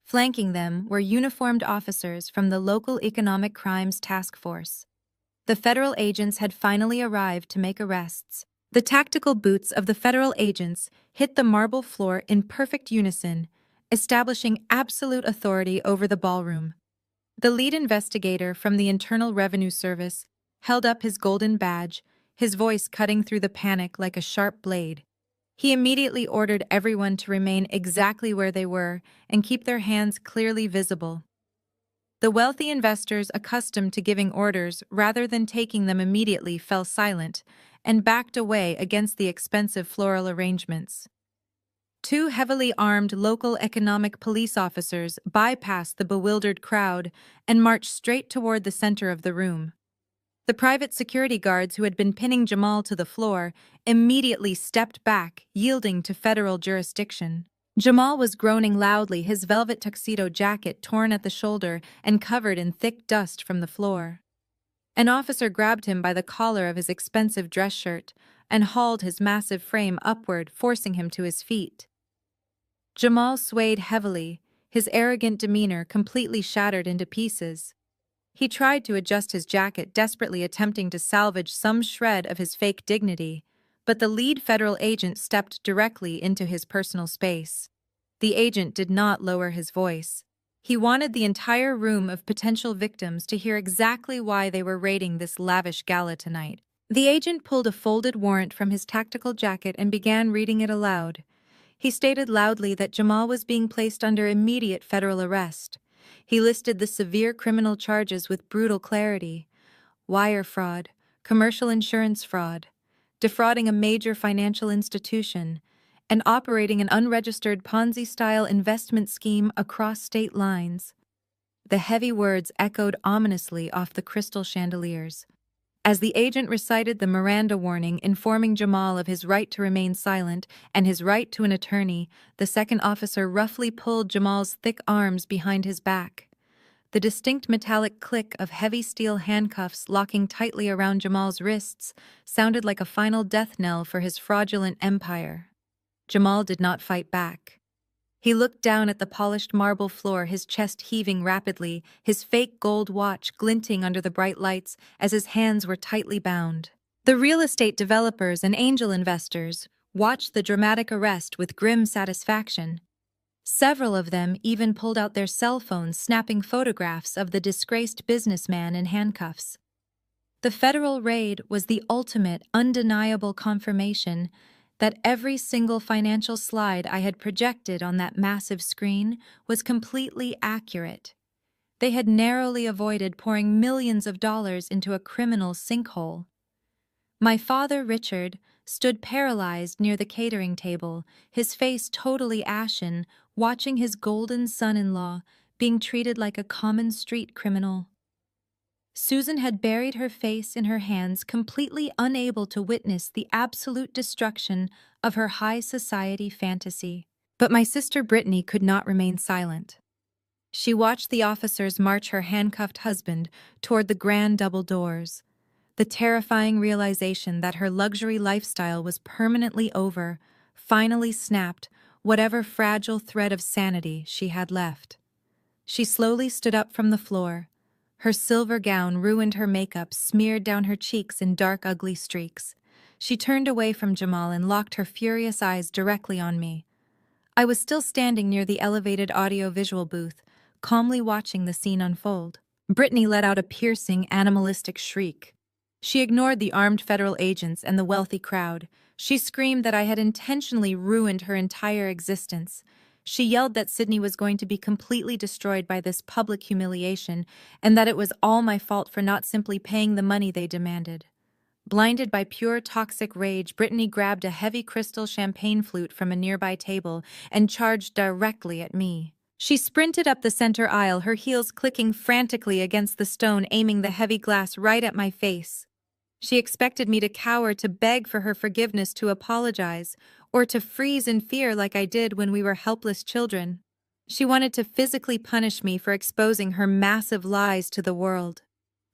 Flanking them were uniformed officers from the local Economic Crimes Task Force. The federal agents had finally arrived to make arrests. The tactical boots of the federal agents hit the marble floor in perfect unison, establishing absolute authority over the ballroom. The lead investigator from the Internal Revenue Service held up his golden badge, his voice cutting through the panic like a sharp blade. He immediately ordered everyone to remain exactly where they were and keep their hands clearly visible. The wealthy investors accustomed to giving orders rather than taking them immediately fell silent and backed away against the expensive floral arrangements. Two heavily armed local economic police officers bypassed the bewildered crowd and marched straight toward the center of the room. The private security guards who had been pinning Jamal to the floor immediately stepped back, yielding to federal jurisdiction. Jamal was groaning loudly, his velvet tuxedo jacket torn at the shoulder and covered in thick dust from the floor. An officer grabbed him by the collar of his expensive dress shirt and hauled his massive frame upward, forcing him to his feet. Jamal swayed heavily, his arrogant demeanor completely shattered into pieces. He tried to adjust his jacket, desperately attempting to salvage some shred of his fake dignity, but the lead federal agent stepped directly into his personal space. The agent did not lower his voice. He wanted the entire room of potential victims to hear exactly why they were raiding this lavish gala tonight. The agent pulled a folded warrant from his tactical jacket and began reading it aloud. He stated loudly that Jamal was being placed under immediate federal arrest. He listed the severe criminal charges with brutal clarity: wire fraud, commercial insurance fraud, defrauding a major financial institution, and operating an unregistered Ponzi-style investment scheme across state lines. The heavy words echoed ominously off the crystal chandeliers. As the agent recited the Miranda warning informing Jamal of his right to remain silent and his right to an attorney, the second officer roughly pulled Jamal's thick arms behind his back. The distinct metallic click of heavy steel handcuffs locking tightly around Jamal's wrists sounded like a final death knell for his fraudulent empire. Jamal did not fight back. He looked down at the polished marble floor, his chest heaving rapidly, his fake gold watch glinting under the bright lights as his hands were tightly bound. The real estate developers and angel investors watched the dramatic arrest with grim satisfaction. Several of them even pulled out their cell phones, snapping photographs of the disgraced businessman in handcuffs. The federal raid was the ultimate, undeniable confirmation that every single financial slide I had projected on that massive screen was completely accurate. They had narrowly avoided pouring millions of dollars into a criminal sinkhole. My father, Richard, stood paralyzed near the catering table, his face totally ashen, watching his golden son-in-law being treated like a common street criminal. Susan had buried her face in her hands, completely unable to witness the absolute destruction of her high society fantasy. But my sister Brittany could not remain silent. She watched the officers march her handcuffed husband toward the grand double doors. The terrifying realization that her luxury lifestyle was permanently over finally snapped whatever fragile thread of sanity she had left. She slowly stood up from the floor. Her silver gown ruined her makeup, smeared down her cheeks in dark, ugly streaks. She turned away from Jamal and locked her furious eyes directly on me. I was still standing near the elevated audio-visual booth, calmly watching the scene unfold. Brittany let out a piercing, animalistic shriek. She ignored the armed federal agents and the wealthy crowd. She screamed that I had intentionally ruined her entire existence. She yelled that Sydney was going to be completely destroyed by this public humiliation and that it was all my fault for not simply paying the money they demanded. Blinded by pure toxic rage, Brittany grabbed a heavy crystal champagne flute from a nearby table and charged directly at me. She sprinted up the center aisle, her heels clicking frantically against the stone, aiming the heavy glass right at my face. She expected me to cower, to beg for her forgiveness, to apologize, or to freeze in fear like I did when we were helpless children. She wanted to physically punish me for exposing her massive lies to the world.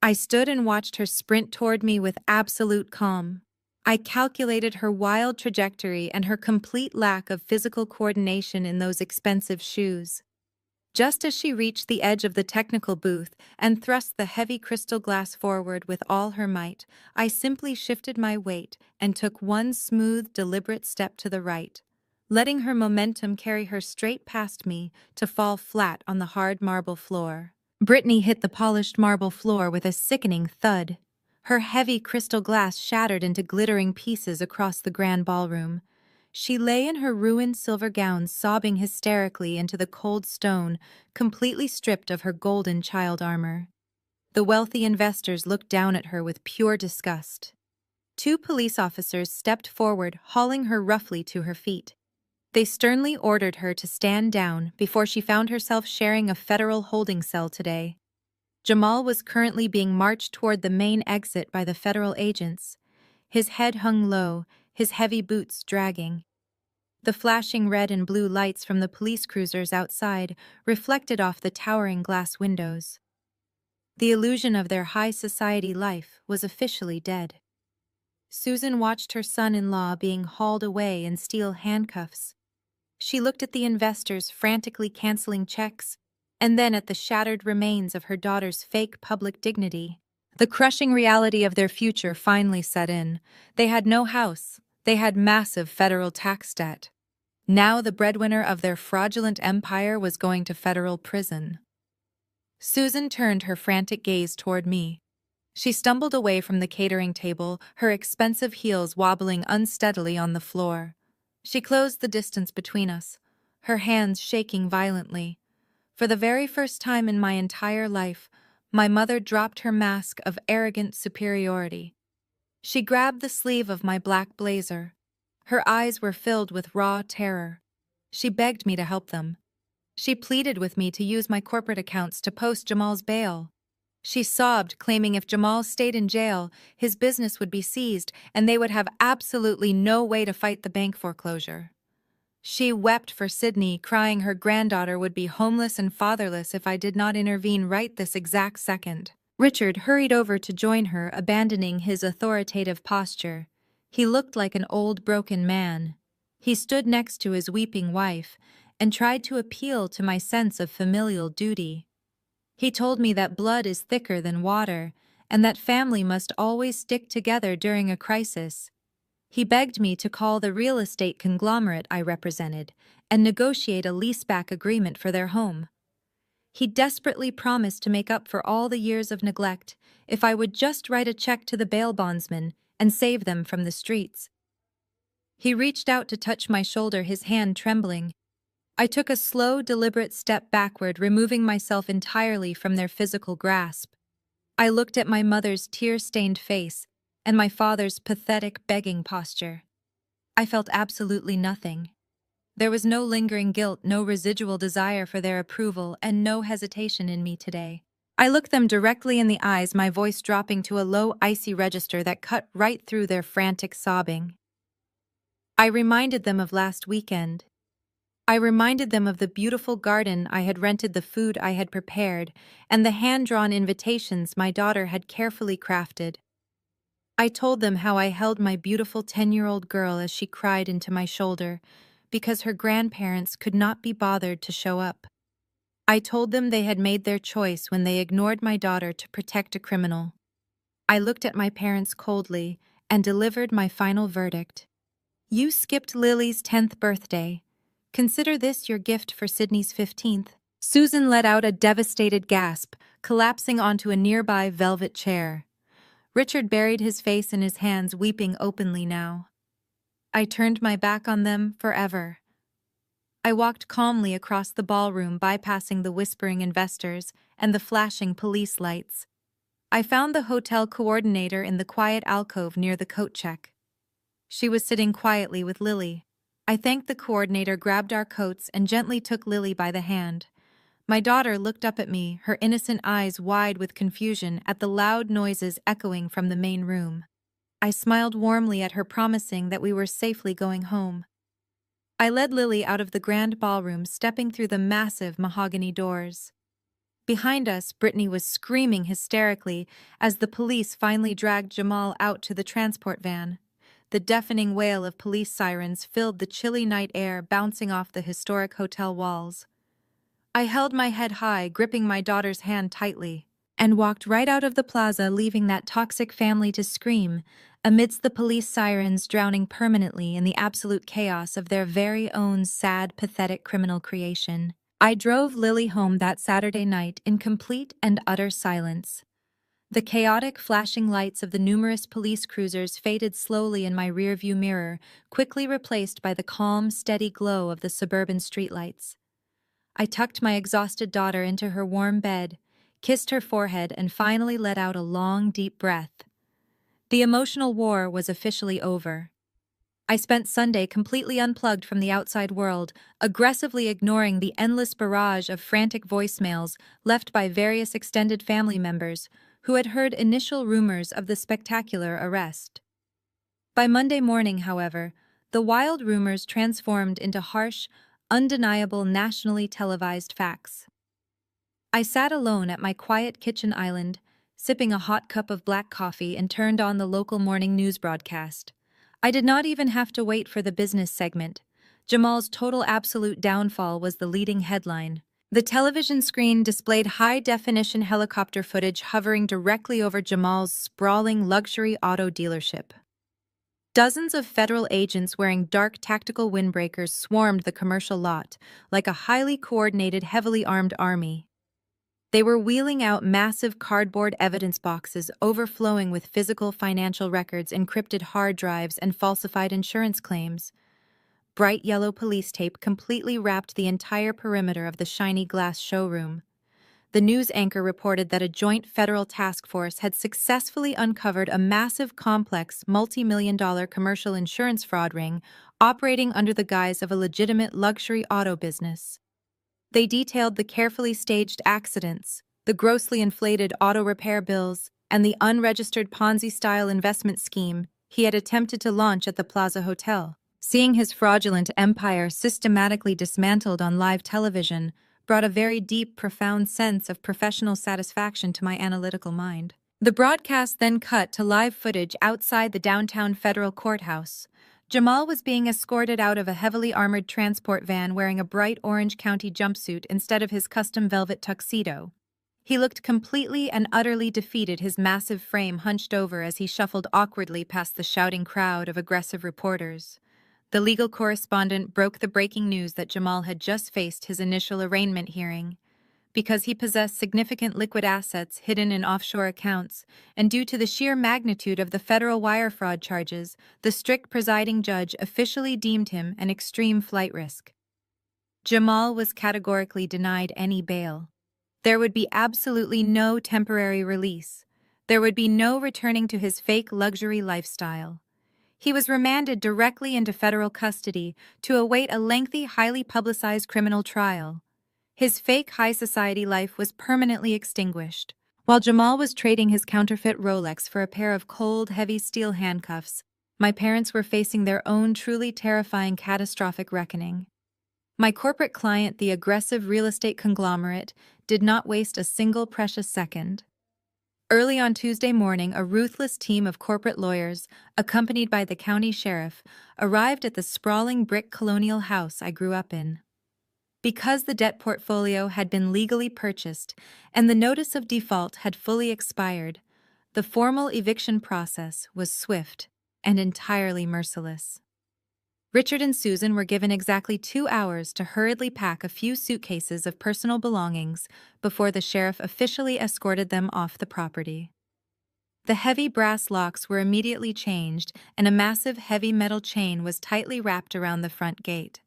I stood and watched her sprint toward me with absolute calm. I calculated her wild trajectory and her complete lack of physical coordination in those expensive shoes. Just as she reached the edge of the technical booth and thrust the heavy crystal glass forward with all her might, I simply shifted my weight and took one smooth, deliberate step to the right, letting her momentum carry her straight past me to fall flat on the hard marble floor. Brittany hit the polished marble floor with a sickening thud. Her heavy crystal glass shattered into glittering pieces across the grand ballroom. She lay in her ruined silver gown, sobbing hysterically into the cold stone, completely stripped of her golden child armor. The wealthy investors looked down at her with pure disgust. Two police officers stepped forward, hauling her roughly to her feet. They sternly ordered her to stand down before she found herself sharing a federal holding cell today. Jamal was currently being marched toward the main exit by the federal agents. His head hung low, his heavy boots dragging. The flashing red and blue lights from the police cruisers outside reflected off the towering glass windows. The illusion of their high society life was officially dead. Susan watched her son-in-law being hauled away in steel handcuffs. She looked at the investors frantically canceling checks, and then at the shattered remains of her daughter's fake public dignity. The crushing reality of their future finally set in. They had no house. They had massive federal tax debt. Now the breadwinner of their fraudulent empire was going to federal prison. Susan turned her frantic gaze toward me. She stumbled away from the catering table, her expensive heels wobbling unsteadily on the floor. She closed the distance between us, her hands shaking violently. For the very first time in my entire life, my mother dropped her mask of arrogant superiority. She grabbed the sleeve of my black blazer. Her eyes were filled with raw terror. She begged me to help them. She pleaded with me to use my corporate accounts to post Jamal's bail. She sobbed, claiming if Jamal stayed in jail, his business would be seized and they would have absolutely no way to fight the bank foreclosure. She wept for Sydney, crying her granddaughter would be homeless and fatherless if I did not intervene right this exact second. Richard hurried over to join her, abandoning his authoritative posture. He looked like an old, broken man. He stood next to his weeping wife and tried to appeal to my sense of familial duty. He told me that blood is thicker than water and that family must always stick together during a crisis. He begged me to call the real estate conglomerate I represented and negotiate a leaseback agreement for their home. He desperately promised to make up for all the years of neglect if I would just write a check to the bail bondsman and save them from the streets. He reached out to touch my shoulder, his hand trembling. I took a slow, deliberate step backward, removing myself entirely from their physical grasp. I looked at my mother's tear-stained face and my father's pathetic, begging posture. I felt absolutely nothing. There was no lingering guilt, no residual desire for their approval, and no hesitation in me today. I looked them directly in the eyes, my voice dropping to a low, icy register that cut right through their frantic sobbing. I reminded them of last weekend. I reminded them of the beautiful garden I had rented, the food I had prepared, and the hand-drawn invitations my daughter had carefully crafted. I told them how I held my beautiful 10-year-old girl as she cried into my shoulder because her grandparents could not be bothered to show up. I told them they had made their choice when they ignored my daughter to protect a criminal. I looked at my parents coldly and delivered my final verdict. You skipped Lily's 10th birthday. Consider this your gift for Sydney's 15th. Susan let out a devastated gasp, collapsing onto a nearby velvet chair. Richard buried his face in his hands, weeping openly now. I turned my back on them forever. I walked calmly across the ballroom, bypassing the whispering investors and the flashing police lights. I found the hotel coordinator in the quiet alcove near the coat check. She was sitting quietly with Lily. I thanked the coordinator, grabbed our coats, and gently took Lily by the hand. My daughter looked up at me, her innocent eyes wide with confusion at the loud noises echoing from the main room. I smiled warmly at her, promising that we were safely going home. I led Lily out of the grand ballroom, stepping through the massive mahogany doors. Behind us, Brittany was screaming hysterically as the police finally dragged Jamal out to the transport van. The deafening wail of police sirens filled the chilly night air, bouncing off the historic hotel walls. I held my head high, gripping my daughter's hand tightly, and walked right out of the plaza, leaving that toxic family to scream amidst the police sirens, drowning permanently in the absolute chaos of their very own sad, pathetic criminal creation. I drove Lily home that Saturday night in complete and utter silence. The chaotic flashing lights of the numerous police cruisers faded slowly in my rearview mirror, quickly replaced by the calm, steady glow of the suburban streetlights. I tucked my exhausted daughter into her warm bed, kissed her forehead, and finally let out a long, deep breath. The emotional war was officially over. I spent Sunday completely unplugged from the outside world, aggressively ignoring the endless barrage of frantic voicemails left by various extended family members who had heard initial rumors of the spectacular arrest. By Monday morning, however, the wild rumors transformed into harsh, undeniable nationally televised facts. I sat alone at my quiet kitchen island, sipping a hot cup of black coffee, and turned on the local morning news broadcast. I did not even have to wait for the business segment. Jamal's total absolute downfall was the leading headline. The television screen displayed high-definition helicopter footage hovering directly over Jamal's sprawling luxury auto dealership. Dozens of federal agents wearing dark tactical windbreakers swarmed the commercial lot, like a highly coordinated, heavily armed army. They were wheeling out massive cardboard evidence boxes overflowing with physical financial records, encrypted hard drives, and falsified insurance claims. Bright yellow police tape completely wrapped the entire perimeter of the shiny glass showroom. The news anchor reported that a joint federal task force had successfully uncovered a massive, complex, multi-million-dollar commercial insurance fraud ring operating under the guise of a legitimate luxury auto business. They detailed the carefully staged accidents, the grossly inflated auto repair bills, and the unregistered Ponzi-style investment scheme he had attempted to launch at the Plaza Hotel. Seeing his fraudulent empire systematically dismantled on live television brought a very deep, profound sense of professional satisfaction to my analytical mind. The broadcast then cut to live footage outside the downtown federal courthouse. Jamal was being escorted out of a heavily armored transport van wearing a bright orange county jumpsuit instead of his custom velvet tuxedo. He looked completely and utterly defeated, his massive frame hunched over as he shuffled awkwardly past the shouting crowd of aggressive reporters. The legal correspondent broke the breaking news that Jamal had just faced his initial arraignment hearing. Because he possessed significant liquid assets hidden in offshore accounts, and due to the sheer magnitude of the federal wire fraud charges, the strict presiding judge officially deemed him an extreme flight risk. Jamal was categorically denied any bail. There would be absolutely no temporary release. There would be no returning to his fake luxury lifestyle. He was remanded directly into federal custody to await a lengthy, highly publicized criminal trial. His fake high society life was permanently extinguished. While Jamal was trading his counterfeit Rolex for a pair of cold, heavy steel handcuffs, my parents were facing their own truly terrifying, catastrophic reckoning. My corporate client, the aggressive real estate conglomerate, did not waste a single precious second. Early on Tuesday morning, a ruthless team of corporate lawyers, accompanied by the county sheriff, arrived at the sprawling brick colonial house I grew up in. Because the debt portfolio had been legally purchased and the notice of default had fully expired, the formal eviction process was swift and entirely merciless. Richard and Susan were given exactly 2 hours to hurriedly pack a few suitcases of personal belongings before the sheriff officially escorted them off the property. The heavy brass locks were immediately changed, and a massive heavy metal chain was tightly wrapped around the front gate.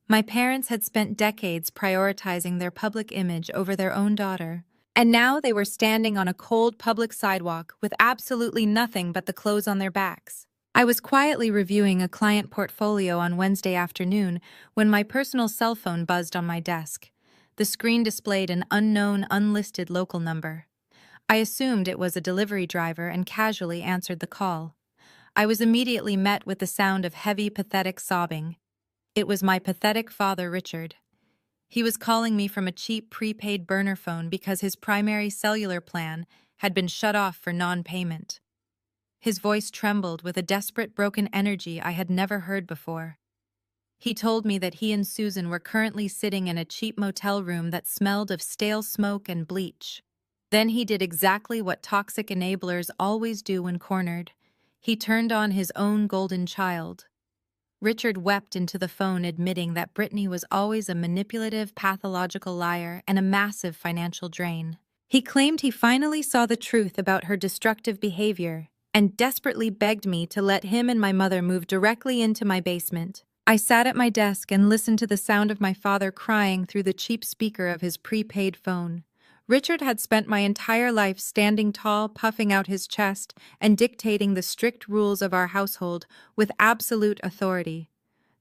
My parents had spent decades prioritizing their public image over their own daughter, and now they were standing on a cold public sidewalk with absolutely nothing but the clothes on their backs. I was quietly reviewing a client portfolio on Wednesday afternoon when my personal cell phone buzzed on my desk. The screen displayed an unknown, unlisted local number. I assumed it was a delivery driver and casually answered the call. I was immediately met with the sound of heavy, pathetic sobbing. It was my pathetic father, Richard. He was calling me from a cheap prepaid burner phone because his primary cellular plan had been shut off for non-payment. His voice trembled with a desperate, broken energy I had never heard before. He told me that he and Susan were currently sitting in a cheap motel room that smelled of stale smoke and bleach. Then he did exactly what toxic enablers always do when cornered. He turned on his own golden child. Richard wept into the phone, admitting that Brittany was always a manipulative, pathological liar and a massive financial drain. He claimed he finally saw the truth about her destructive behavior and desperately begged me to let him and my mother move directly into my basement. I sat at my desk and listened to the sound of my father crying through the cheap speaker of his prepaid phone. Richard had spent my entire life standing tall, puffing out his chest, and dictating the strict rules of our household with absolute authority.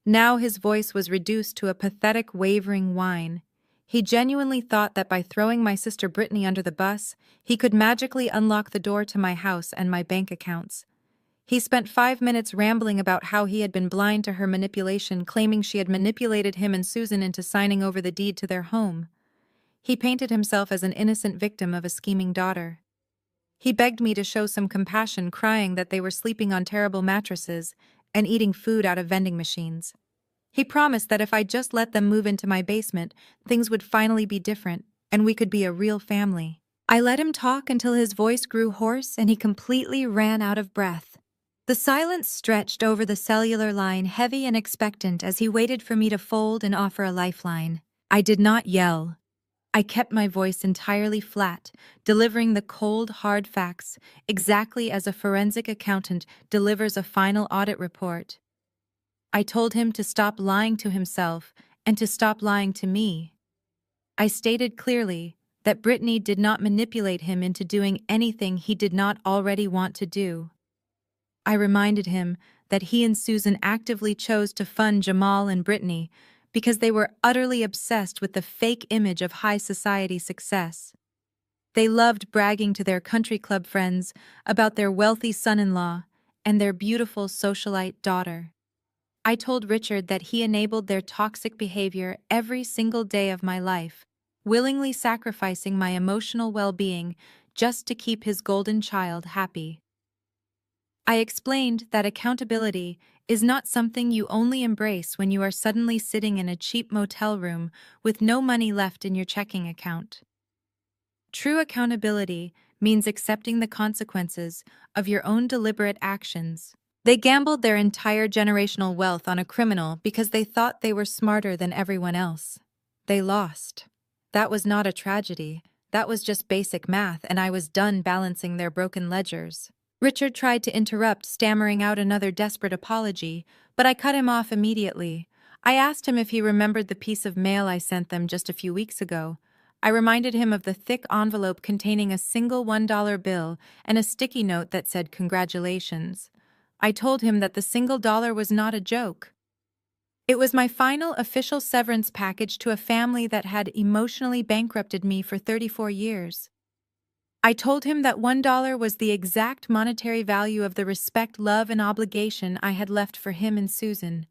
Now his voice was reduced to a pathetic, wavering whine. He genuinely thought that by throwing my sister Brittany under the bus, he could magically unlock the door to my house and my bank accounts. He spent 5 minutes rambling about how he had been blind to her manipulation, claiming she had manipulated him and Susan into signing over the deed to their home. He painted himself as an innocent victim of a scheming daughter. He begged me to show some compassion, crying that they were sleeping on terrible mattresses and eating food out of vending machines. He promised that if I just let them move into my basement, things would finally be different, and we could be a real family. I let him talk until his voice grew hoarse and he completely ran out of breath. The silence stretched over the cellular line, heavy and expectant, as he waited for me to fold and offer a lifeline. I did not yell. I kept my voice entirely flat, delivering the cold, hard facts, exactly as a forensic accountant delivers a final audit report. I told him to stop lying to himself and to stop lying to me. I stated clearly that Brittany did not manipulate him into doing anything he did not already want to do. I reminded him that he and Susan actively chose to fund Jamal and Brittany because they were utterly obsessed with the fake image of high society success. They loved bragging to their country club friends about their wealthy son-in-law and their beautiful socialite daughter. I told Richard that he enabled their toxic behavior every single day of my life, willingly sacrificing my emotional well-being just to keep his golden child happy. I explained that accountability is not something you only embrace when you are suddenly sitting in a cheap motel room with no money left in your checking account. True accountability means accepting the consequences of your own deliberate actions. They gambled their entire generational wealth on a criminal because they thought they were smarter than everyone else. They lost. That was not a tragedy. That was just basic math, and I was done balancing their broken ledgers. Richard tried to interrupt, stammering out another desperate apology, but I cut him off immediately. I asked him if he remembered the piece of mail I sent them just a few weeks ago. I reminded him of the thick envelope containing a single $1 bill and a sticky note that said congratulations. I told him that the single dollar was not a joke. It was my final official severance package to a family that had emotionally bankrupted me for 34 years. I told him that $1 was the exact monetary value of the respect, love, and obligation I had left for him and Susan.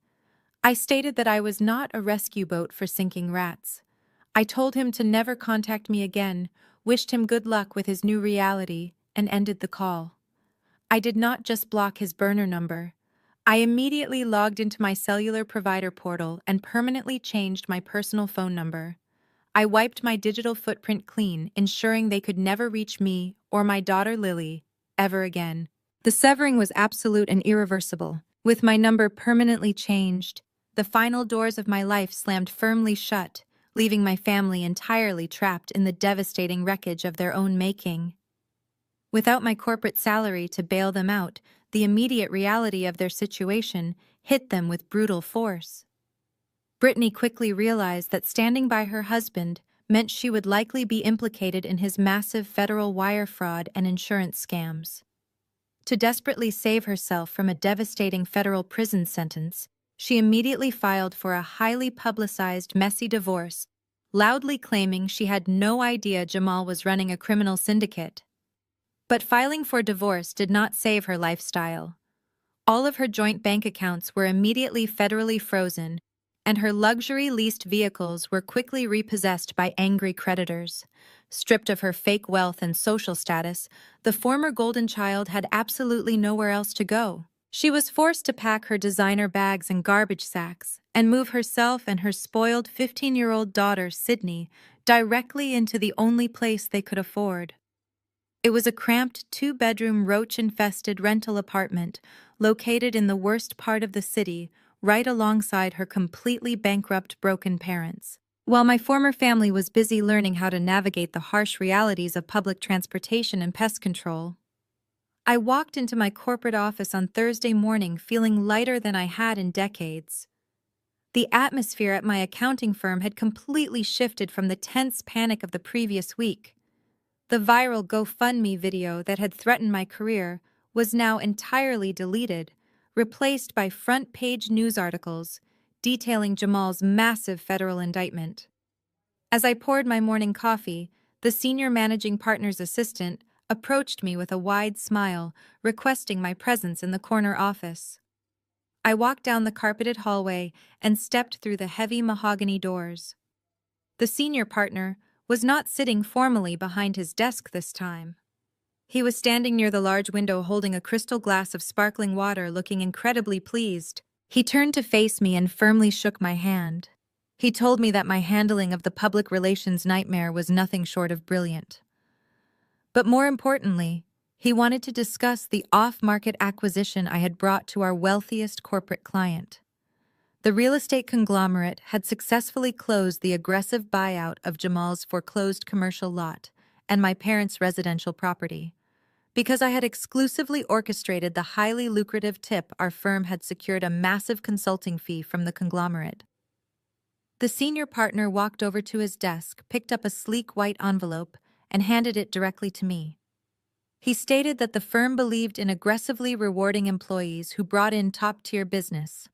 I stated that I was not a rescue boat for sinking rats. I told him to never contact me again, wished him good luck with his new reality, and ended the call. I did not just block his burner number. I immediately logged into my cellular provider portal and permanently changed my personal phone number. I wiped my digital footprint clean, ensuring they could never reach me or my daughter Lily ever again. The severing was absolute and irreversible. With my number permanently changed, the final doors of my life slammed firmly shut, leaving my family entirely trapped in the devastating wreckage of their own making. Without my corporate salary to bail them out, the immediate reality of their situation hit them with brutal force. Brittany quickly realized that standing by her husband meant she would likely be implicated in his massive federal wire fraud and insurance scams. To desperately save herself from a devastating federal prison sentence, she immediately filed for a highly publicized, messy divorce, loudly claiming she had no idea Jamal was running a criminal syndicate. But filing for divorce did not save her lifestyle. All of her joint bank accounts were immediately federally frozen, and her luxury-leased vehicles were quickly repossessed by angry creditors. Stripped of her fake wealth and social status, the former golden child had absolutely nowhere else to go. She was forced to pack her designer bags and garbage sacks and move herself and her spoiled 15-year-old daughter, Sydney, directly into the only place they could afford. It was a cramped, two-bedroom, roach-infested rental apartment located in the worst part of the city, right alongside her completely bankrupt, broken parents. While my former family was busy learning how to navigate the harsh realities of public transportation and pest control, I walked into my corporate office on Thursday morning feeling lighter than I had in decades. The atmosphere at my accounting firm had completely shifted from the tense panic of the previous week. The viral GoFundMe video that had threatened my career was now entirely deleted, replaced by front-page news articles detailing Jamal's massive federal indictment. As I poured my morning coffee, the senior managing partner's assistant approached me with a wide smile, requesting my presence in the corner office. I walked down the carpeted hallway and stepped through the heavy mahogany doors. The senior partner was not sitting formally behind his desk this time. He was standing near the large window holding a crystal glass of sparkling water, looking incredibly pleased. He turned to face me and firmly shook my hand. He told me that my handling of the public relations nightmare was nothing short of brilliant. But more importantly, he wanted to discuss the off-market acquisition I had brought to our wealthiest corporate client. The real estate conglomerate had successfully closed the aggressive buyout of Jamal's foreclosed commercial lot and my parents' residential property. Because I had exclusively orchestrated the highly lucrative tip, our firm had secured a massive consulting fee from the conglomerate. The senior partner walked over to his desk, picked up a sleek white envelope, and handed it directly to me. He stated that the firm believed in aggressively rewarding employees who brought in top-tier business.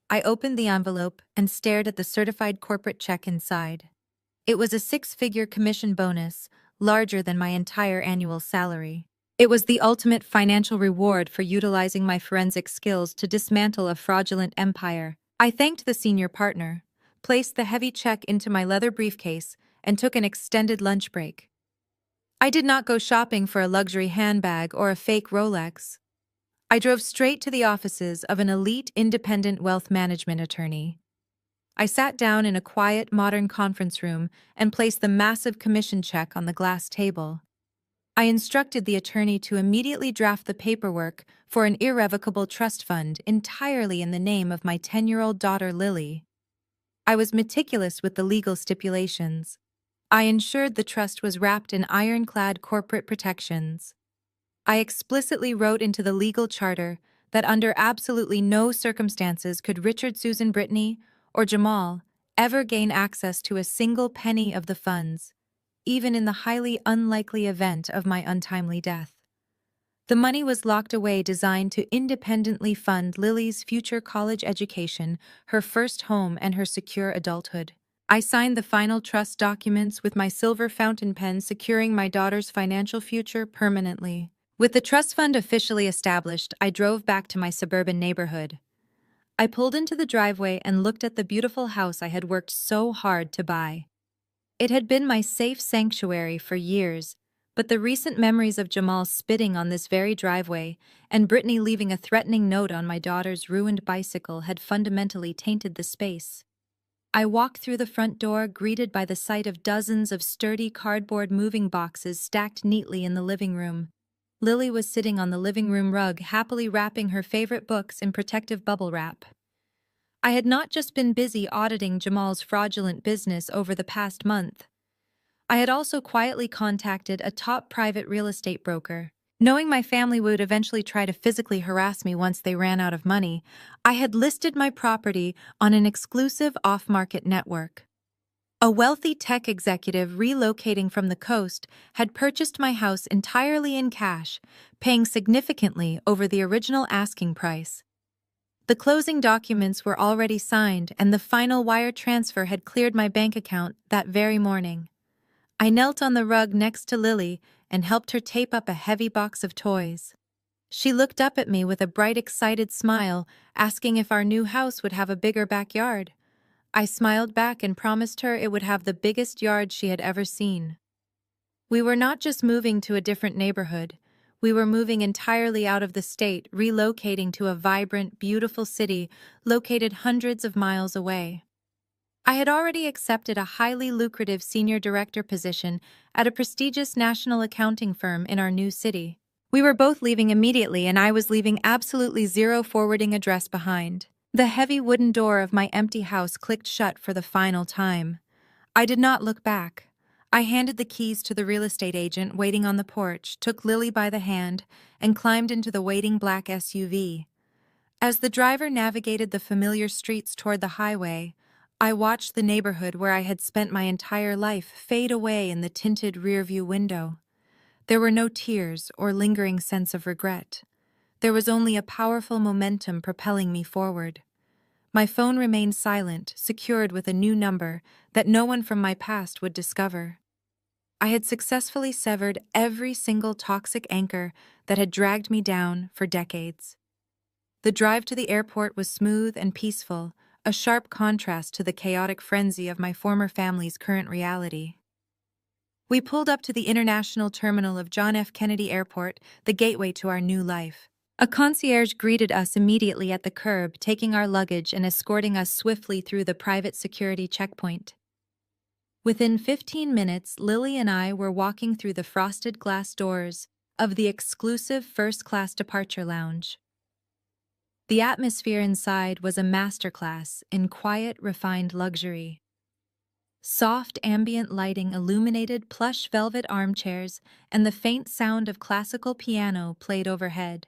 I opened the envelope and stared at the certified corporate check inside. It was a six-figure commission bonus, larger than my entire annual salary. It was the ultimate financial reward for utilizing my forensic skills to dismantle a fraudulent empire. I thanked the senior partner, placed the heavy check into my leather briefcase, and took an extended lunch break. I did not go shopping for a luxury handbag or a fake Rolex. I drove straight to the offices of an elite independent wealth management attorney. I sat down in a quiet, modern conference room and placed the massive commission check on the glass table. I instructed the attorney to immediately draft the paperwork for an irrevocable trust fund entirely in the name of my 10-year-old daughter Lily. I was meticulous with the legal stipulations. I ensured the trust was wrapped in ironclad corporate protections. I explicitly wrote into the legal charter that under absolutely no circumstances could Richard, Susan, Brittany, or Jamal ever gain access to a single penny of the funds, even in the highly unlikely event of my untimely death. The money was locked away, designed to independently fund Lily's future college education, her first home, and her secure adulthood. I signed the final trust documents with my silver fountain pen, securing my daughter's financial future permanently. With the trust fund officially established, I drove back to my suburban neighborhood. I pulled into the driveway and looked at the beautiful house I had worked so hard to buy. It had been my safe sanctuary for years, but the recent memories of Jamal spitting on this very driveway and Brittany leaving a threatening note on my daughter's ruined bicycle had fundamentally tainted the space. I walked through the front door, greeted by the sight of dozens of sturdy cardboard moving boxes stacked neatly in the living room. Lily was sitting on the living room rug, happily wrapping her favorite books in protective bubble wrap. I had not just been busy auditing Jamal's fraudulent business over the past month. I had also quietly contacted a top private real estate broker. Knowing my family would eventually try to physically harass me once they ran out of money, I had listed my property on an exclusive off-market network. A wealthy tech executive relocating from the coast had purchased my house entirely in cash, paying significantly over the original asking price. The closing documents were already signed, and the final wire transfer had cleared my bank account that very morning. I knelt on the rug next to Lily and helped her tape up a heavy box of toys. She looked up at me with a bright, excited smile, asking if our new house would have a bigger backyard. I smiled back and promised her it would have the biggest yard she had ever seen. We were not just moving to a different neighborhood. We were moving entirely out of the state, relocating to a vibrant, beautiful city located hundreds of miles away. I had already accepted a highly lucrative senior director position at a prestigious national accounting firm in our new city. We were both leaving immediately, and I was leaving absolutely zero forwarding address behind. The heavy wooden door of my empty house clicked shut for the final time. I did not look back. I handed the keys to the real estate agent waiting on the porch, took Lily by the hand, and climbed into the waiting black SUV. As the driver navigated the familiar streets toward the highway, I watched the neighborhood where I had spent my entire life fade away in the tinted rearview window. There were no tears or lingering sense of regret. There was only a powerful momentum propelling me forward. My phone remained silent, secured with a new number that no one from my past would discover. I had successfully severed every single toxic anchor that had dragged me down for decades. The drive to the airport was smooth and peaceful, a sharp contrast to the chaotic frenzy of my former family's current reality. We pulled up to the international terminal of John F. Kennedy Airport, the gateway to our new life. A concierge greeted us immediately at the curb, taking our luggage and escorting us swiftly through the private security checkpoint. Within 15 minutes, Lily and I were walking through the frosted glass doors of the exclusive first-class departure lounge. The atmosphere inside was a masterclass in quiet, refined luxury. Soft ambient lighting illuminated plush velvet armchairs, and the faint sound of classical piano played overhead.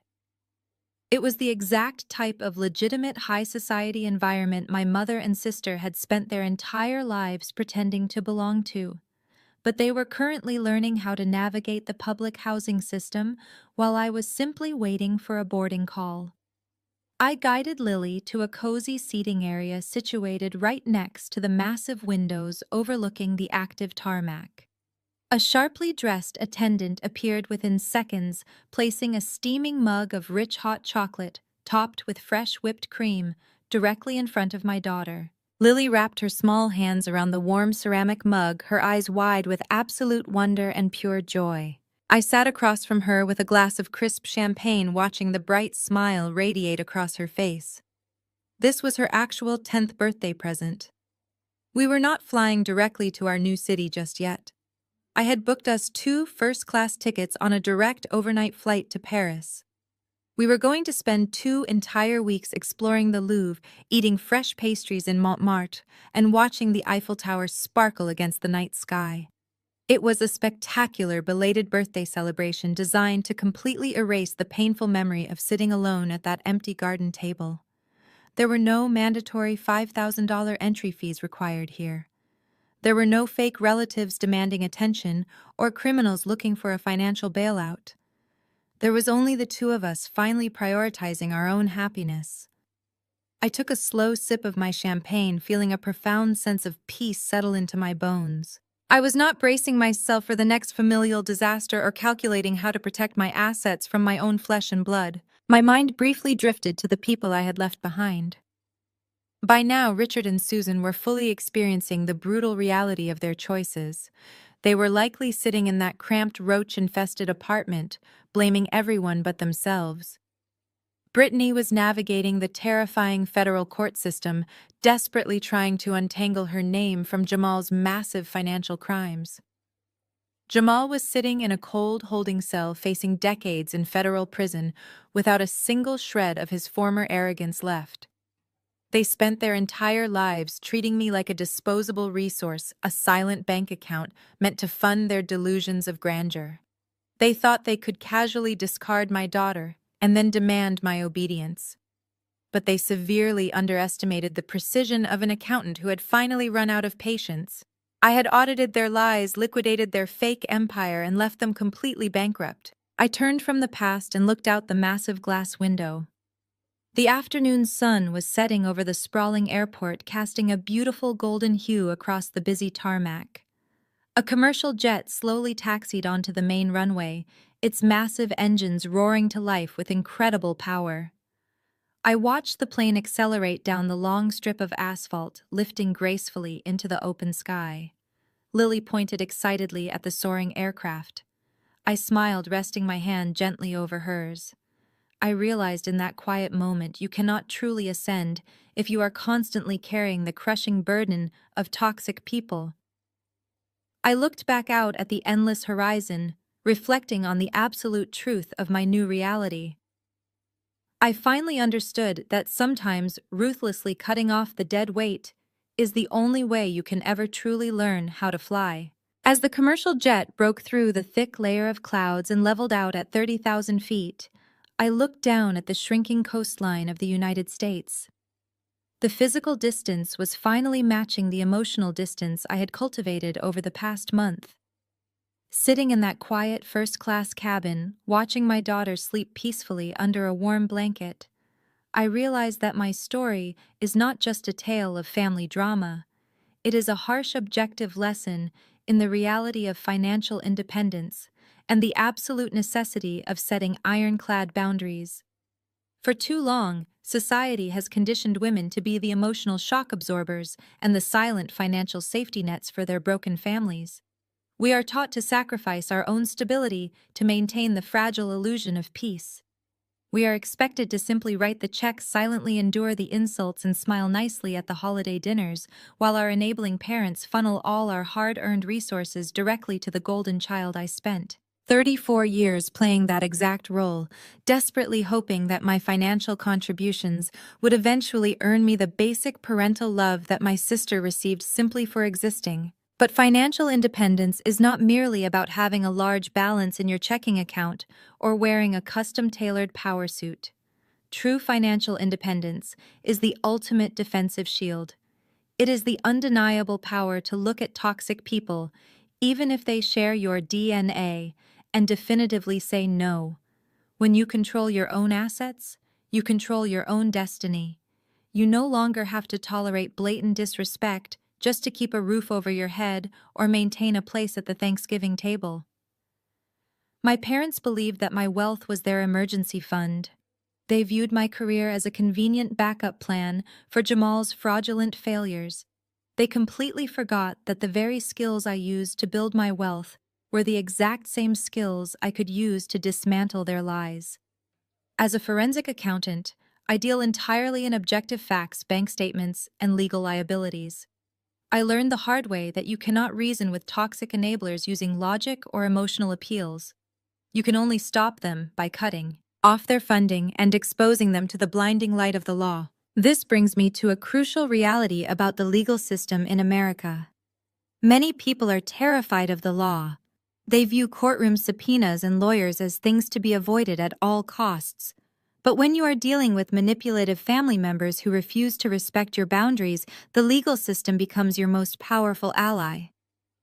It was the exact type of legitimate high society environment my mother and sister had spent their entire lives pretending to belong to. But they were currently learning how to navigate the public housing system while I was simply waiting for a boarding call. I guided Lily to a cozy seating area situated right next to the massive windows overlooking the active tarmac. A sharply dressed attendant appeared within seconds, placing a steaming mug of rich hot chocolate, topped with fresh whipped cream, directly in front of my daughter. Lily wrapped her small hands around the warm ceramic mug, her eyes wide with absolute wonder and pure joy. I sat across from her with a glass of crisp champagne, watching the bright smile radiate across her face. This was her actual 10th birthday present. We were not flying directly to our new city just yet. I had booked us 2 first-class tickets on a direct overnight flight to Paris. We were going to spend 2 entire weeks exploring the Louvre, eating fresh pastries in Montmartre, and watching the Eiffel Tower sparkle against the night sky. It was a spectacular belated birthday celebration designed to completely erase the painful memory of sitting alone at that empty garden table. There were no mandatory $5,000 entry fees required here. There were no fake relatives demanding attention or criminals looking for a financial bailout. There was only the two of us finally prioritizing our own happiness. I took a slow sip of my champagne, feeling a profound sense of peace settle into my bones. I was not bracing myself for the next familial disaster or calculating how to protect my assets from my own flesh and blood. My mind briefly drifted to the people I had left behind. By now, Richard and Susan were fully experiencing the brutal reality of their choices. They were likely sitting in that cramped, roach-infested apartment, blaming everyone but themselves. Brittany was navigating the terrifying federal court system, desperately trying to untangle her name from Jamal's massive financial crimes. Jamal was sitting in a cold holding cell facing decades in federal prison without a single shred of his former arrogance left. They spent their entire lives treating me like a disposable resource, a silent bank account meant to fund their delusions of grandeur. They thought they could casually discard my daughter and then demand my obedience. But they severely underestimated the precision of an accountant who had finally run out of patience. I had audited their lies, liquidated their fake empire, and left them completely bankrupt. I turned from the past and looked out the massive glass window. The afternoon sun was setting over the sprawling airport, casting a beautiful golden hue across the busy tarmac. A commercial jet slowly taxied onto the main runway, its massive engines roaring to life with incredible power. I watched the plane accelerate down the long strip of asphalt, lifting gracefully into the open sky. Lily pointed excitedly at the soaring aircraft. I smiled, resting my hand gently over hers. I realized in that quiet moment you cannot truly ascend if you are constantly carrying the crushing burden of toxic people. I looked back out at the endless horizon, reflecting on the absolute truth of my new reality. I finally understood that sometimes ruthlessly cutting off the dead weight is the only way you can ever truly learn how to fly. As the commercial jet broke through the thick layer of clouds and leveled out at 30,000 feet, I looked down at the shrinking coastline of the United States. The physical distance was finally matching the emotional distance I had cultivated over the past month. Sitting in that quiet first-class cabin, watching my daughter sleep peacefully under a warm blanket, I realized that my story is not just a tale of family drama. It is a harsh objective lesson in the reality of financial independence and the absolute necessity of setting ironclad boundaries. For too long, society has conditioned women to be the emotional shock absorbers and the silent financial safety nets for their broken families. We are taught to sacrifice our own stability to maintain the fragile illusion of peace. We are expected to simply write the checks, silently endure the insults, and smile nicely at the holiday dinners, while our enabling parents funnel all our hard-earned resources directly to the golden child I spent 34 years playing that exact role, desperately hoping that my financial contributions would eventually earn me the basic parental love that my sister received simply for existing. But financial independence is not merely about having a large balance in your checking account or wearing a custom-tailored power suit. True financial independence is the ultimate defensive shield. It is the undeniable power to look at toxic people, even if they share your DNA, and definitively say no. When you control your own assets, you control your own destiny. You no longer have to tolerate blatant disrespect just to keep a roof over your head or maintain a place at the Thanksgiving table. My parents believed that my wealth was their emergency fund. They viewed my career as a convenient backup plan for Jamal's fraudulent failures. They completely forgot that the very skills I used to build my wealth were the exact same skills I could use to dismantle their lies. As a forensic accountant, I deal entirely in objective facts, bank statements, and legal liabilities. I learned the hard way that you cannot reason with toxic enablers using logic or emotional appeals. You can only stop them by cutting off their funding and exposing them to the blinding light of the law. This brings me to a crucial reality about the legal system in America. Many people are terrified of the law. They view courtroom subpoenas and lawyers as things to be avoided at all costs. But when you are dealing with manipulative family members who refuse to respect your boundaries, the legal system becomes your most powerful ally.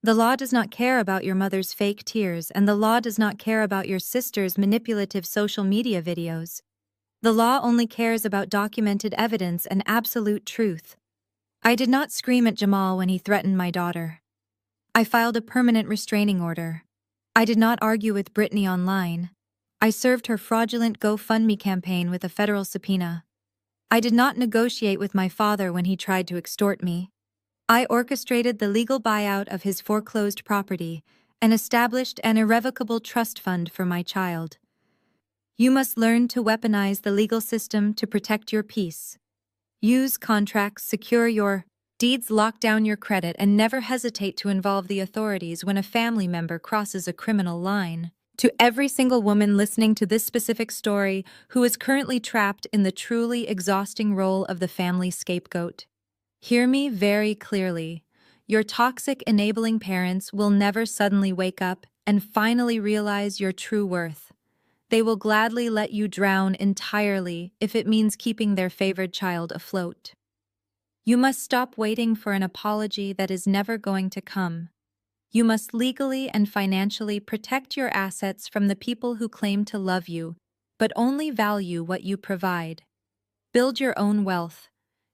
The law does not care about your mother's fake tears, and the law does not care about your sister's manipulative social media videos. The law only cares about documented evidence and absolute truth. I did not scream at Jamal when he threatened my daughter. I filed a permanent restraining order. I did not argue with Brittany online. I served her fraudulent GoFundMe campaign with a federal subpoena. I did not negotiate with my father when he tried to extort me. I orchestrated the legal buyout of his foreclosed property and established an irrevocable trust fund for my child. You must learn to weaponize the legal system to protect your peace. Use contracts, secure your deeds, lock down your credit, and never hesitate to involve the authorities when a family member crosses a criminal line. To every single woman listening to this specific story who is currently trapped in the truly exhausting role of the family scapegoat, hear me very clearly. Your toxic enabling parents will never suddenly wake up and finally realize your true worth. They will gladly let you drown entirely if it means keeping their favored child afloat. You must stop waiting for an apology that is never going to come. You must legally and financially protect your assets from the people who claim to love you, but only value what you provide. Build your own wealth.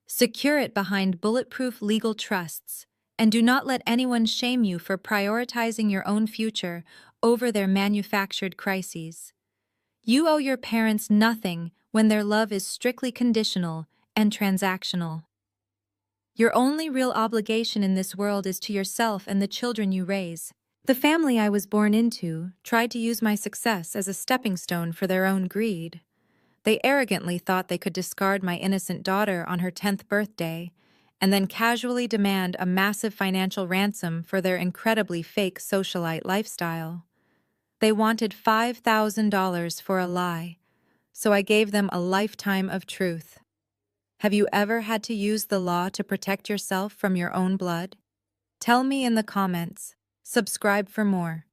Secure it behind bulletproof legal trusts, and do not let anyone shame you for prioritizing your own future over their manufactured crises. You owe your parents nothing when their love is strictly conditional and transactional. Your only real obligation in this world is to yourself and the children you raise. The family I was born into tried to use my success as a stepping stone for their own greed. They arrogantly thought they could discard my innocent daughter on her 10th birthday and then casually demand a massive financial ransom for their incredibly fake socialite lifestyle. They wanted $5,000 for a lie, so I gave them a lifetime of truth. Have you ever had to use the law to protect yourself from your own blood? Tell me in the comments. Subscribe for more.